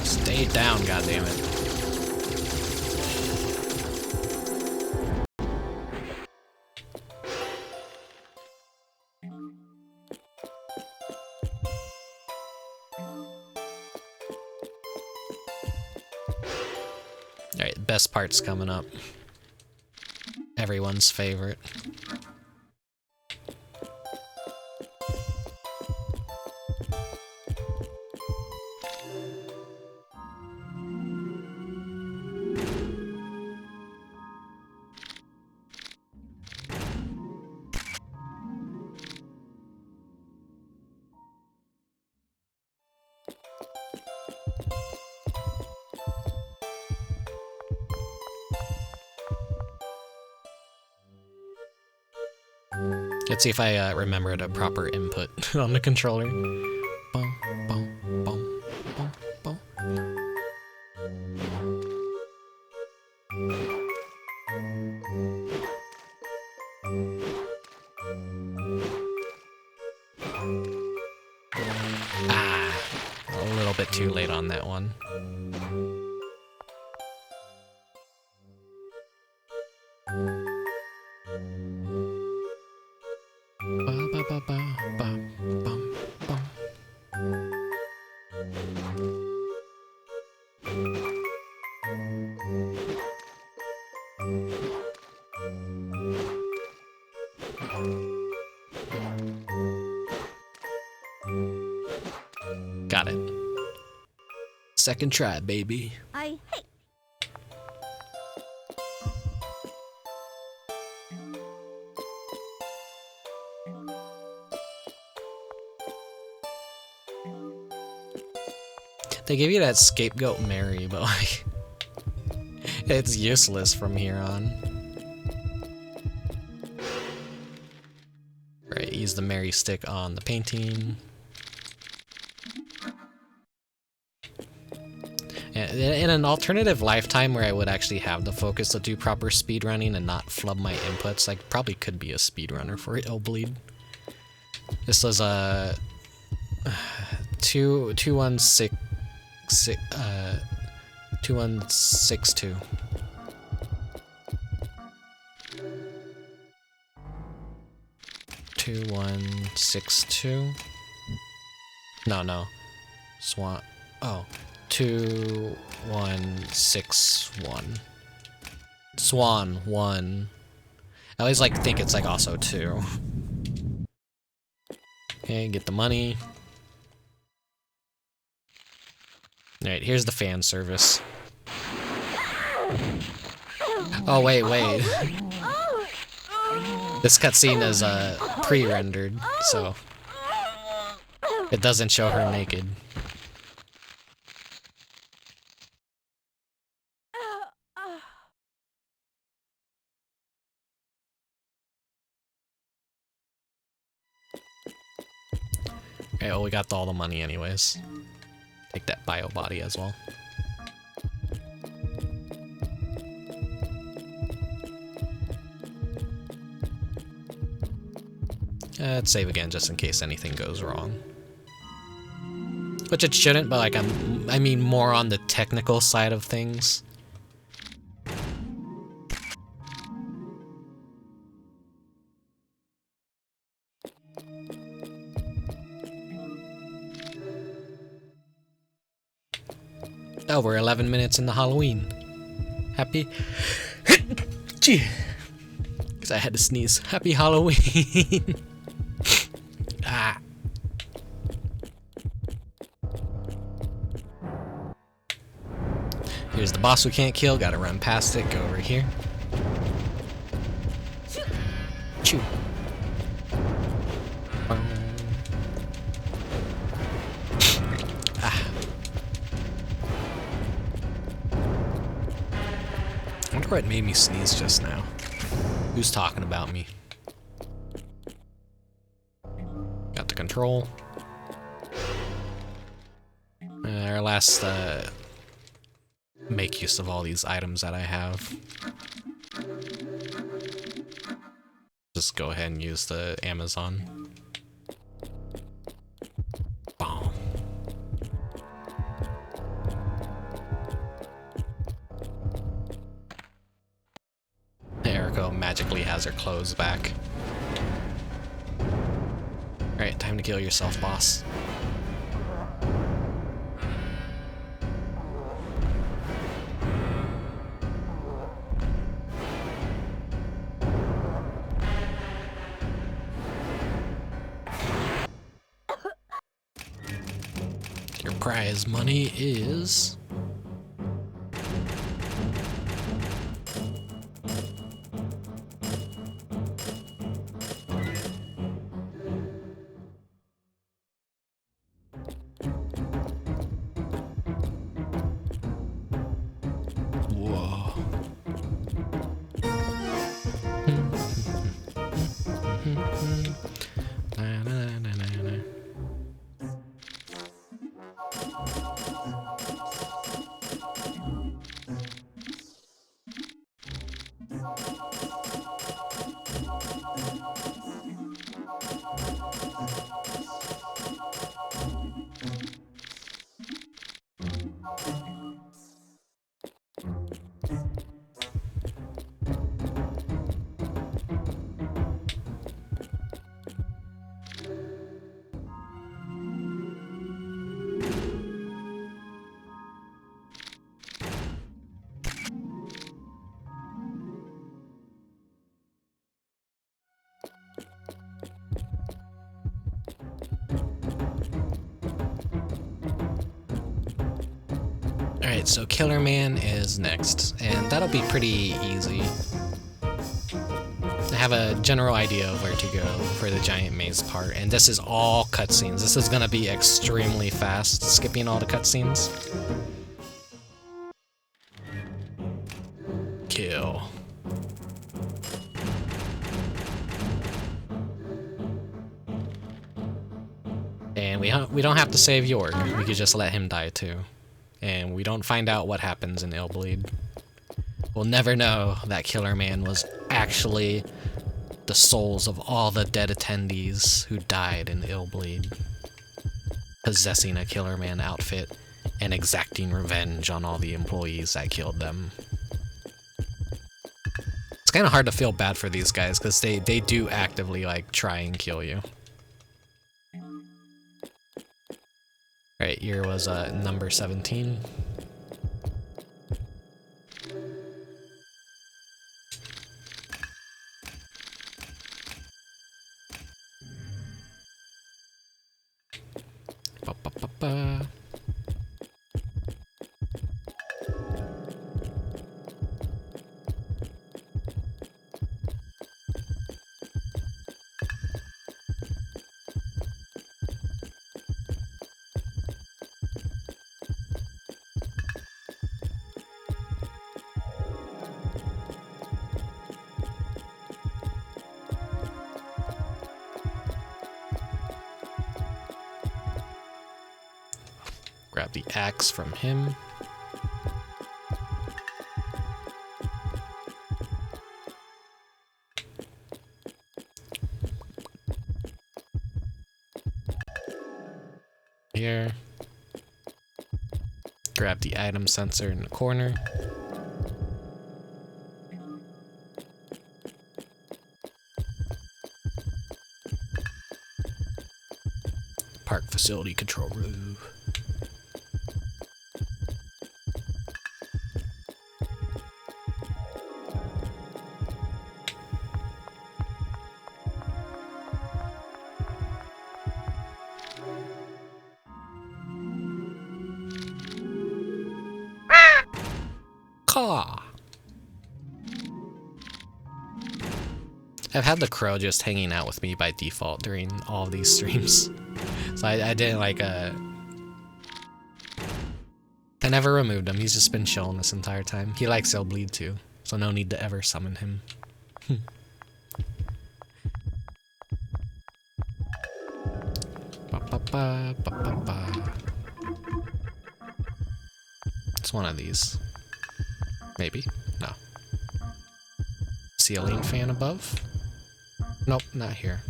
Stay down, goddammit. Alright, best part's coming up. Everyone's favorite. Let's see if I remembered a proper input on the controller. Boom, boom, boom, boom, boom. Ah, a little bit too late on that one. Got it. Second try, baby. I hate. They give you that scapegoat Mary, but like, it's useless from here on. Right, use the Mary stick on the painting. In an alternative lifetime where I would actually have the focus to do proper speedrunning and not flub my inputs, I probably could be a speedrunner for Illbleed. This was a 2162. 2162. No. Swan. Oh. 2161. Swan 1. I always like think it's like also 2. Okay, get the money. Alright, here's the fan service. Oh, wait. This cutscene is pre-rendered, so it doesn't show her naked. Okay, well, we got all the money anyways. Take that bio body as well. Let's save again just in case anything goes wrong. Which it shouldn't, but like I mean more on the technical side of things. Oh, we're 11 minutes into Halloween. Happy... Gee. Because I had to sneeze. Happy Halloween. Ah. Here's the boss we can't kill. Gotta run past it. Go over here. Chew. Ah. I wonder what made me sneeze just now. Who's talking about me? Got the control. Our last make use of all these items that I have. Just go ahead and use the Amazon. Boom. Eriko magically has her clothes back. Alright, time to kill yourself, boss. Your prize money is... Alright, so Killerman is next, and that'll be pretty easy. I have a general idea of where to go for the giant maze part, and this is all cutscenes. This is gonna be extremely fast, skipping all the cutscenes. Kill. And we don't have to save York. We could just let him die too. And we don't find out what happens in Illbleed. We'll never know that Killerman was actually the souls of all the dead attendees who died in Illbleed, possessing a Killerman outfit and exacting revenge on all the employees that killed them. It's kind of hard to feel bad for these guys because they do actively like try and kill you. Alright, here was number 17. ba. Grab the axe from him. Here. Grab the item sensor in the corner. Park facility control room. I've had the crow just hanging out with me by default during all of these streams. So I didn't like I never removed him. He's just been chilling this entire time. He likes Illbleed too, so no need to ever summon him. It's one of these. Maybe. No. Ceiling fan above? Nope, not here.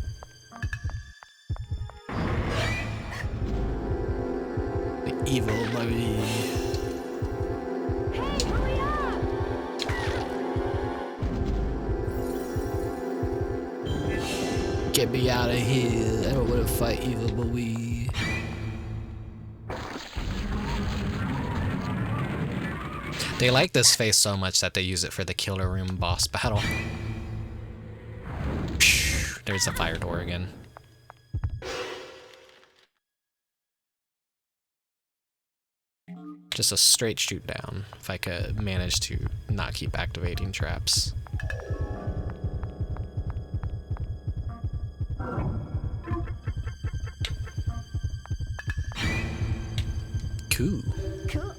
The evil baby. Get me out of here. I don't want to fight evil baby. They like this face so much that they use it for the Killerman boss battle. There's the fire door again. Just a straight shoot down, if I could manage to not keep activating traps. Cool. Cool.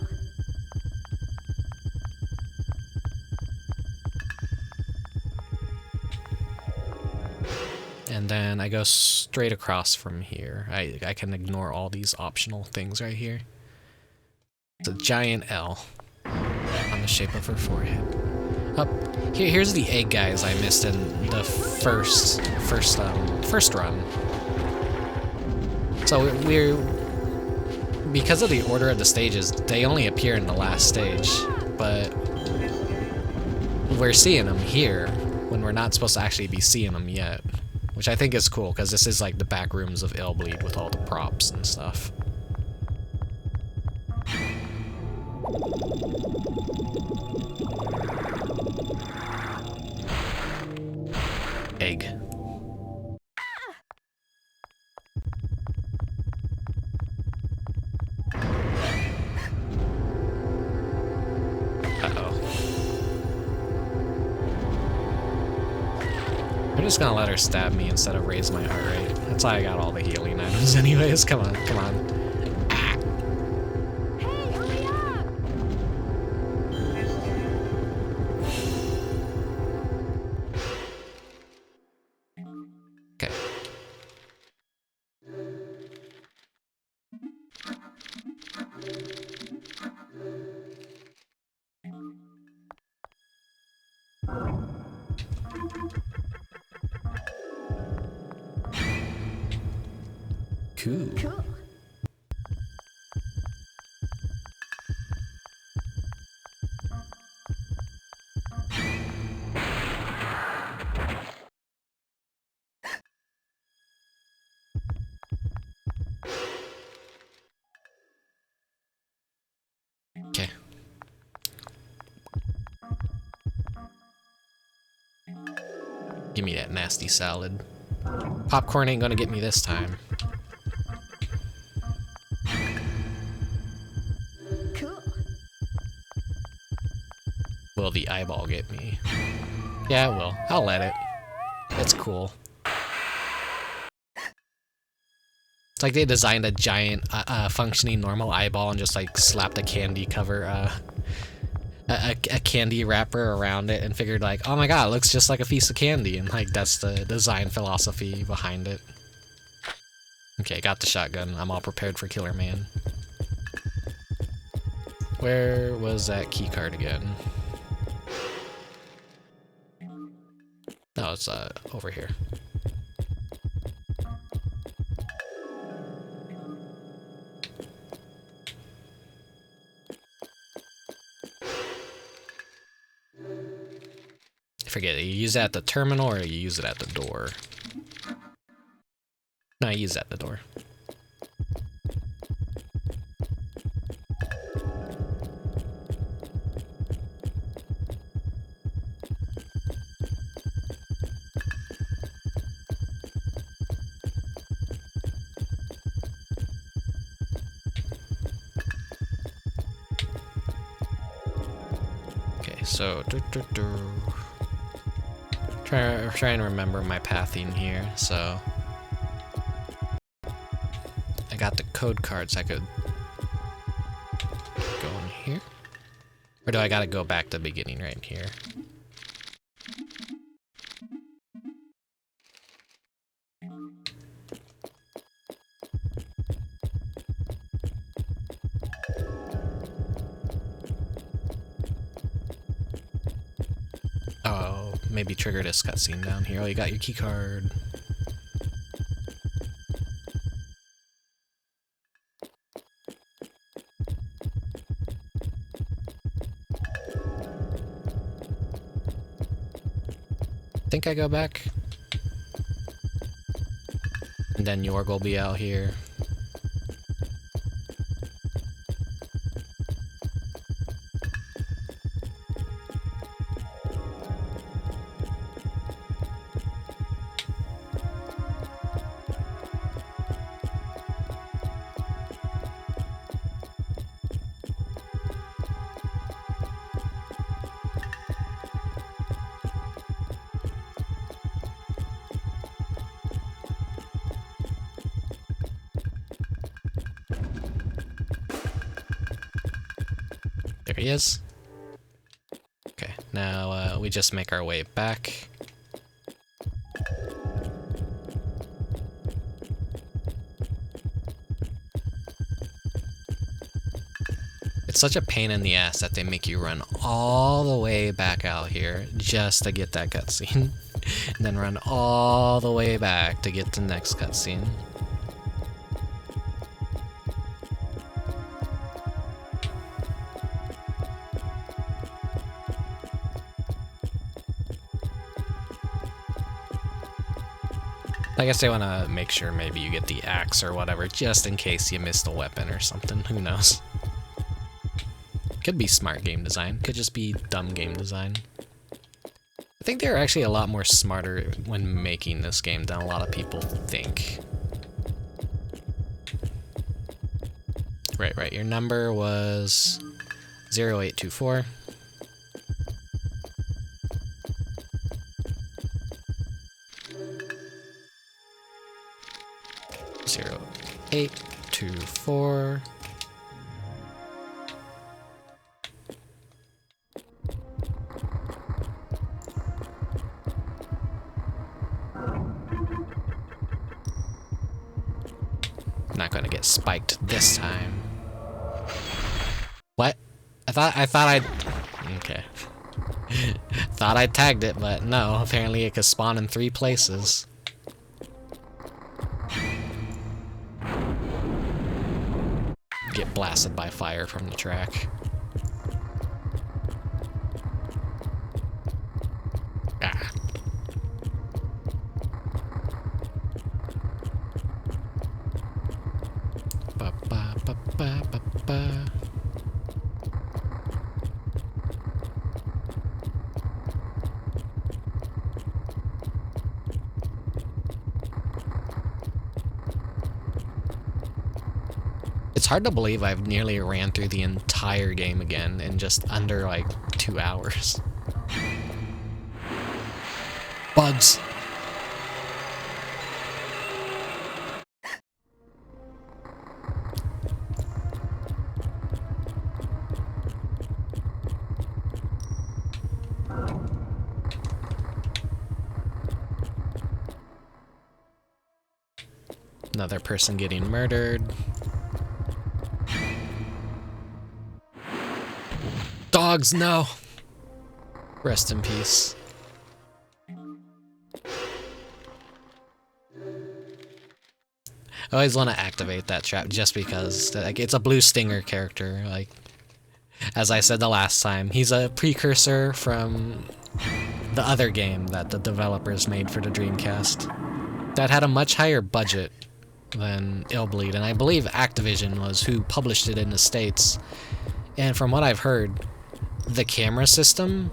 And then I go straight across from here. I can ignore all these optional things right here. It's a giant L on the shape of her forehead. Up here's the egg guys I missed in the first run. So we're because of the order of the stages, they only appear in the last stage, but we're seeing them here when we're not supposed to actually be seeing them yet. Which I think is cool, because this is like the back rooms of Illbleed with all the props and stuff. Egg. I'm just gonna let her stab me instead of raise my heart rate. That's why I got all the healing items anyways. Come on, come on. Ah. Hey, hurry up! Okay. Cool. Cool. Okay. Give me that nasty salad. Popcorn ain't gonna get me this time. will the eyeball get me? Yeah, it will. I'll let it. It's cool. It's like they designed a giant, functioning normal eyeball and just like slapped a candy cover, a candy wrapper around it and figured like, oh my god, it looks just like a piece of candy, and like that's the design philosophy behind it. Okay, got the shotgun. I'm all prepared for Killerman. Where was that keycard again? Oh, it's over here. I forget, you use it at the terminal or you use it at the door? No, I use it at the door. Okay, so trying to remember my pathing here, so I got the code cards. I could go in here, or do I gotta go back to the beginning right here? Oh, maybe trigger this cutscene down here. Oh, you got your key card. Think I go back, and then Yorg will be out here. There he is. Okay, now we just make our way back. It's such a pain in the ass that they make you run all the way back out here just to get that cutscene, and then run all the way back to get the next cutscene. I guess they want to make sure maybe you get the axe or whatever, just in case you missed a weapon or something. Who knows? Could be smart game design. Could just be dumb game design. I think they're actually a lot more smarter when making this game than a lot of people think. Right. Your number was 0824. 0824. Not gonna get spiked this time. What? I thought I'd... Okay. Thought I tagged it, but no, apparently it could spawn in 3 places. Get blasted by fire from the track. Ah. Ba ba ba ba ba ba. It's hard to believe I've nearly ran through the entire game again in just under like 2 hours. Bugs. Another person getting murdered. Dogs, no! Rest in peace. I always want to activate that trap just because like, it's a blue stinger character. Like, as I said the last time, he's a precursor from the other game that the developers made for the Dreamcast that had a much higher budget than Illbleed, and I believe Activision was who published it in the States. And from what I've heard, the camera system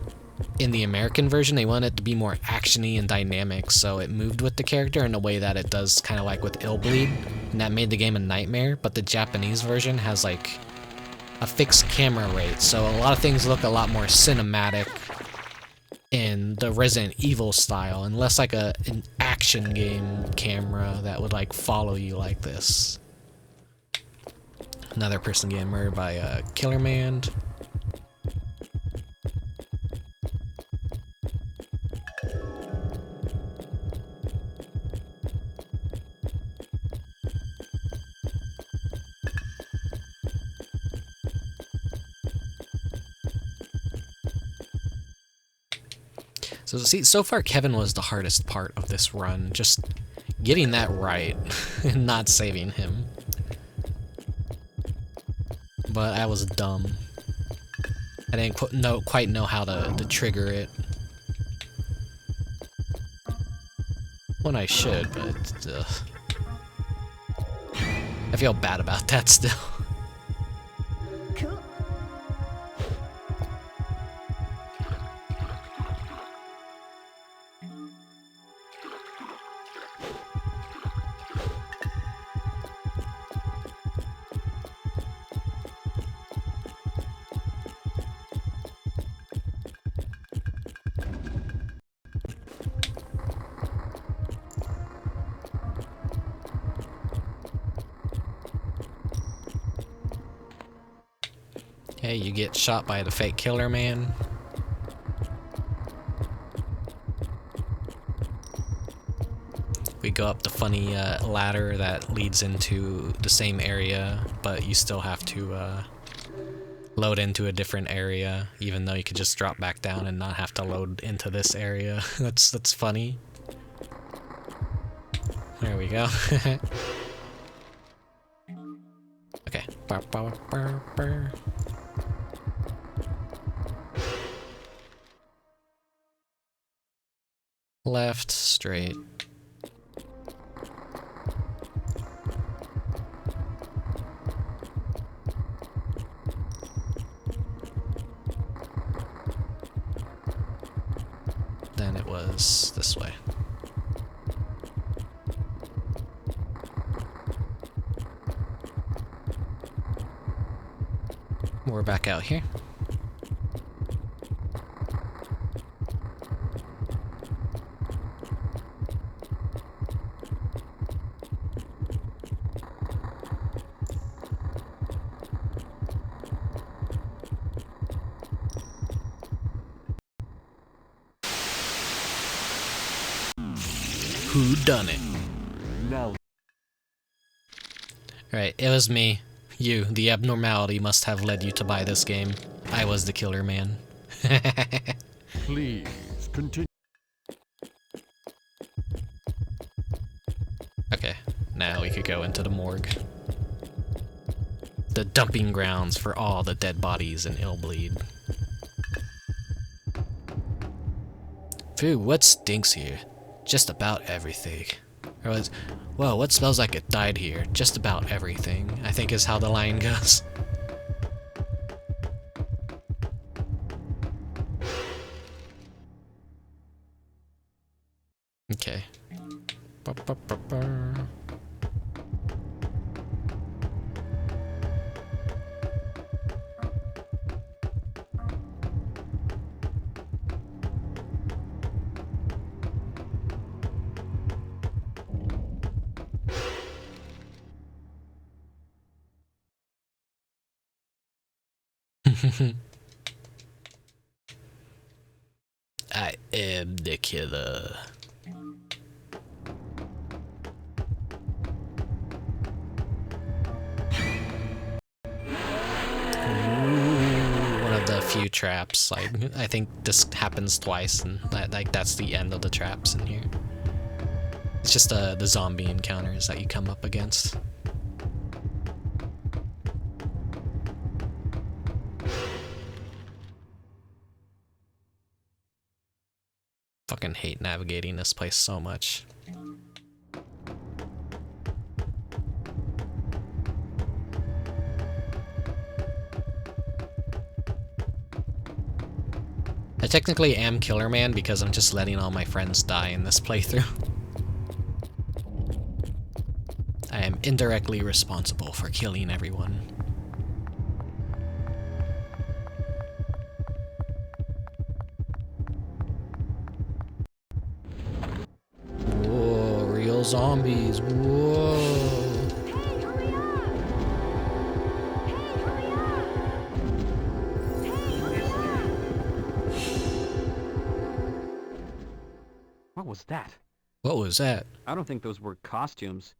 in the American version, they wanted it to be more actiony and dynamic, so it moved with the character in a way that it does kind of like with Illbleed, and that made the game a nightmare. But the Japanese version has like a fixed camera rate, so a lot of things look a lot more cinematic in the Resident Evil style, and less like an action game camera that would like follow you like this. Another person getting murdered by Killerman. So see, so far Kevin was the hardest part of this run, just getting that right and not saving him. But I was dumb. I didn't quite know how to trigger it. When I should, but I feel bad about that still. Hey, you get shot by the fake Killerman. We go up the funny ladder that leads into the same area, but you still have to load into a different area, even though you could just drop back down and not have to load into this area. That's funny. There we go. Okay. Left, straight. Then it was this way. We're back out here. Who done it? Now. Right, it was me. You, the abnormality, must have led you to buy this game. I was the killer man. Please continue. Okay, now we could go into the morgue. The dumping grounds for all the dead bodies in Illbleed. Phew, what stinks here? Just about everything. Or was, whoa, what smells like it died here? Just about everything, I think is how the line goes. Okay. I am the killer. One of the few traps. Like, I think this happens twice, and that's the end of the traps in here. It's just the zombie encounters that you come up against. Fucking hate navigating this place so much. I technically am Killerman because I'm just letting all my friends die in this playthrough. I am indirectly responsible for killing everyone. Whoa, real zombies, whoa. What was that? What was that? I don't think those were costumes.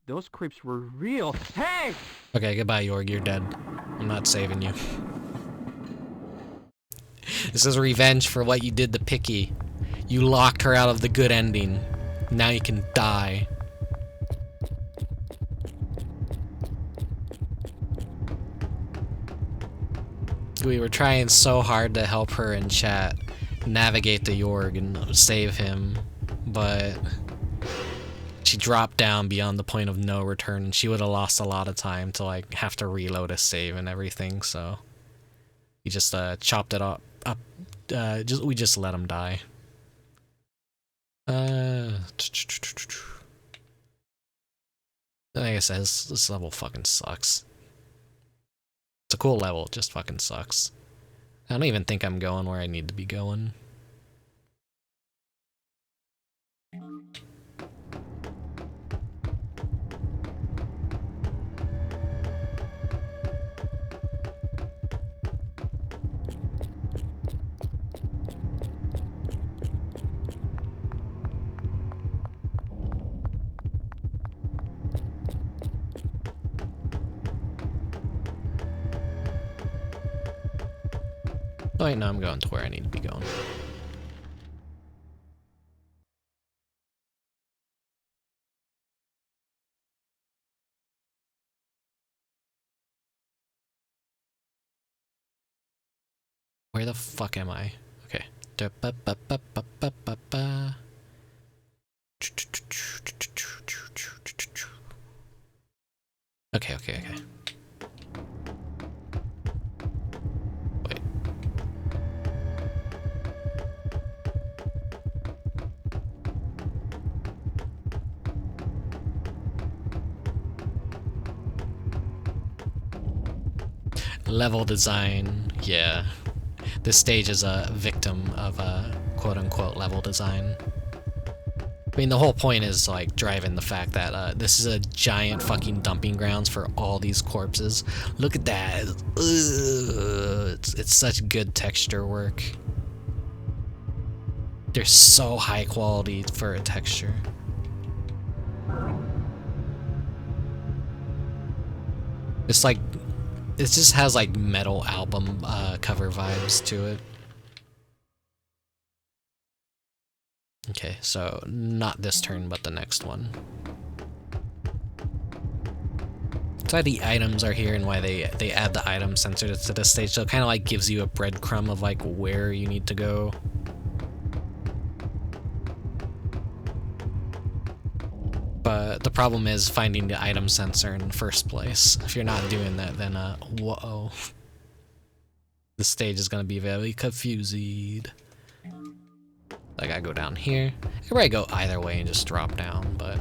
Those creeps were real. Hey! Okay, goodbye, Jorg, you're dead. I'm not saving you. This is revenge for what you did to Picky. You locked her out of the good ending. Now you can die. We were trying so hard to help her in chat navigate the Jorg and save him, but she dropped down beyond the point of no return, and she would have lost a lot of time to like have to reload a save and everything, so we just chopped it up. We just let him die. Like I said, this level fucking sucks. It's a cool level, it just fucking sucks. I don't even think I'm going where I need to be going. Oh wait, no, I'm going to where I need to be going. Where the fuck am I? Okay. Okay. Level design, yeah. This stage is a victim of a quote-unquote level design. I mean, the whole point is like driving the fact that this is a giant fucking dumping grounds for all these corpses. Look at that. It's such good texture work. They're so high quality for a texture. It's like, it just has like metal album cover vibes to it. Okay, so not this turn, but the next one. That's why the items are here and why they add the item sensor to this stage, so it kind of like gives you a breadcrumb of like where you need to go. But the problem is finding the item sensor in the first place. If you're not doing that, then whoa. The stage is gonna be very confusing. Like, I go down here. I could probably go either way and just drop down, but...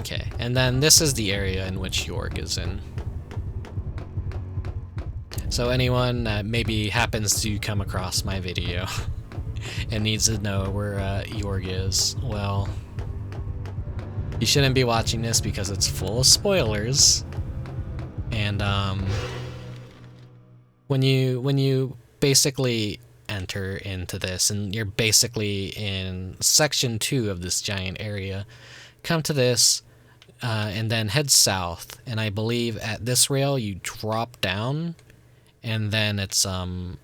Okay, and then this is the area in which Jorg is in. So anyone that maybe happens to come across my video and needs to know where Jorg is, well, you shouldn't be watching this because it's full of spoilers. And when you basically enter into this, and you're basically in section 2 of this giant area, come to this and then head south, and I believe at this rail you drop down, and then it's I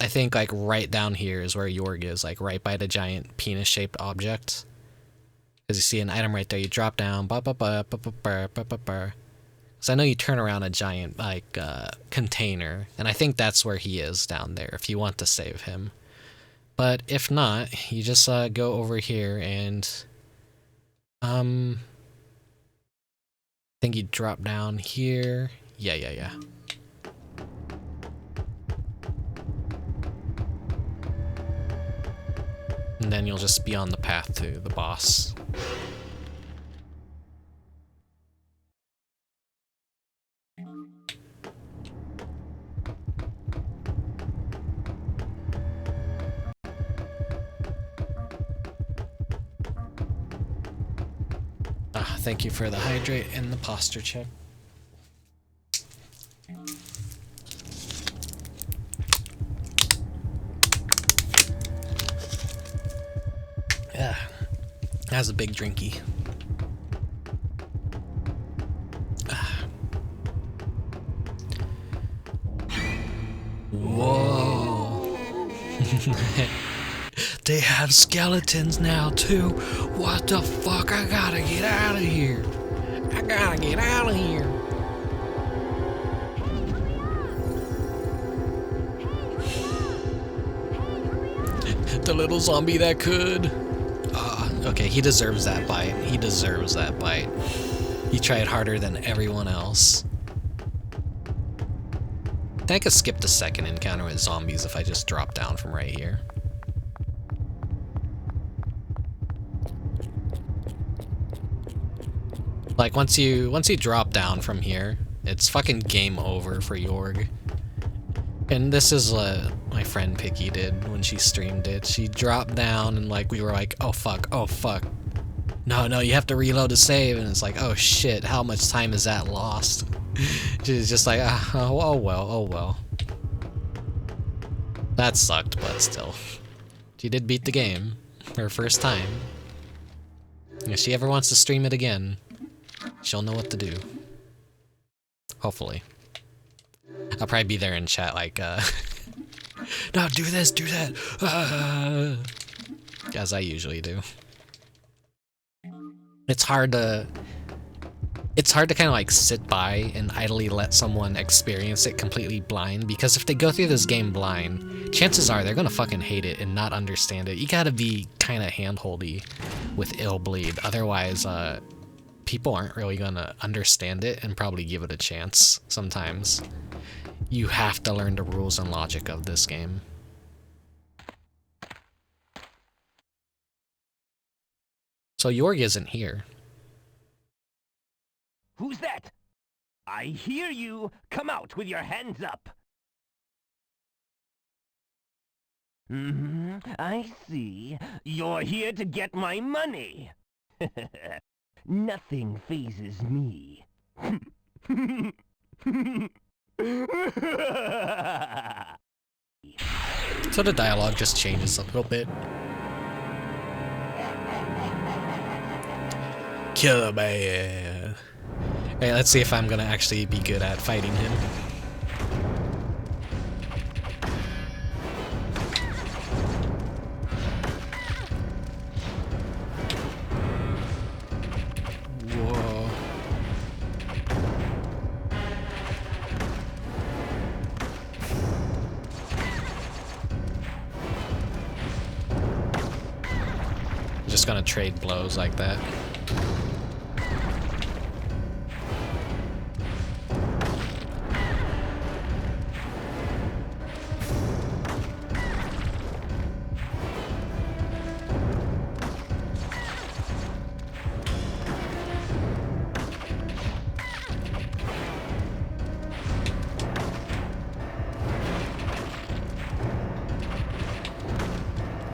think like right down here is where Jorg is, like right by the giant penis-shaped object. Because you see an item right there, you drop down, so I know you turn around a giant like container, and I think that's where he is down there if you want to save him. But if not, you just go over here and I think you drop down here. Yeah. And then you'll just be on the path to the boss. Thank you for the hydrate and the posture check. Yeah, that's a big drinky. Whoa. They have skeletons now too. What the fuck? I gotta get out of here. I gotta get out of here. The little zombie that could. Okay, he deserves that bite. He deserves that bite. He tried harder than everyone else. I think I could skip the second encounter with zombies if I just drop down from right here. Like once you drop down from here, it's fucking game over for Jorg. And this is what my friend Picky did when she streamed it. She dropped down and like we were like, oh fuck. No, you have to reload to save, and it's like, oh shit, how much time is that lost? She's just like, oh well. That sucked, but still. She did beat the game. Her first time. If she ever wants to stream it again, she'll know what to do. Hopefully. I'll probably be there in chat like, no, do this, do that, as I usually do. It's hard to kind of like sit by and idly let someone experience it completely blind, because if they go through this game blind, chances are they're gonna fucking hate it and not understand it. You gotta be kind of handholdy with Illbleed, otherwise, people aren't really gonna understand it and probably give it a chance sometimes. You have to learn the rules and logic of this game. So Jorg isn't here. Who's that? I hear you. Come out with your hands up. I see. You're here to get my money. Nothing phases me. So the dialogue just changes a little bit. Killerman. Hey, let's see if I'm gonna actually be good at fighting him. Whoa. Just gonna trade blows like that.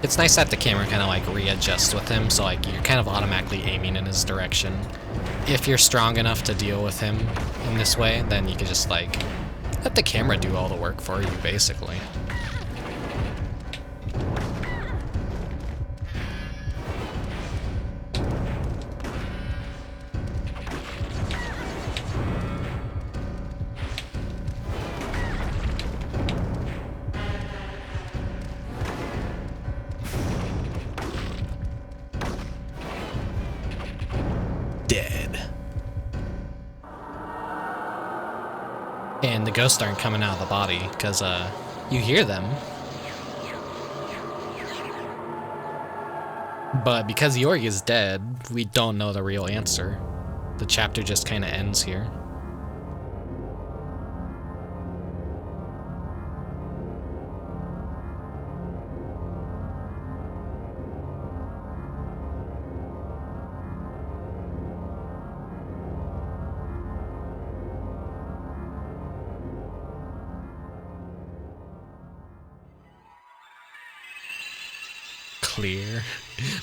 It's nice that the camera kind of like readjusts with him, so like you're kind of automatically aiming in his direction. If you're strong enough to deal with him in this way, then you can just like let the camera do all the work for you, basically. And the ghosts aren't coming out of the body, because, you hear them. But because Yorg is dead, we don't know the real answer. The chapter just kind of ends here. Clear,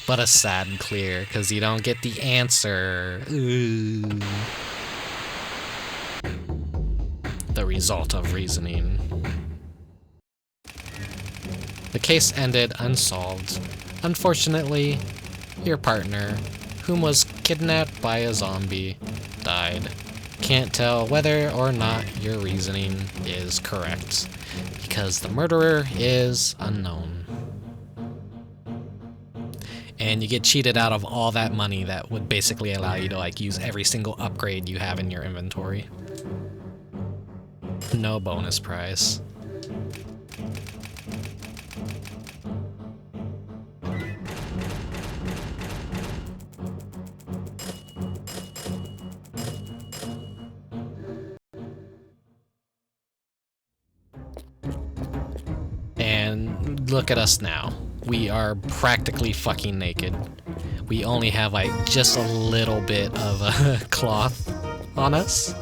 but a sad clear, because you don't get the answer. Ooh. The result of reasoning. The case ended unsolved. Unfortunately, your partner, whom was kidnapped by a zombie, died. Can't tell whether or not your reasoning is correct, because the murderer is unknown. And you get cheated out of all that money that would basically allow you to like use every single upgrade you have in your inventory. No bonus prize. And look at us now. We are practically fucking naked. We only have like just a little bit of cloth on us.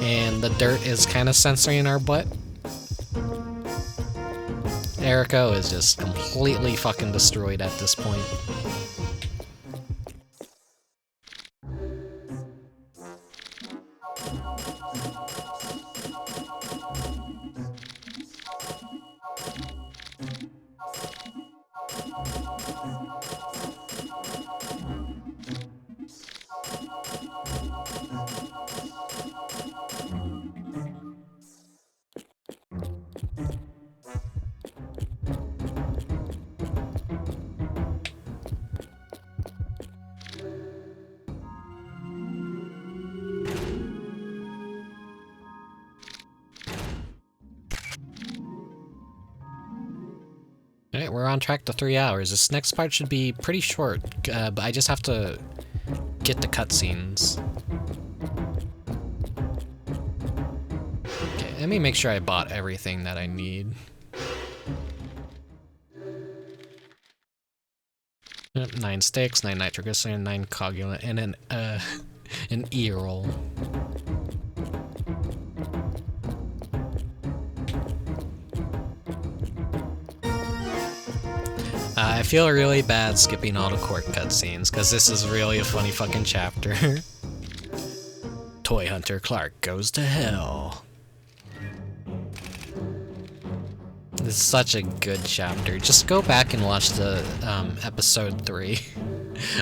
And the dirt is kind of censoring our butt. Eriko is just completely fucking destroyed at this point. Alright, we're on track to 3 hours. This next part should be pretty short, but I just have to get the cutscenes. Okay, let me make sure I bought everything that I need. Yep, 9 sticks, 9 nitroglycerin, 9 coagulant, and an E-roll. I feel really bad skipping all the court cutscenes, because this is really a funny fucking chapter. Toy Hunter Clark goes to hell. This is such a good chapter. Just go back and watch the episode 3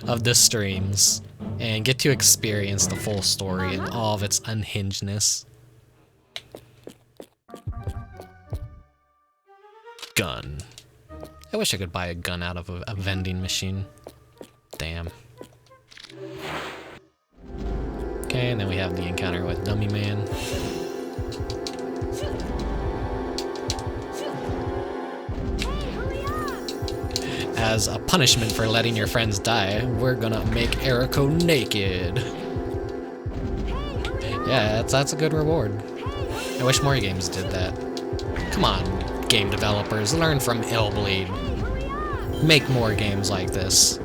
of the streams, and get to experience the full story and all of its unhingedness. Gun. I wish I could buy a gun out of a vending machine. Damn. Okay, and then we have the encounter with Dummy Man. As a punishment for letting your friends die, we're gonna make Eriko naked. Yeah, that's a good reward. I wish more games did that. Come on, game developers, learn from Illbleed. Make more games like this.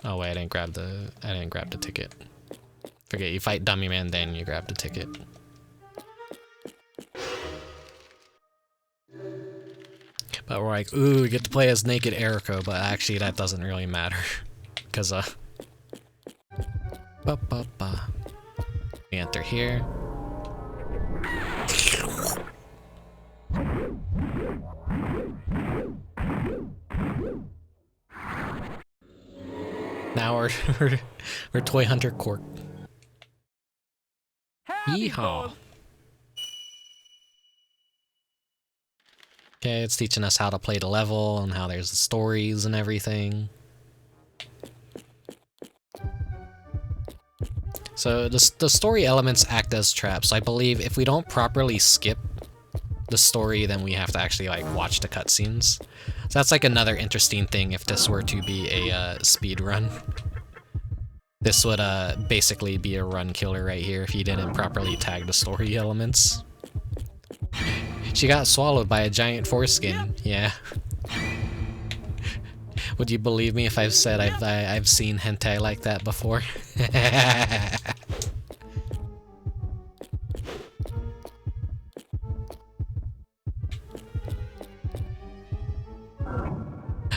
Oh wait, I didn't grab the ticket. Forget, you fight Dummy Man, then you grab the ticket. But we're like, ooh, we get to play as naked Erico, but actually that doesn't really matter. Cause we enter here. Now we're Toy Hunter Cork. Yeehaw. Okay, it's teaching us how to play the level and how there's the stories and everything. So the story elements act as traps. I believe if we don't properly skip the story, then we have to actually like watch the cutscenes. So that's like another interesting thing if this were to be a speed run. This would basically be a run killer right here if you didn't properly tag the story elements. She got swallowed by a giant foreskin. Yeah. Would you believe me if I've said I've seen hentai like that before?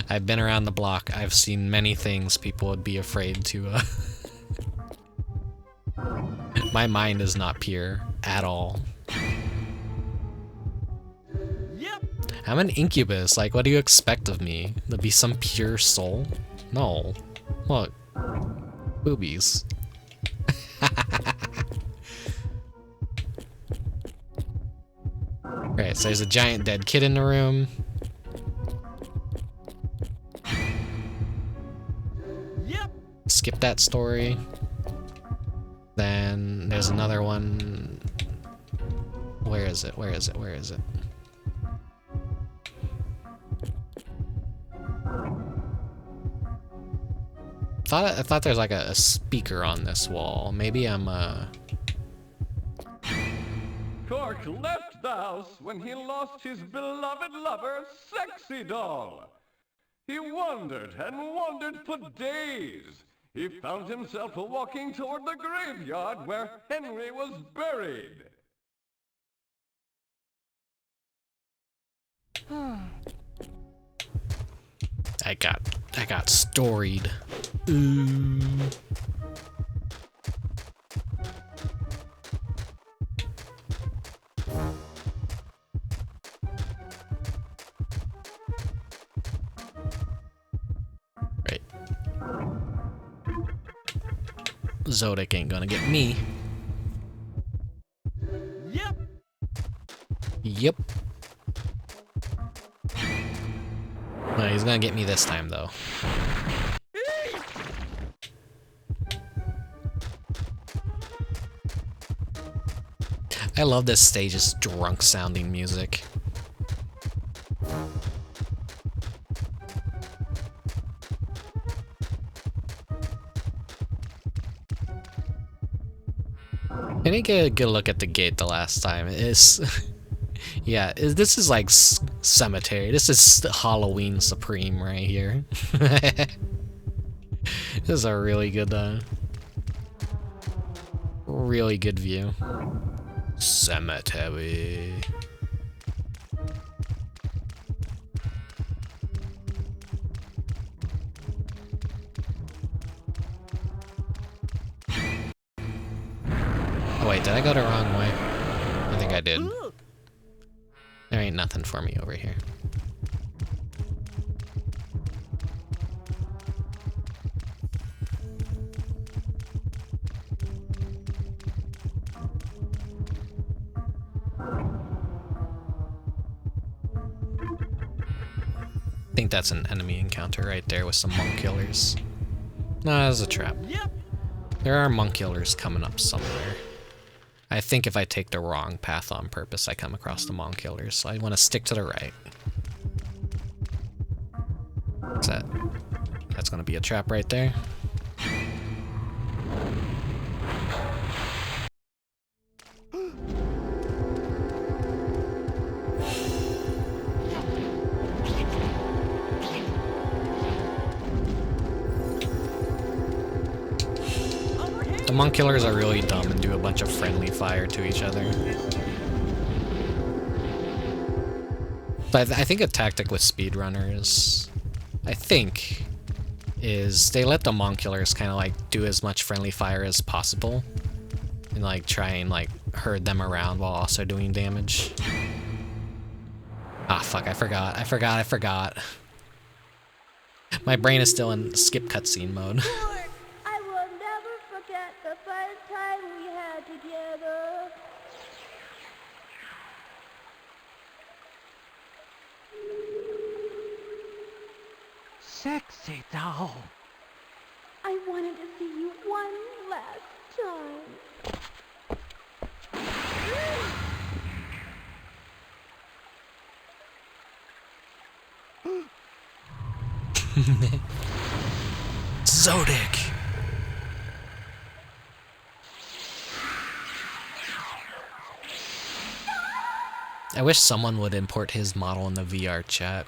I've been around the block. I've seen many things people would be afraid to My mind is not pure at all. I'm an incubus, like what do you expect of me? To be some pure soul? No. Look. Boobies. Right, so there's a giant dead kid in the room. Skip that story. Then there's another one. Where is it? Where is it? Where is it? I thought there's like a speaker on this wall. Maybe I'm Cork left the house when he lost his beloved lover, Sexy Doll. He wandered and wandered for days. He found himself walking toward the graveyard where Henry was buried. I got storied. Ooh. Right. Zodic ain't gonna get me. Yep. Yep. No, he's gonna get me this time, though. I love this stage's drunk-sounding music. I didn't get a good look at the gate the last time. It's... yeah, this is like cemetery. This is Halloween Supreme right here. This is a really good view. Cemetery. Oh wait, did I go the wrong way? I think I did. There ain't nothing for me over here. I think that's an enemy encounter right there with some monk killers. No, that's a trap. There are monk killers coming up somewhere. I think if I take the wrong path on purpose, I come across the monk killers, so I want to stick to the right. What's that? That's gonna be a trap right there. The monk killers are really dumb and do a bunch of friendly fire to each other. But I think a tactic with speedrunners, is they let the monk killers kind of like do as much friendly fire as possible and like try and like herd them around while also doing damage. Ah, fuck, I forgot. My brain is still in skip cutscene mode. I will never forget the first time we had together. Sexy doll. I wanted to see you one last time. Zodic. I wish someone would import his model in the VR chat.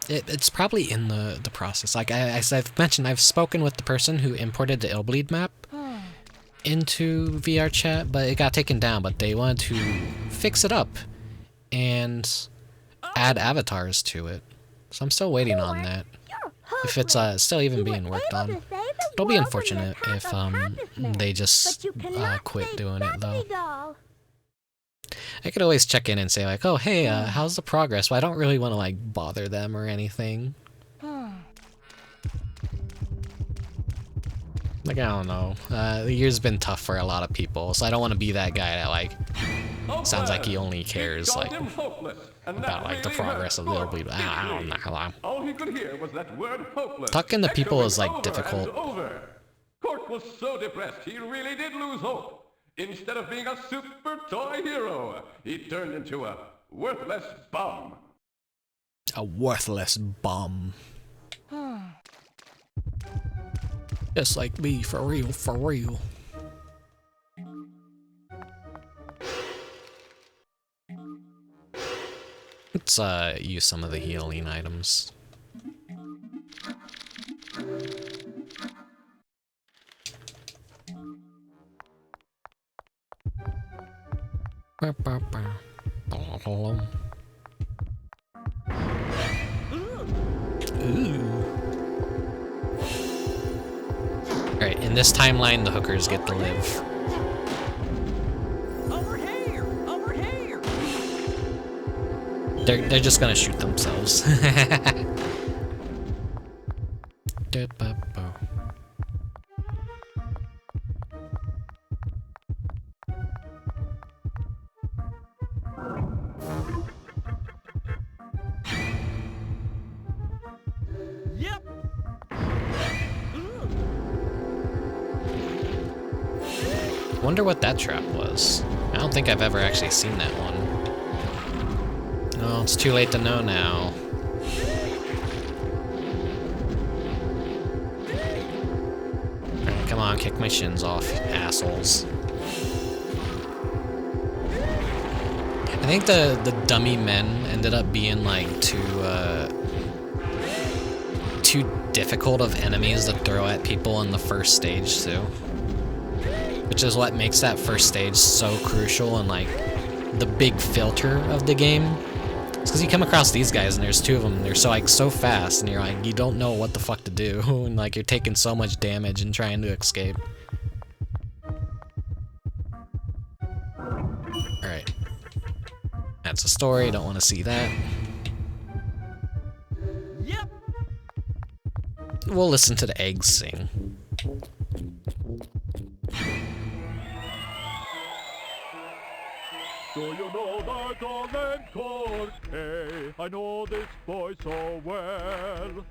It's probably in the process. Like as I've mentioned, I've spoken with the person who imported the Illbleed map into VR chat, but it got taken down. But they wanted to fix it up and add avatars to it. So I'm still waiting on that. If it's still even being worked on. It'll be unfortunate if they just quit doing it though. I could always check in and say like, oh hey, how's the progress? Well, I don't really want to like bother them or anything. Like, I don't know. The year's been tough for a lot of people, so I don't want to be that guy that like sounds like he only cares like about like the progress of the Illbleed. I don't know. All he could hear was that word hopeless. Talking to people is like difficult. Cork was so depressed he really did lose hope. Instead of being a super toy hero, he turned into a worthless bum. A worthless bum. Just like me, for real, for real. Let's use some of the healing items. Alright, in this timeline, the hookers get to live. Over here! Over here! They're just gonna shoot themselves. Yep. Wonder what that trap was. I don't think I've ever actually seen that one. Oh, it's too late to know now. Alright, come on, kick my shins off, assholes. I think the dummy men ended up being like too difficult of enemies to throw at people in the first stage too. Which is what makes that first stage so crucial and like the big filter of the game. It's because you come across these guys and there's two of them and they're so fast and you're like, you don't know what the fuck to do and like you're taking so much damage and trying to escape. Alright. That's a story, don't want to see that. Yep. We'll listen to the eggs sing. Do you know that doll named Cork? Hey, I know this boy so well.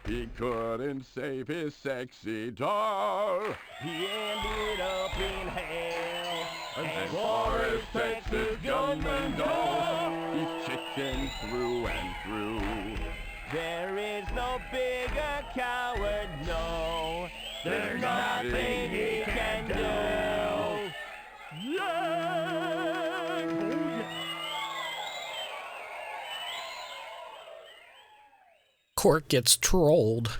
He couldn't save his sexy doll. He ended up in hell. And for his Texas gunman doll, he's chicken through and through. There is no bigger coward, no. There's nothing he can do. Yeah! Cork gets trolled.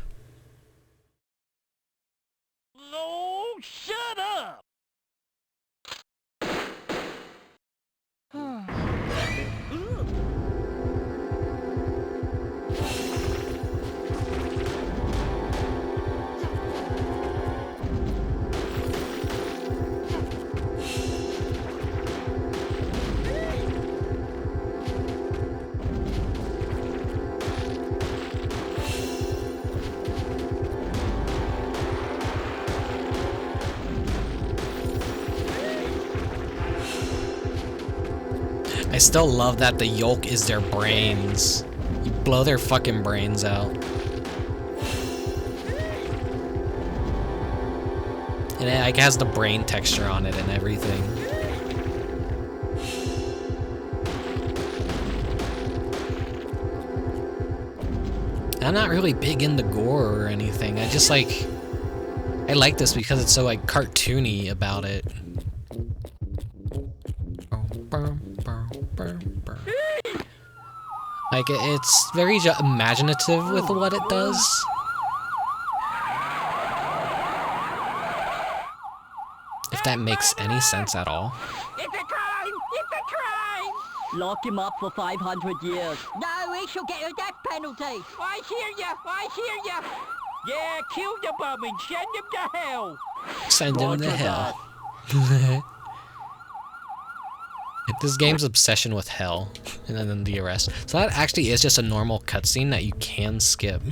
still love that the yolk is their brains. You blow their fucking brains out. And it like has the brain texture on it and everything. I'm not really big into gore or anything. I just like... I like this because it's so like cartoony about it. Like it's very imaginative with what it does. If that makes any sense at all. It's a crime! It's a crime! Lock him up for 500 years. No, he shall get a death penalty. I hear ya! I hear ya! Yeah, kill the bum and send him to hell. Send him to hell. This game's obsession with hell, and then the arrest. So that actually is just a normal cutscene that you can skip.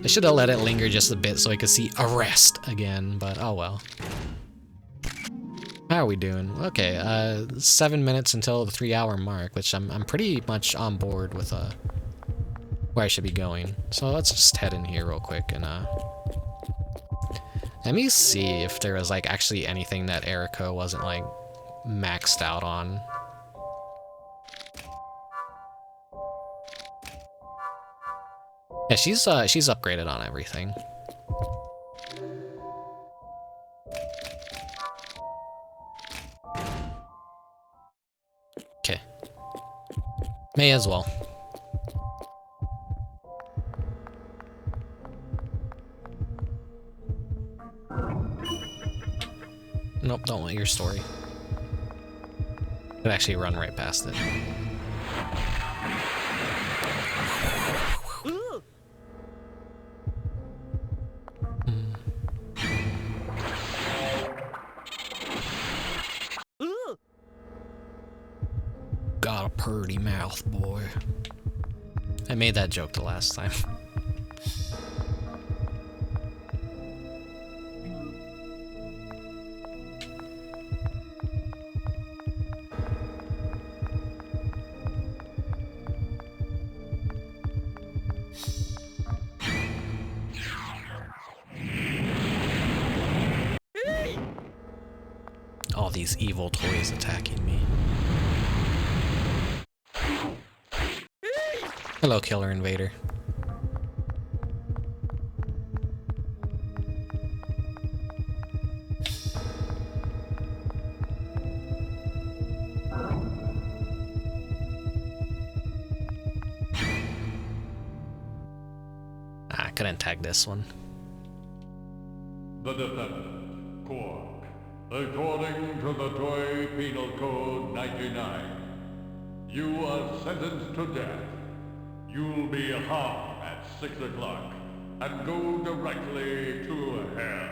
I should have let it linger just a bit so I could see arrest again, but oh well. How are we doing? Okay, 7 minutes until the 3-hour mark, which I'm pretty much on board with where I should be going. So let's just head in here real quick and let me see if there was like actually anything that Erica wasn't like maxed out on. Yeah, she's upgraded on everything. Okay. May as well. Nope, don't want your story. Could actually run right past it. Got a purty mouth, boy. I made that joke the last time. All these evil toys attacking me. Hello, Killer Invader. I couldn't tag this one. The defendant, Quark. According to the Toy Penal Code 99, you are sentenced to death. You'll be hung at 6 o'clock and go directly to hell.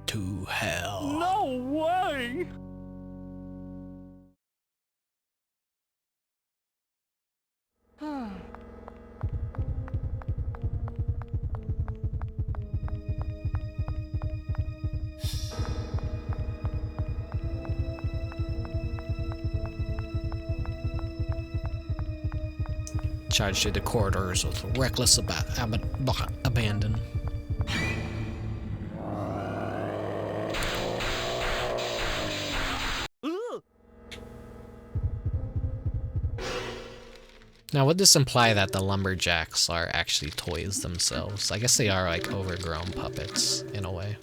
To hell. No way! Charged through the corridors with reckless abandon. Now, would this imply that the lumberjacks are actually toys themselves? I guess they are like overgrown puppets in a way.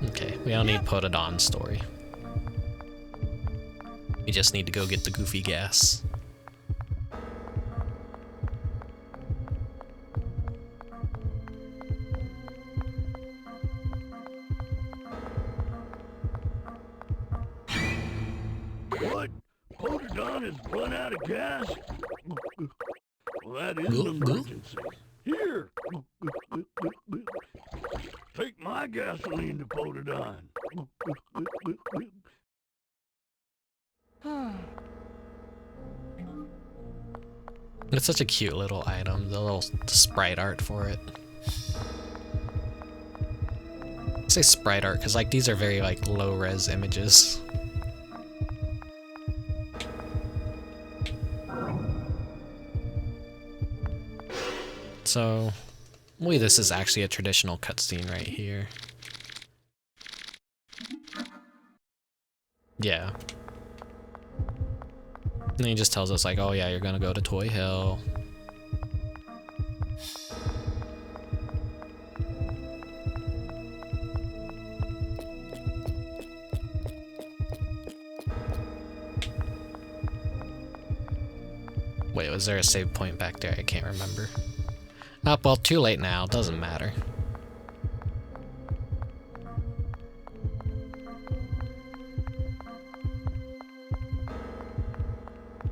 Okay, we don't need put it on story. We just need to go get the goofy gas. What? Polydon has run out of gas? Well, that is an emergency. Here! Take my gasoline to put it on. It's such a cute little item, the little sprite art for it. I say sprite art because like these are very like low res images. So, wait, this is actually a traditional cutscene right here. Yeah. And he just tells us like, oh yeah, you're gonna go to Toy Hill. Wait, was there a save point back there? I can't remember. Oh, well, too late now. Doesn't matter.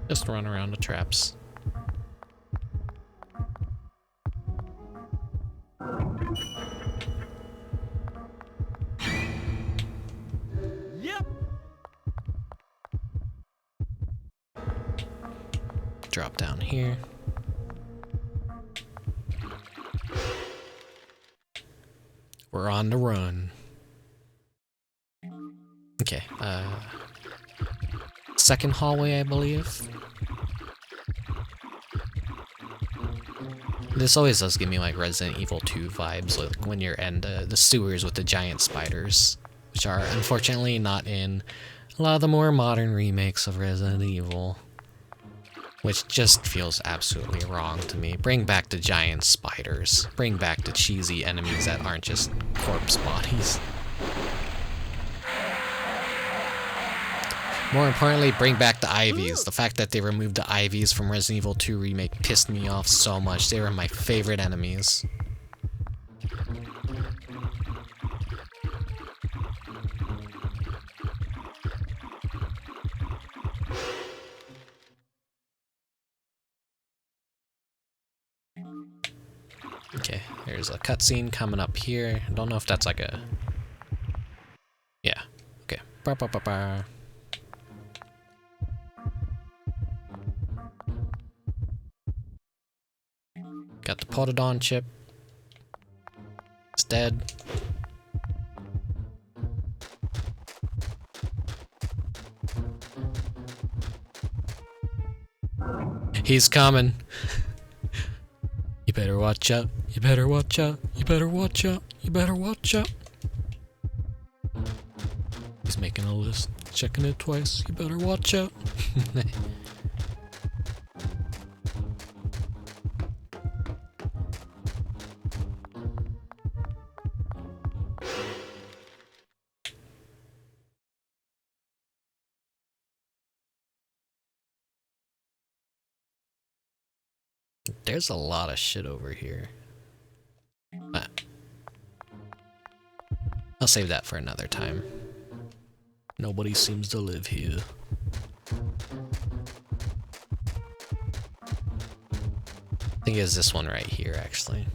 Just run around the traps. Yep. Drop down here. We're on the run. Okay, second hallway, I believe. This always does give me like Resident Evil 2 vibes, like when you're in the sewers with the giant spiders, which are unfortunately not in a lot of the more modern remakes of Resident Evil. Which just feels absolutely wrong to me. Bring back the giant spiders. Bring back the cheesy enemies that aren't just corpse bodies. More importantly, bring back the Ivies. The fact that they removed the Ivies from Resident Evil 2 Remake pissed me off so much. They were my favorite enemies. Okay, there's a cutscene coming up here. I don't know if that's like a... Yeah, okay. Ba -ba -ba -ba. Got the Potodon chip. It's dead. He's coming. You better watch out. You better watch out. You better watch out. You better watch out. He's making a list. Checking it twice. You better watch out. There's a lot of shit over here. I'll save that for another time. Nobody seems to live here. I think it's this one right here, actually.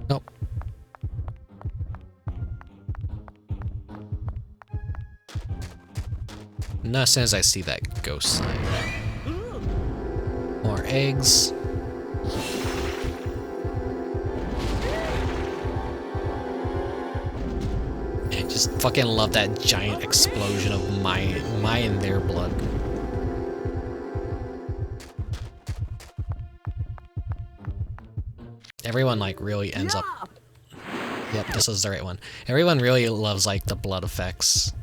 Nope. Not as soon as I see that ghost sign. More eggs. I just fucking love that giant explosion of my and their blood. Everyone like really ends up. Yep, this is the right one. Everyone really loves like the blood effects.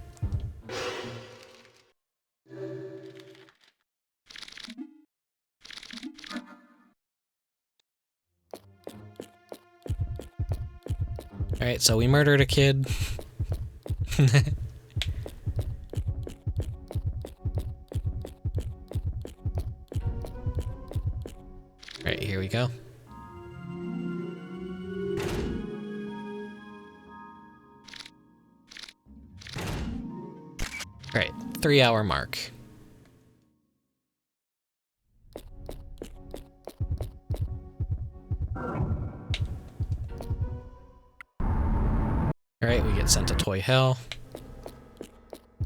Alright, so we murdered a kid. Alright, here we go. Alright, 3-hour mark. get sent to toy hell.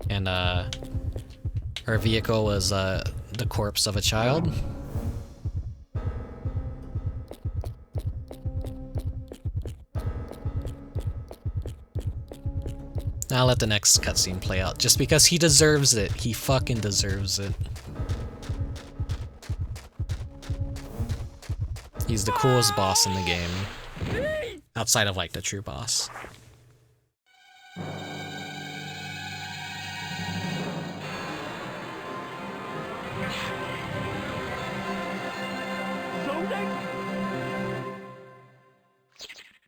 And our vehicle was the corpse of a child. I'll let the next cutscene play out, just because he deserves it. He fucking deserves it. He's the coolest boss in the game. Outside of, like, the true boss.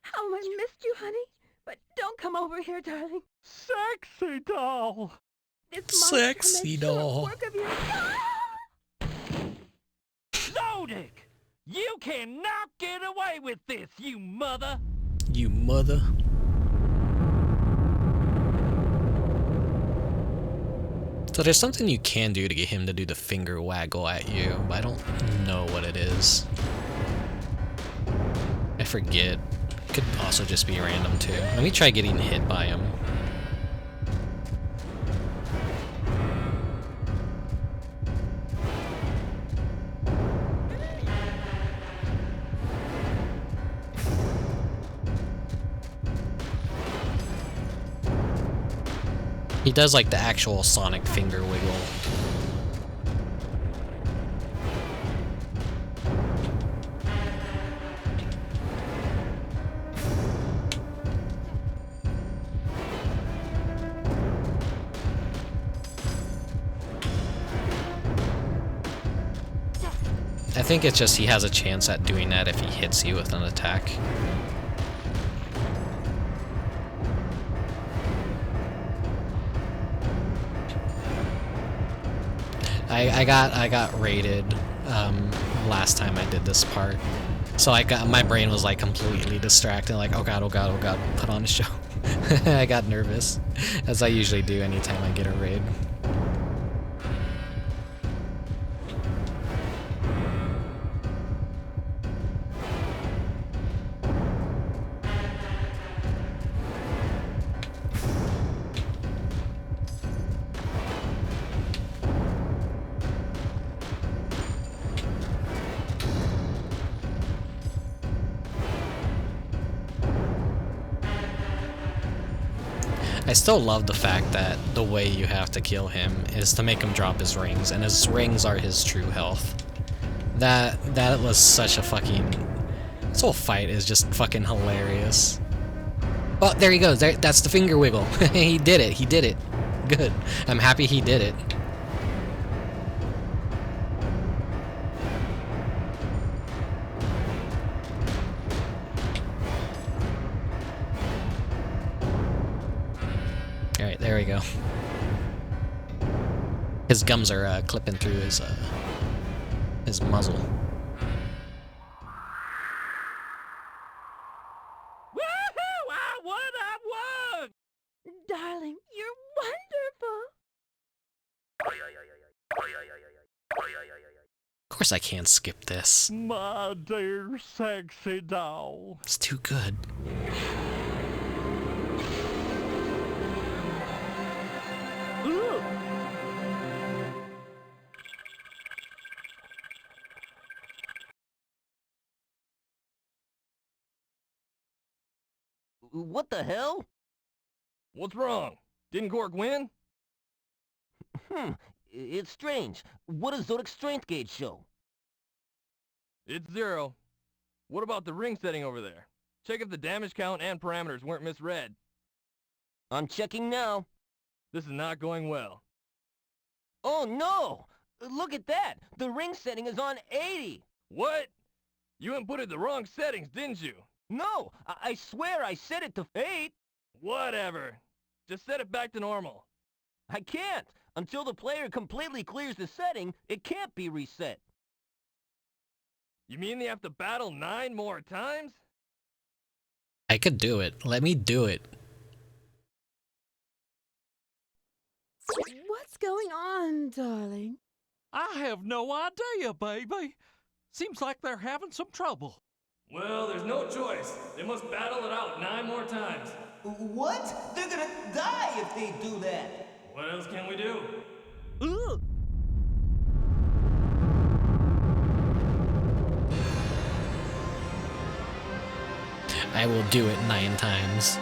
How I missed you, honey. But don't come over here, darling. Sexy doll. This Sexy doll. Work of you. Zodic! You cannot get away with this, you mother! You mother. So there's something you can do to get him to do the finger waggle at you, but I don't know what it is. I forget. Could also just be random too. Let me try getting hit by him. He does like the actual Sonic finger wiggle. I think it's just he has a chance at doing that if he hits you with an attack. I got raided last time I did this part, so my brain was like completely distracted, like oh god, put on a show. I got nervous, as I usually do anytime I get a raid. I still love the fact that the way you have to kill him is to make him drop his rings, and his rings are his true health. That was such a fucking... This whole fight is just fucking hilarious. Oh, there he goes. That's the finger wiggle. He did it. Good. I'm happy he did it. Alright, there we go. His gums are clipping through his muzzle. Woohoo! I won! Darling, you're wonderful. Of course I can't skip this. My dear sexy doll. It's too good. What the hell? What's wrong? Didn't Gork win? It's strange. What does Zodic's strength gauge show? It's 0. What about the ring setting over there? Check if the damage count and parameters weren't misread. I'm checking now. This is not going well. Oh no! Look at that! The ring setting is on 80! What? You inputted the wrong settings, didn't you? No! I swear I set it to 8! Whatever. Just set it back to normal. I can't! Until the player completely clears the setting, it can't be reset. You mean they have to battle 9 more times? I could do it. Let me do it. What's going on, darling? I have no idea, baby. Seems like they're having some trouble. Well, there's no choice. They must battle it out 9 more times. What? They're gonna die if they do that. What else can we do? I will do it 9 times.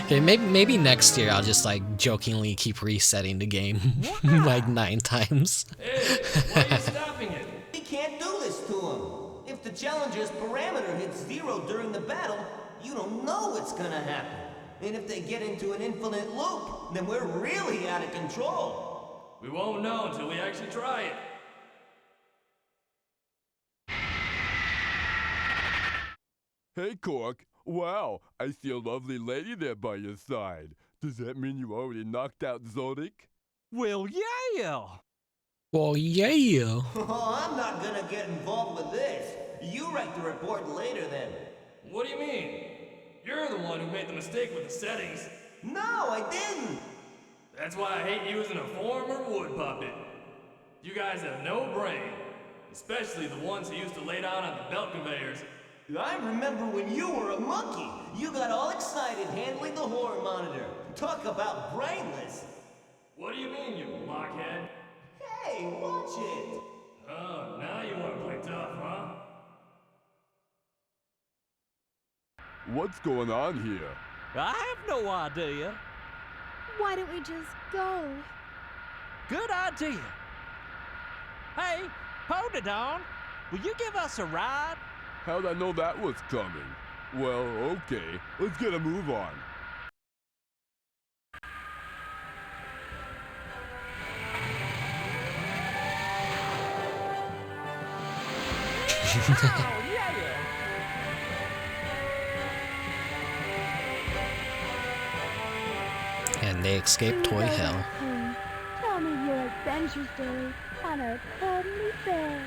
Okay, maybe next year I'll just like jokingly keep resetting the game like 9 times. Hey, why are you stopping it? We can't do this to him. If the challenger's parameter hits 0 during the battle, you don't know what's gonna happen. And if they get into an infinite loop, then we're really out of control. We won't know until we actually try it. Hey, Cork. Wow, I see a lovely lady there by your side. Does that mean you already knocked out Zodic? Well, yeah! Well, yeah! Oh, I'm not gonna get involved with this. You write the report later then. What do you mean? You're the one who made the mistake with the settings. No, I didn't! That's why I hate using a former wood puppet. You guys have no brain. Especially the ones who used to lay down on the belt conveyors. I remember when you were a monkey. You got all excited handling the horror monitor. Talk about brainless. What do you mean, you blockhead? Hey, watch it. Oh, now you want to play tough, huh? What's going on here? I have no idea. Why don't we just go? Good idea. Hey, Podadon, will you give us a ride? How'd I know that was coming? Well, okay, let's get a move on. Oh, yeah! And they escape toy hell. Tell me your adventure story on a cuddly bear.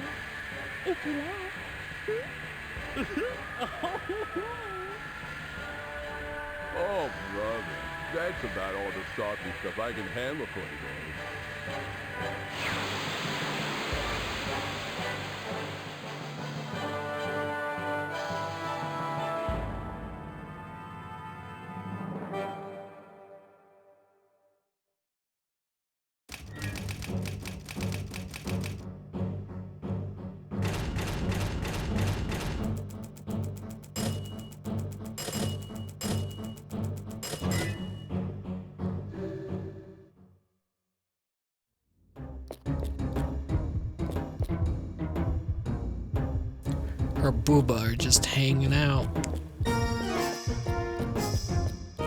If you like. Oh, brother, that's about all the salty stuff I can handle for today. Her booba are just hanging out.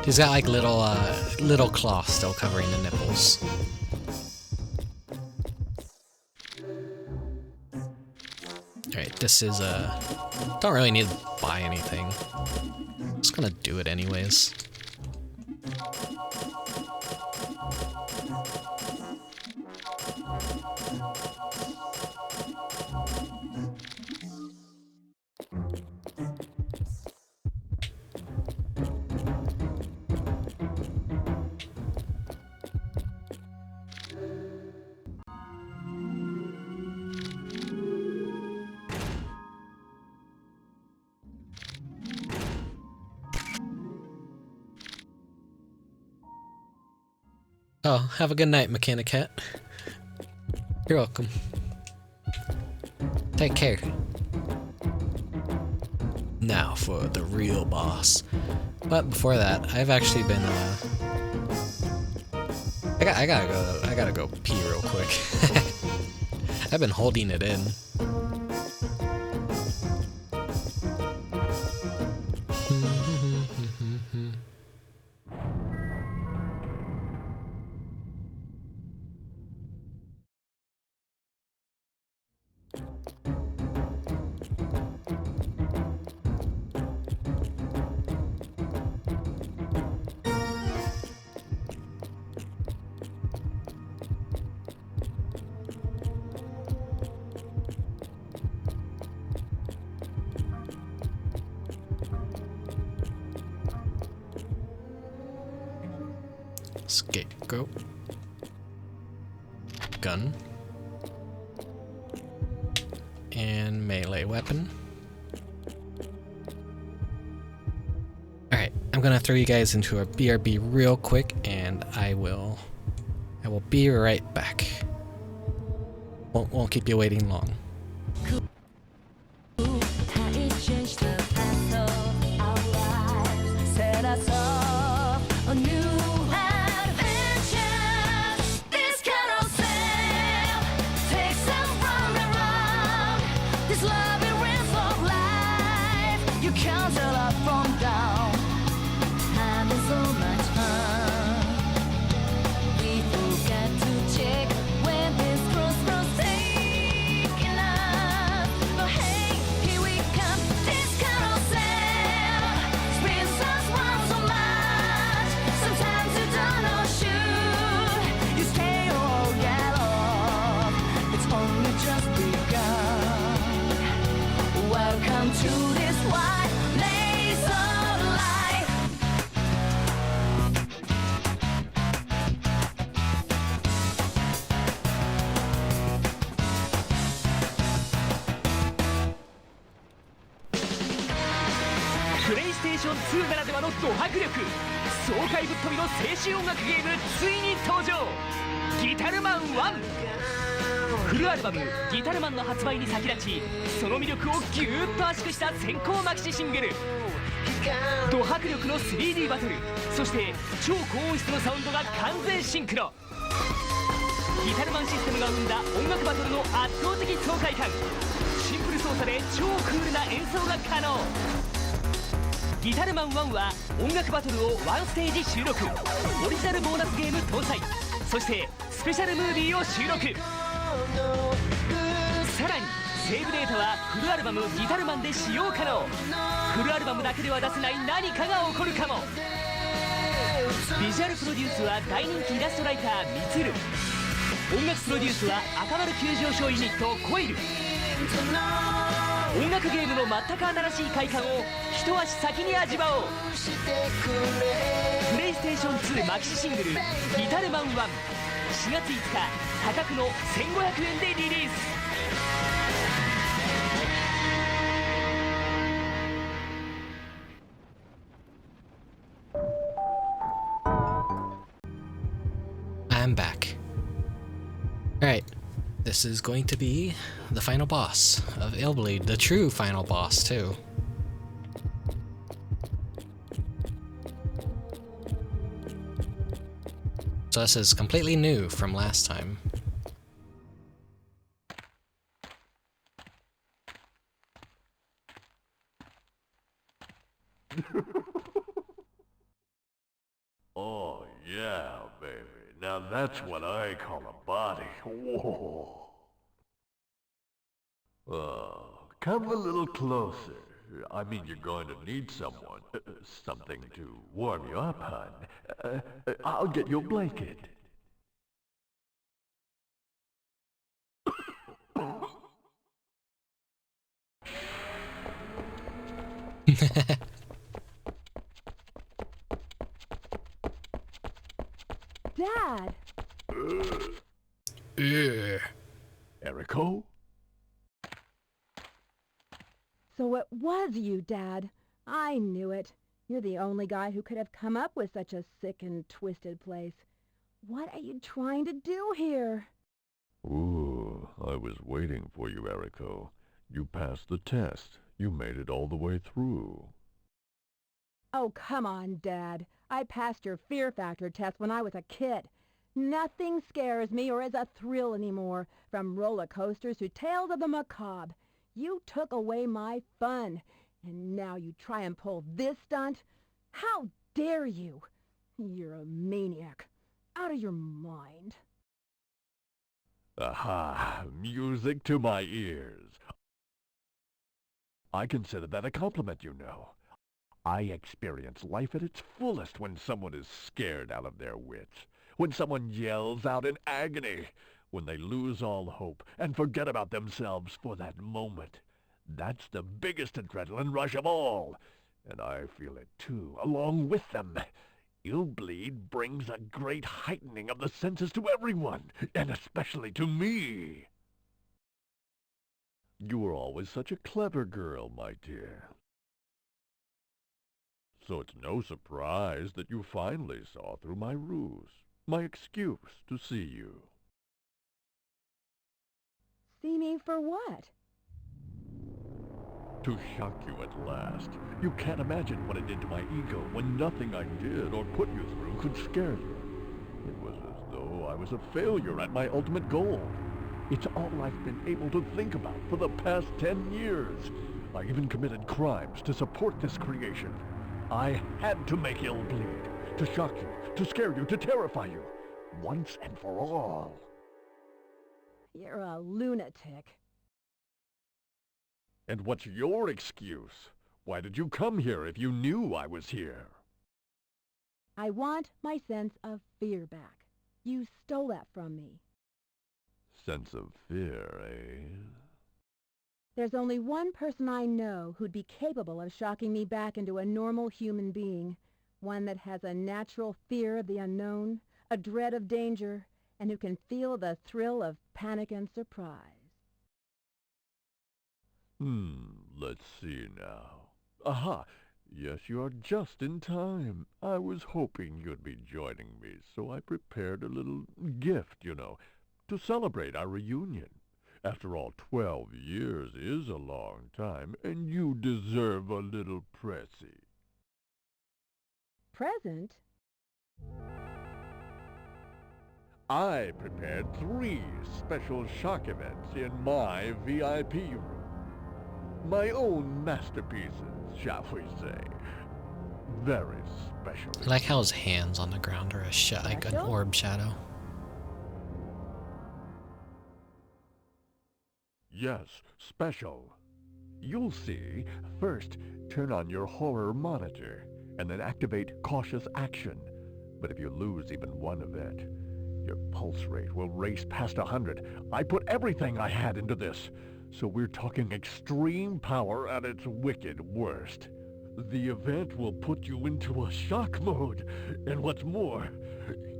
She's got like little claws still covering the nipples. Alright, this is don't really need to buy anything. Just gonna do it anyways. Oh, have a good night, Mechanic Cat. You're welcome. Take care. Now for the real boss. But before that, I've actually been I gotta go pee real quick. I've been holding it in. Scapegoat. Gun. And melee weapon. Alright, I'm gonna throw you guys into a BRB real quick, and I will be right back. Won't keep you waiting long. PlayStation 2ならではのド迫力爽快ぶっ飛びの青春音楽ゲームついに登場ギタルマン1フルアルバム「ギタルマン」の発売に先立ちその魅力をぎゅーっと圧縮した先行マキシシングルド迫力の 3D バトルそして超高音質のサウンドが完全シンクロギタルマンシステムが生んだ音楽バトルの圧倒的爽快感シンプル操作で超クールな演奏が可能ギタルマン1は音楽バトルを1ステージ収録オリジナルボーナスゲーム搭載そしてスペシャルムービーを収録さらにセーブデータはフルアルバム「ギタルマン」で使用可能フルアルバムだけでは出せない何かが起こるかもビジュアルプロデュースは大人気イラストライターみつる音楽プロデュースは赤丸急上昇ユニットコイル音楽ゲームの全く新しい快感を一足先に味わおうプレイステーション2マキシシングル「ギタルマン1」4月5日価格の1500円でリリースI'm back. Alright, this is going to be the final boss of Illbleed, the true final boss too. So this is completely new from last time. Oh, yeah, baby. Now that's what I call a body. Whoa. Come a little closer. I mean, you're going to need someone. Something to warm you up, hon. I'll get you a blanket. Dad! Erico? So it was you, Dad. I knew it. You're the only guy who could have come up with such a sick and twisted place. What are you trying to do here? Ooh, I was waiting for you, Erico. You passed the test. You made it all the way through. Oh, come on, Dad. I passed your fear factor test when I was a kid. Nothing scares me or is a thrill anymore, from roller coasters to tales of the macabre. You took away my fun, and now you try and pull this stunt? How dare you? You're a maniac. Out of your mind. Aha! Music to my ears. I consider that a compliment, you know. I experience life at its fullest when someone is scared out of their wits, when someone yells out in agony, when they lose all hope and forget about themselves for that moment. That's the biggest adrenaline rush of all, and I feel it too, along with them. Illbleed brings a great heightening of the senses to everyone, and especially to me. You were always such a clever girl, my dear. So it's no surprise that you finally saw through my ruse, my excuse to see you. See me for what? To shock you at last. You can't imagine what it did to my ego when nothing I did or put you through could scare you. It was as though I was a failure at my ultimate goal. It's all I've been able to think about for the past 10 years. I even committed crimes to support this creation. I had to make Illbleed, to shock you, to scare you, to terrify you, once and for all. You're a lunatic. And what's your excuse? Why did you come here if you knew I was here? I want my sense of fear back. You stole that from me. Sense of fear, eh? There's only one person I know who'd be capable of shocking me back into a normal human being. One that has a natural fear of the unknown, a dread of danger, and who can feel the thrill of panic and surprise. Let's see now. Aha! Yes, you are just in time. I was hoping you'd be joining me, so I prepared a little gift, you know, to celebrate our reunion. After all, 12 years is a long time, and you deserve a little pressy. Present? I prepared 3 special shock events in my VIP room. My own masterpieces, shall we say. Very special. I like how his hands on the ground are like an orb shadow. Yes, special. You'll see. First, turn on your horror monitor, and then activate cautious action. But if you lose even one event, your pulse rate will race past 100. I put everything I had into this. So we're talking extreme power at its wicked worst. The event will put you into a shock mode. And what's more,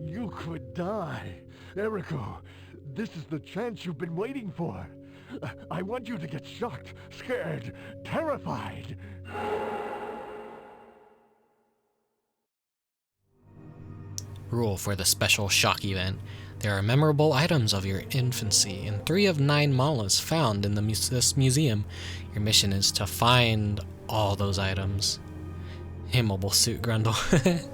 you could die. Erico, this is the chance you've been waiting for. I want you to get shocked, scared, terrified. Rule for the special shock event. There are memorable items of your infancy and 3 of 9 malas found in this museum. Your mission is to find all those items. Hey, Mobile Suit Grundle.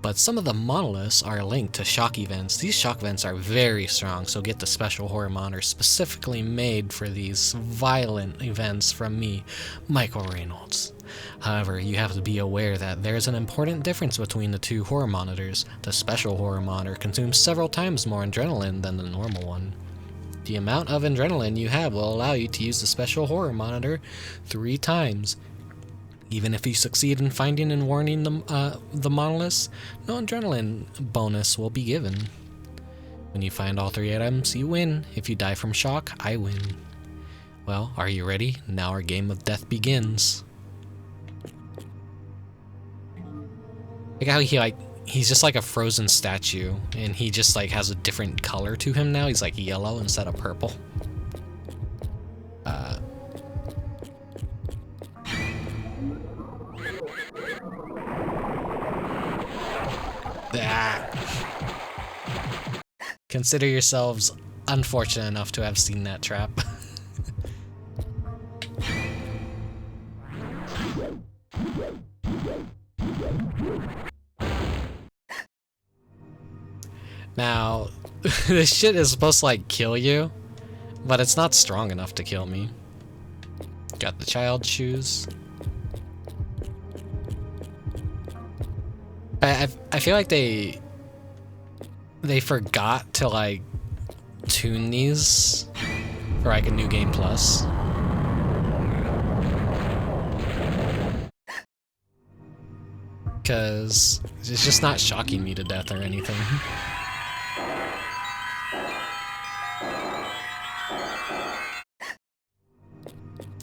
But some of the monoliths are linked to shock events. These shock events are very strong, so get the special horror monitor specifically made for these violent events from me, Michael Reynolds. However, you have to be aware that there's an important difference between the 2 horror monitors. The special horror monitor consumes several times more adrenaline than the normal one. The amount of adrenaline you have will allow you to use the special horror monitor 3 times. Even if you succeed in finding and warning the monoliths, no adrenaline bonus will be given. When you find all 3 items, you win. If you die from shock, I win. Well, are you ready? Now our game of death begins. Like how he's just like a frozen statue, and he just like has a different color to him now. He's like yellow instead of purple. Consider yourselves unfortunate enough to have seen that trap. Now, this shit is supposed to like kill you, but it's not strong enough to kill me. Got the child shoes. I feel like they forgot to like tune these for like a New Game Plus. Because it's just not shocking me to death or anything.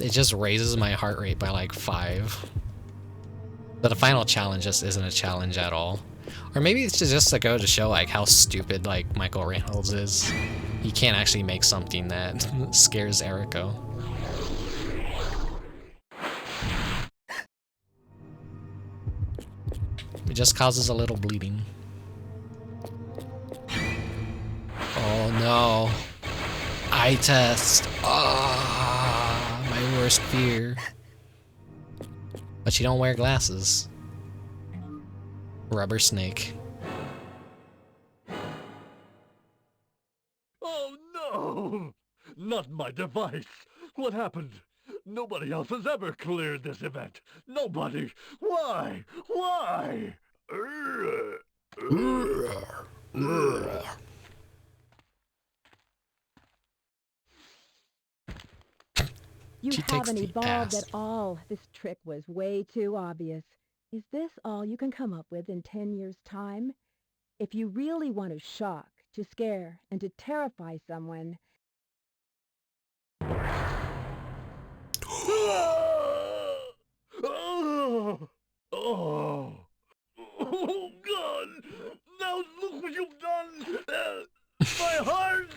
It just raises my heart rate by like 5. But the final challenge just isn't a challenge at all. Or maybe it's just to go to show like how stupid like Michael Reynolds is. He can't actually make something that scares Erico. just causes a little bleeding. Oh no. Eye test. Ah, my worst fear. But you don't wear glasses. Rubber snake. Oh no! Not my device! What happened? Nobody else has ever cleared this event. Nobody! Why? Why? You She takes haven't the evolved ass. at all. This trick was way too obvious. Is this all you can come up with in 10 years' time? If you really want to shock, to scare, and to terrify someone, Oh! Oh! Oh God! Now look what you've done! My heart!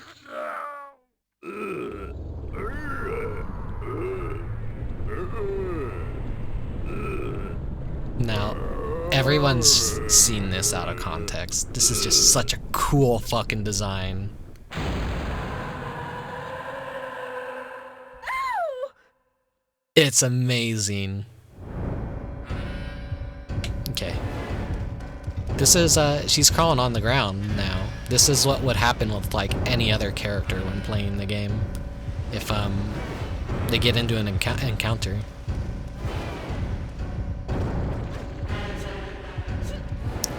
Now, everyone's seen this out of context. This is just such a cool fucking design. It's amazing. Okay. This is, she's crawling on the ground now. This is what would happen with, like, any other character when playing the game. If, they get into an encounter.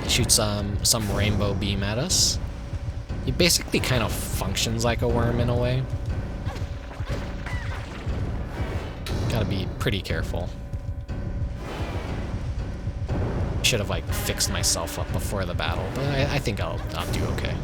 He shoots, some rainbow beam at us. He basically kind of functions like a worm in a way. Gotta be pretty careful. Should have like fixed myself up before the battle, but I think I'll do okay.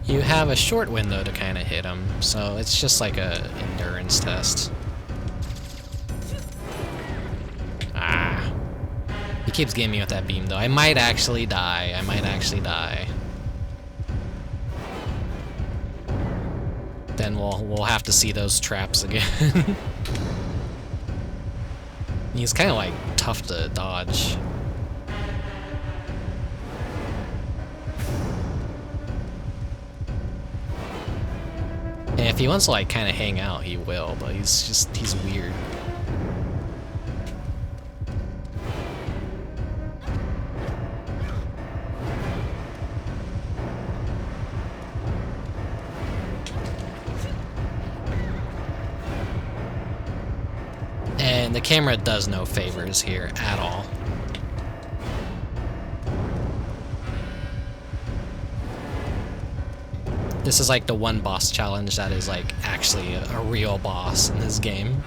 You have a short window to kind of hit him, so it's just like a endurance test. Ah. He keeps getting me with that beam though. I might actually die. I might actually die. Then we'll have to see those traps again. He's kind of like tough to dodge. And if he wants to like kind of hang out, he will, but he's weird. And the camera does no favors here at all. This is like the one boss challenge that is like actually a real boss in this game.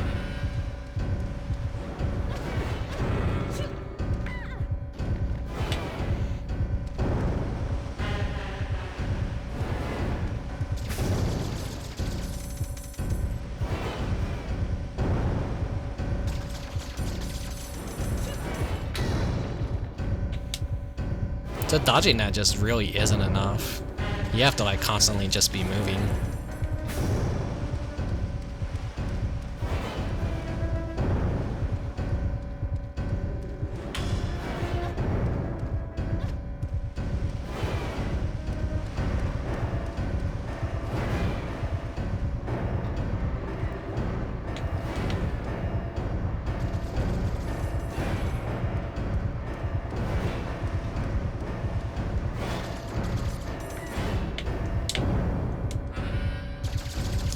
So dodging that just really isn't enough. You have to like constantly just be moving.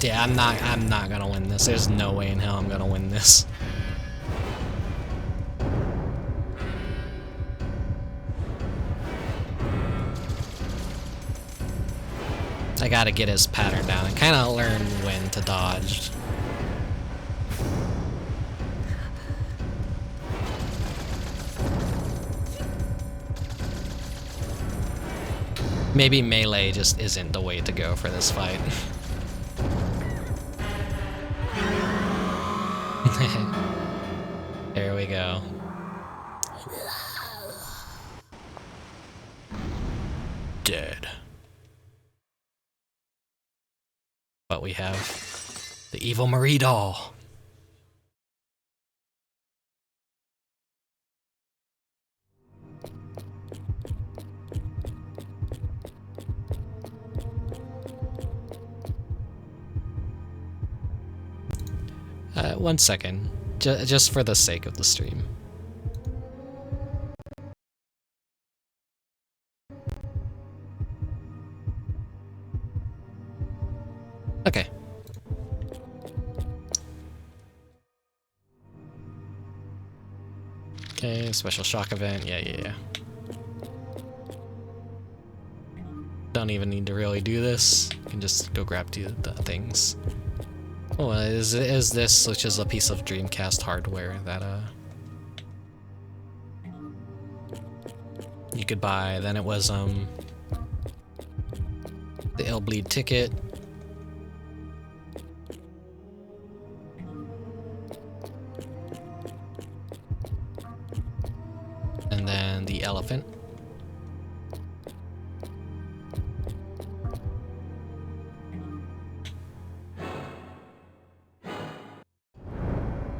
Yeah, I'm not gonna win this. There's no way in hell I'm gonna win this. I gotta get his pattern down and kinda learn when to dodge. Maybe melee just isn't the way to go for this fight. There we go. Dead. But we have the evil Marie doll. One second, just for the sake of the stream. Okay. Okay, special shock event, yeah. Don't even need to really do this. You can just go grab the things. Oh, is this, which is a piece of Dreamcast hardware that you could buy. Then it was the Illbleed ticket. And then the elephant.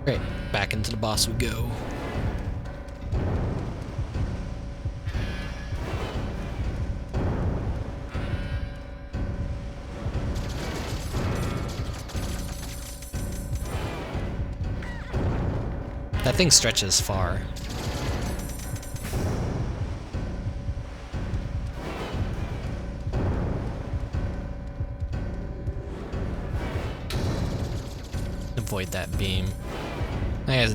Great, back into the boss we go. That thing stretches far. Avoid that beam.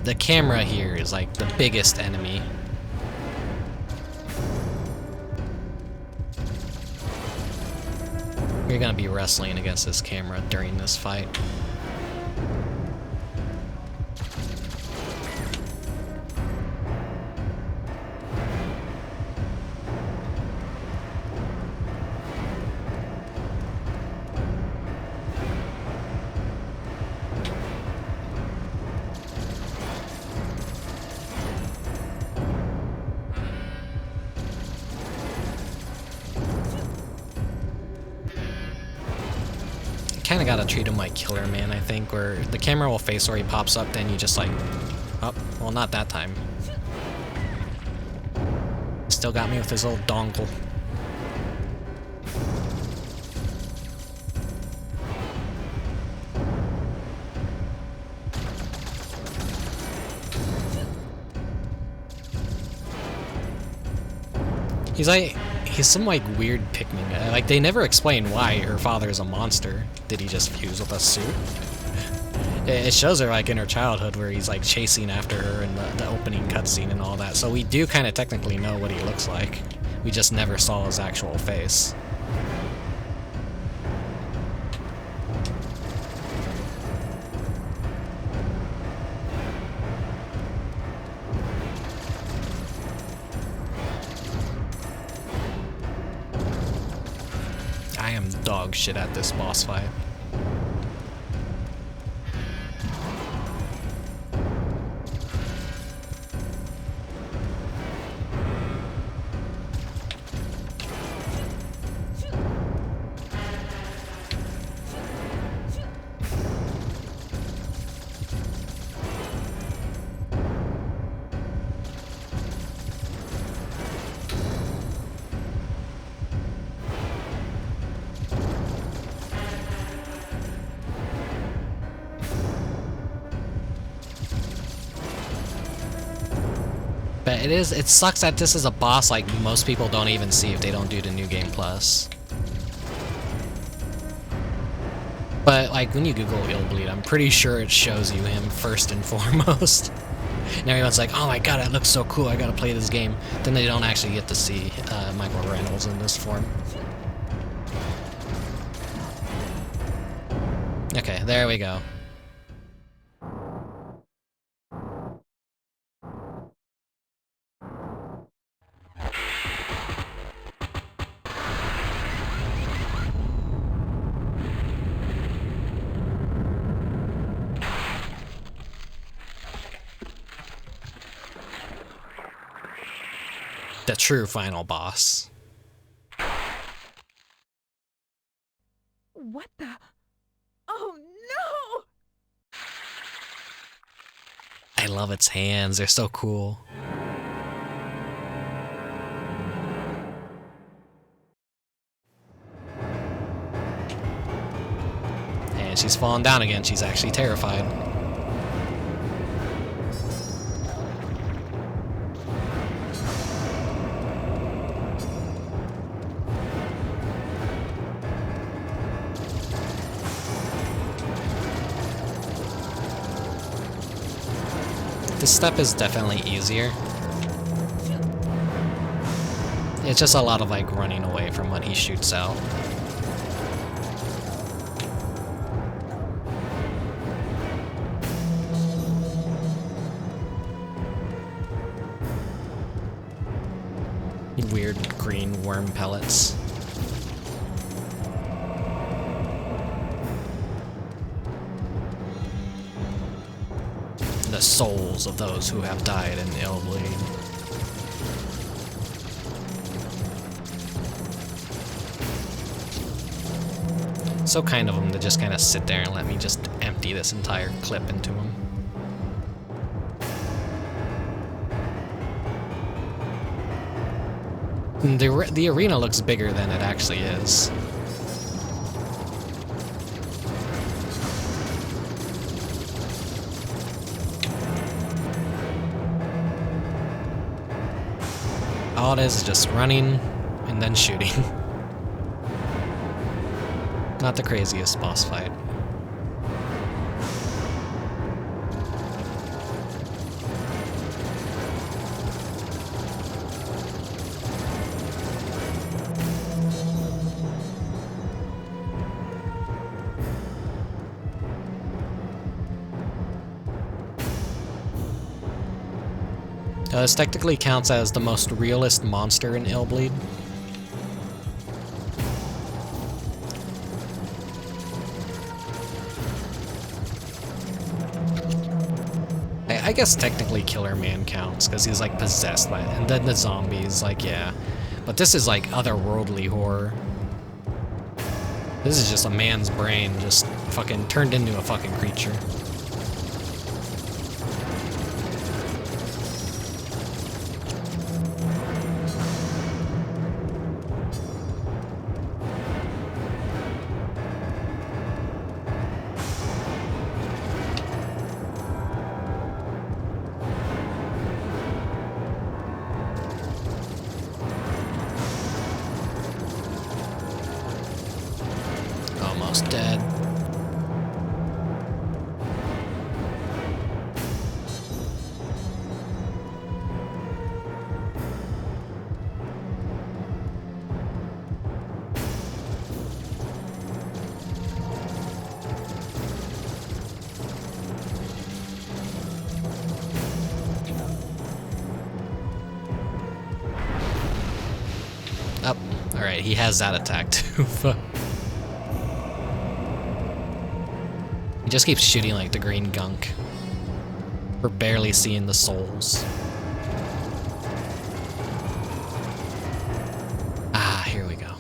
The camera here is like the biggest enemy. You're gonna be wrestling against this camera during this fight. Kinda gotta treat him like Killerman, I think, where the camera will face where he pops up, then you just like... Oh, well, not that time. Still got me with his old dongle. He's some like weird Pikmin guy. Like, they never explain why her father is a monster. Did he just fuse with a suit? It shows her like in her childhood where he's like chasing after her in the opening cutscene and all that. So we do kind of technically know what he looks like. We just never saw his actual face. I am dog shit at this boss fight. But it sucks that this is a boss like most people don't even see if they don't do the New Game Plus. But like when you Google Illbleed, I'm pretty sure it shows you him first and foremost. And everyone's like, oh my god, it looks so cool, I gotta play this game. Then they don't actually get to see Michael Reynolds in this form. Okay, there we go. The true final boss. What the? Oh no! I love its hands, they're so cool. And she's falling down again, she's actually terrified. This step is definitely easier. It's just a lot of like running away from what he shoots out. Weird green worm pellets. The souls of those who have died in Illbleed. So kind of them to just kind of sit there and let me just empty this entire clip into him. The arena looks bigger than it actually is. All it is just running and then shooting. Not the craziest boss fight. This technically counts as the most realist monster in Illbleed. I guess technically Killerman counts, because he's like possessed by it, and then the zombies, like, yeah. But this is like otherworldly horror. This is just a man's brain just fucking turned into a fucking creature. Almost dead. Oh, alright, he has that attack too. He just keeps shooting like the green gunk. We're barely seeing the souls. Ah, here we go.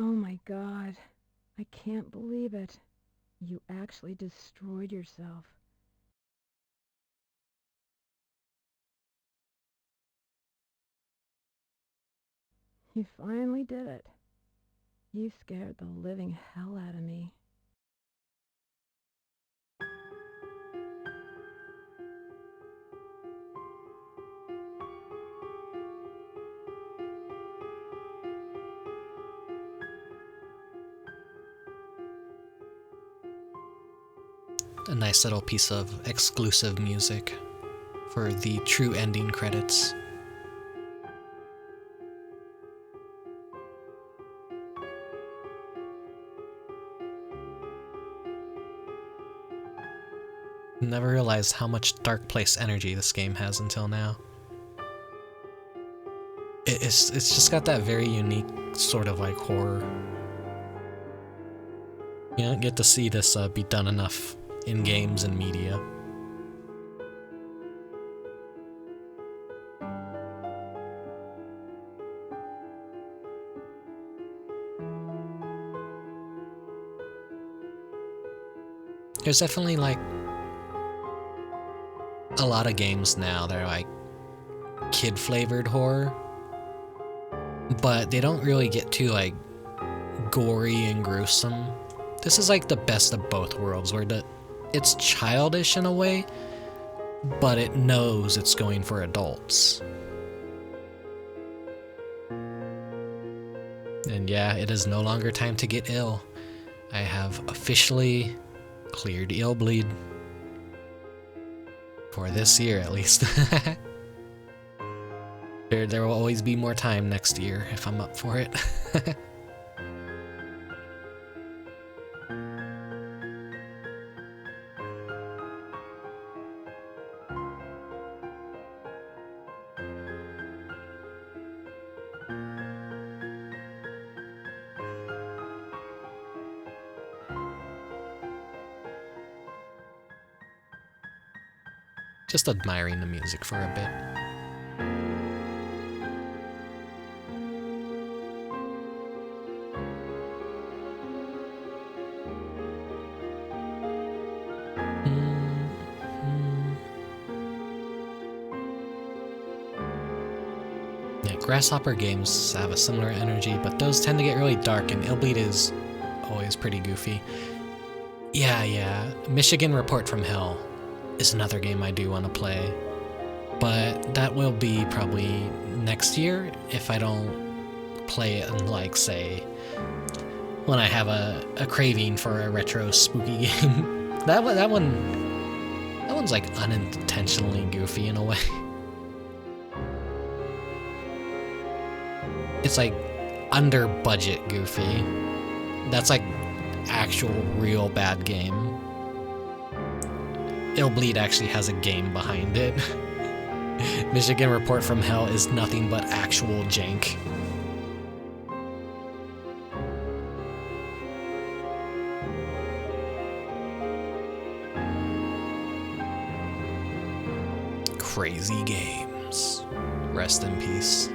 Oh my God, I can't believe it. You actually destroyed yourself. You finally did it. You scared the living hell out of me. A nice little piece of exclusive music for the true ending credits. Never realized how much dark place energy this game has until now. It's just got that very unique sort of like horror. You don't get to see this be done enough in games and media. There's definitely like a lot of games now that are like kid-flavored horror, but they don't really get too like gory and gruesome. This is like the best of both worlds, where it's childish in a way, but it knows it's going for adults. And yeah, it is no longer time to get ill. I have officially cleared Illbleed. For this year, at least. There will always be more time next year if I'm up for it. Just admiring the music for a bit. Yeah, Grasshopper games have a similar energy, but those tend to get really dark, and Illbleed is always pretty goofy. Yeah. Michigan Report from Hell is another game I do want to play, but that will be probably next year if I don't play it in, like, say, when I have a craving for a retro spooky game. that one's like unintentionally goofy in a way. It's like under budget goofy. That's like actual real bad game. Illbleed actually has a game behind it. Michigan Report from Hell is nothing but actual jank. Crazy games. Rest in peace.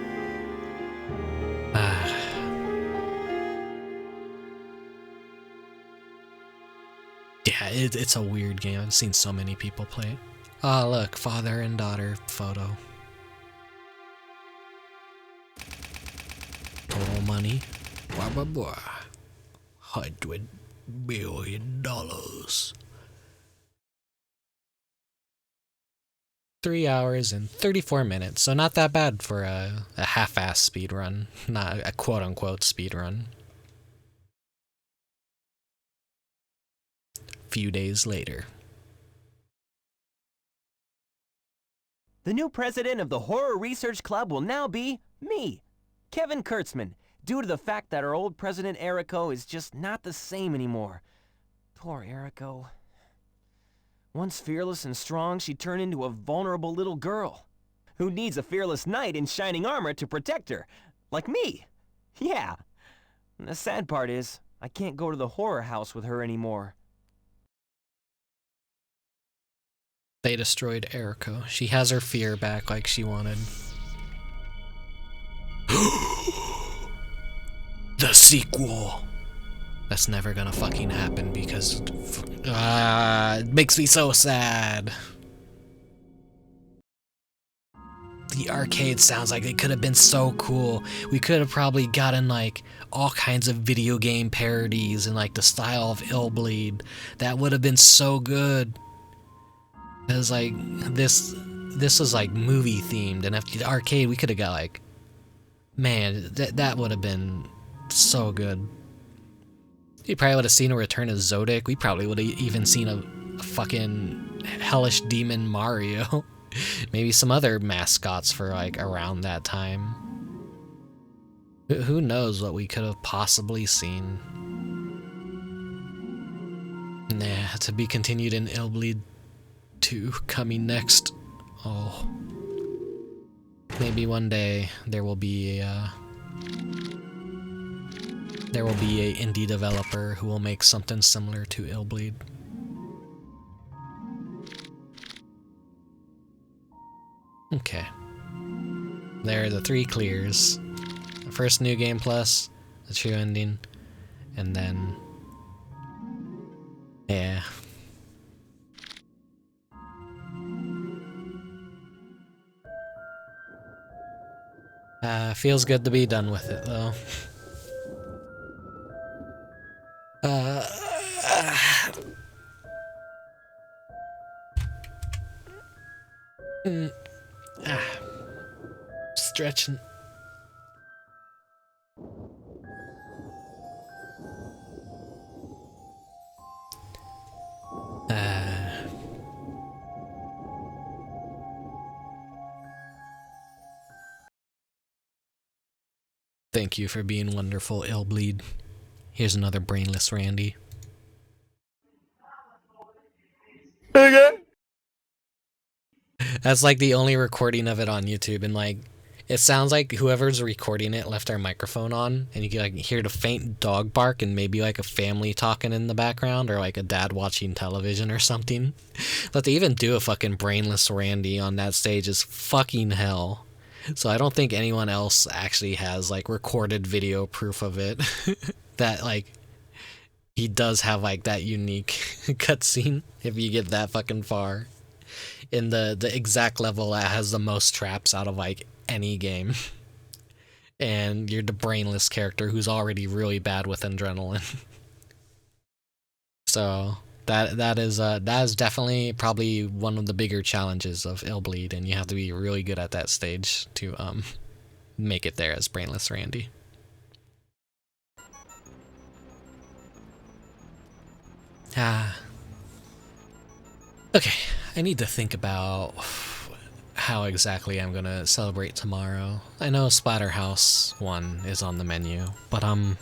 Yeah, it's a weird game. I've seen so many people play it. Oh, look, father and daughter photo. Total money. Blah, blah, blah. $100 billion. 3 hours and 34 minutes, so not that bad for a half-ass speedrun. Not a quote-unquote speedrun. Few days later. The new president of the Horror Research Club will now be me, Kevin Kurtzman, due to the fact that our old president Eriko is just not the same anymore. Poor Eriko. Once fearless and strong, she turned into a vulnerable little girl who needs a fearless knight in shining armor to protect her, like me. Yeah. And the sad part is, I can't go to the horror house with her anymore. They destroyed Eriko. She has her fear back like she wanted. The sequel! That's never gonna fucking happen because... it makes me so sad. The arcade sounds like it could have been so cool. We could have probably gotten like all kinds of video game parodies in like the style of Illbleed. That would have been so good. Because like this was like movie themed, and after the arcade we could have got like, man, that would have been so good. You probably would have seen a return of Zodic. We probably would have even seen a fucking hellish demon Mario. Maybe some other mascots for like around that time. Who knows what we could have possibly seen. Nah, to be continued in Illbleed. 2 coming next. Oh. Maybe one day there will be a indie developer who will make something similar to Illbleed. Okay. There are the 3 clears. The first New Game Plus, the true ending, and then... yeah. Feels good to be done with it, though. Stretching. Thank you for being wonderful, Illbleed. Here's another brainless Randy. Okay. That's like the only recording of it on YouTube, and like it sounds like whoever's recording it left their microphone on, and you can like hear the faint dog bark and maybe like a family talking in the background, or like a dad watching television or something. But to even do a fucking brainless Randy on that stage is fucking hell. So I don't think anyone else actually has like recorded video proof of it. That like he does have like that unique cutscene if you get that fucking far. In the exact level that has the most traps out of like any game. And you're the brainless character who's already really bad with adrenaline. So that is definitely probably one of the bigger challenges of Illbleed, and you have to be really good at that stage to make it there as brainless Randy. Okay, I need to think about how exactly I'm gonna celebrate tomorrow. I know Splatterhouse 1 is on the menu, but I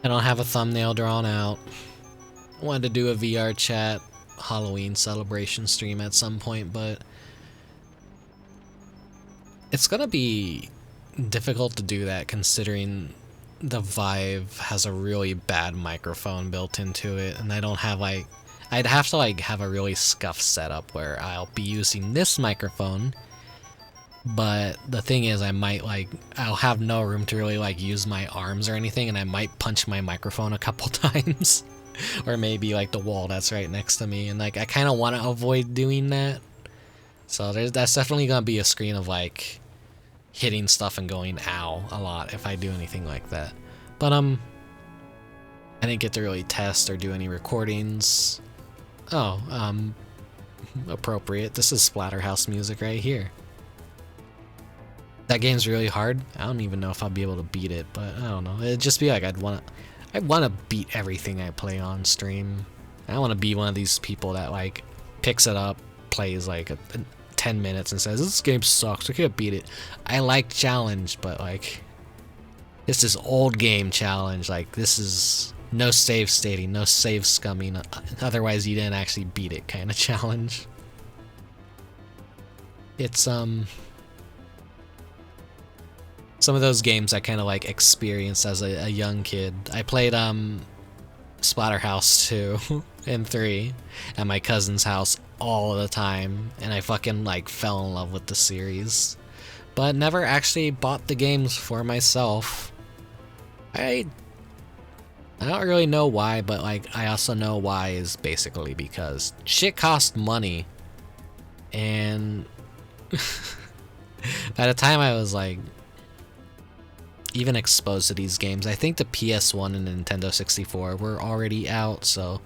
don't have a thumbnail drawn out. I wanted to do a VR chat Halloween celebration stream at some point, but it's gonna be difficult to do that considering the Vive has a really bad microphone built into it, and I don't have like... I'd have to like have a really scuffed setup where I'll be using this microphone, but the thing is I'll have no room to really like use my arms or anything, and I might punch my microphone a couple times. Or maybe like the wall that's right next to me, and like I kind of want to avoid doing that. So that's definitely gonna be a screen of like hitting stuff and going ow a lot if I do anything like that. But I didn't get to really test or do any recordings. Oh, appropriate. This is Splatterhouse music right here. That game's really hard. I don't even know if I'll be able to beat it, but I don't know. It'd just be like I want to beat everything I play on stream. I want to be one of these people that like picks it up, plays like 10 minutes and says, this game sucks, I can't beat it. I like challenge, but like this is old game challenge. Like this is no save stating, no save scumming, otherwise you didn't actually beat it kind of challenge. It's some of those games I kind of like experienced as a young kid. I played Splatterhouse 2 and 3 at my cousin's house all the time, and I fucking like fell in love with the series, but never actually bought the games for myself. I don't really know why, but like I also know why is basically because shit cost money, and by the time I was like even exposed to these games, I think the PS1 and Nintendo 64 were already out, so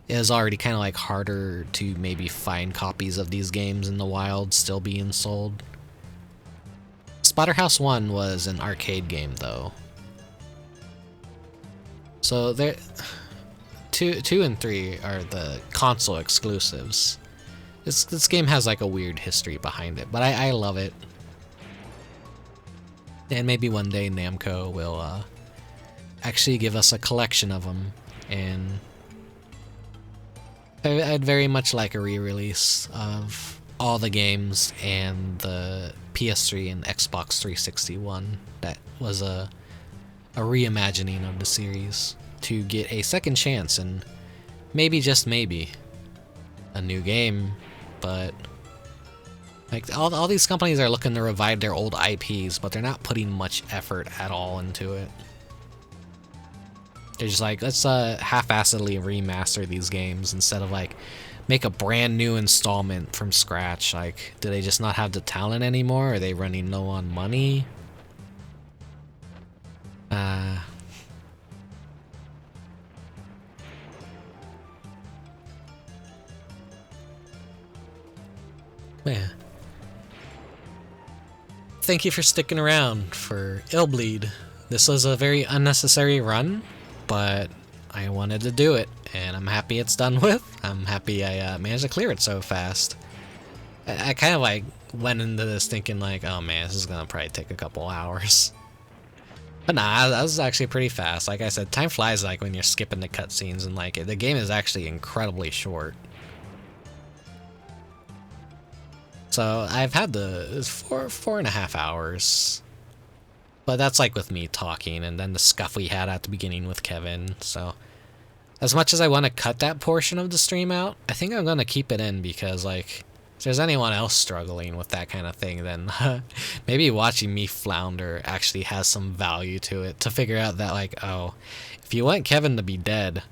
it was already kind of like harder to maybe find copies of these games in the wild still being sold. Splatterhouse 1 was an arcade game though. So there, 2 and 3 are the console exclusives. This game has like a weird history behind it, but I love it. And maybe one day Namco will actually give us a collection of them and I'd very much like a re-release of all the games and the PS3 and Xbox 360 one that was a reimagining of the series to get a second chance and maybe, just maybe, a new game. But like all these companies are looking to revive their old IPs, but they're not putting much effort at all into it. They're just like, let's half-assedly remaster these games instead of like make a brand new installment from scratch. Like, do they just not have the talent anymore? Are they running low on money? Yeah. Thank you for sticking around for Illbleed. This was a very unnecessary run, but I wanted to do it, and I'm happy it's done with. I'm happy I managed to clear it so fast. I kind of like went into this thinking like, oh man, this is gonna probably take a couple hours. But nah, that was actually pretty fast. Like I said, time flies like when you're skipping the cutscenes, and like the game is actually incredibly short. So I've had the 4.5 hours. But that's like with me talking, and then the scuff we had at the beginning with Kevin. So as much as I want to cut that portion of the stream out, I think I'm going to keep it in because, like, if there's anyone else struggling with that kind of thing, then maybe watching me flounder actually has some value to it, to figure out that, like, oh, if you want Kevin to be dead,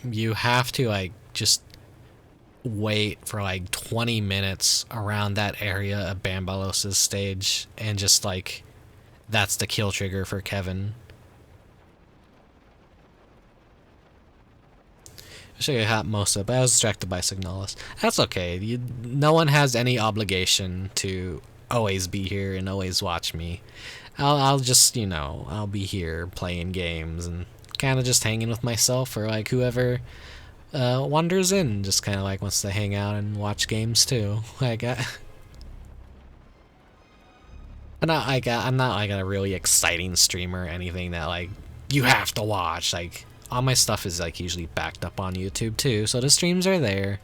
you have to, like, just wait for, like, 20 minutes around that area of Banballow' stage and just, like, that's the kill trigger for Kevin. I should have most of it, but I was distracted by Signalis. That's okay. No one has any obligation to always be here and always watch me. I'll just, you know, I'll be here playing games and kind of just hanging with myself, or like whoever wanders in just kind of like wants to hang out and watch games too. Like, I'm not like a really exciting streamer or anything that like you have to watch. Like, all my stuff is like usually backed up on YouTube too, so the streams are there.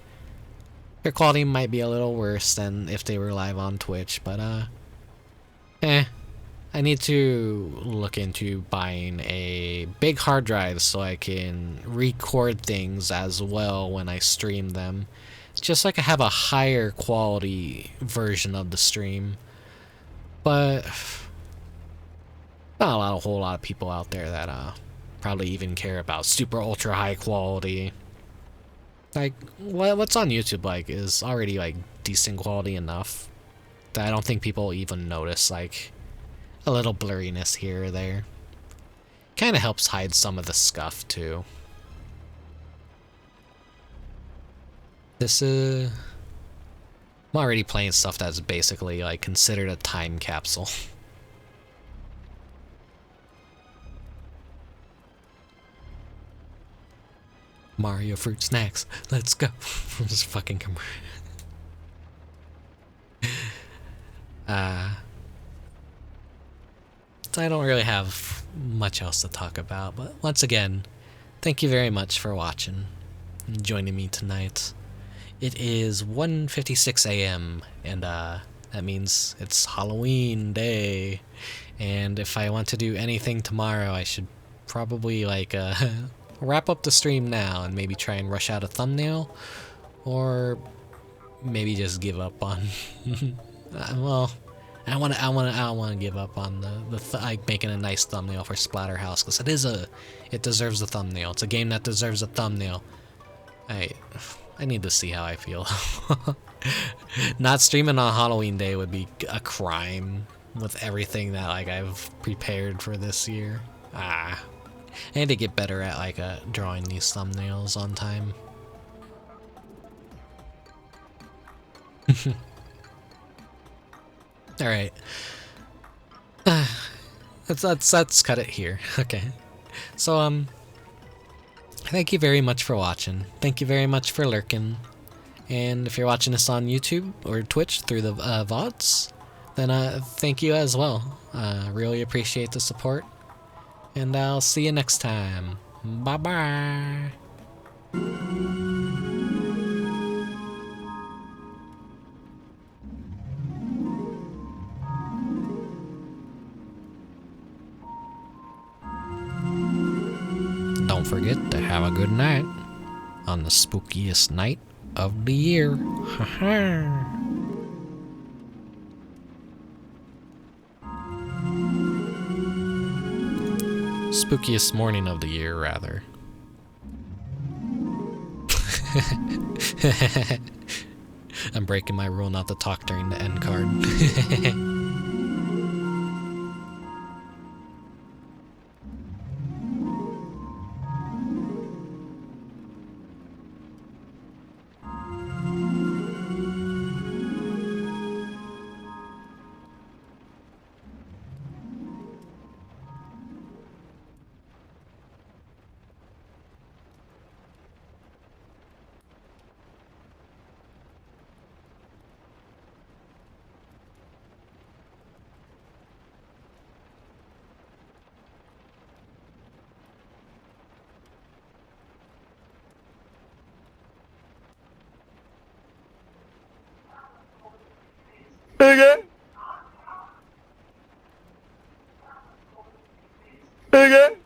Their quality might be a little worse than if they were live on Twitch, but I need to look into buying a big hard drive so I can record things as well when I stream them, just so I can have a higher quality version of the stream. But not a whole lot of people out there that probably even care about super ultra high quality. Like, what's on YouTube like is already like decent quality enough that I don't think people even notice like a little blurriness here or there. Kind of helps hide some of the scuff too. I'm already playing stuff that's basically like considered a time capsule. Mario fruit snacks. Let's go. Just fucking come. So I don't really have much else to talk about, but once again, thank you very much for watching and joining me tonight. It is 1:56 a.m. and that means it's Halloween day, and if I want to do anything tomorrow, I should probably like wrap up the stream now and maybe try and rush out a thumbnail, or maybe just give up on well, I don't want to give up on like making a nice thumbnail for Splatterhouse, because it deserves a thumbnail. It's a game that deserves a thumbnail. I need to see how I feel. Not streaming on Halloween day would be a crime with everything that like I've prepared for this year. I need to get better at like drawing these thumbnails on time. All right. Let's cut it here. Okay. So thank you very much for watching. Thank you very much for lurking. And if you're watching this on YouTube or Twitch through the VODs, then thank you as well. Really appreciate the support. And I'll see you next time. Bye-bye. forget to have a good night on the spookiest night of the year. Spookiest morning of the year, rather. I'm breaking my rule not to talk during the end card. Okay.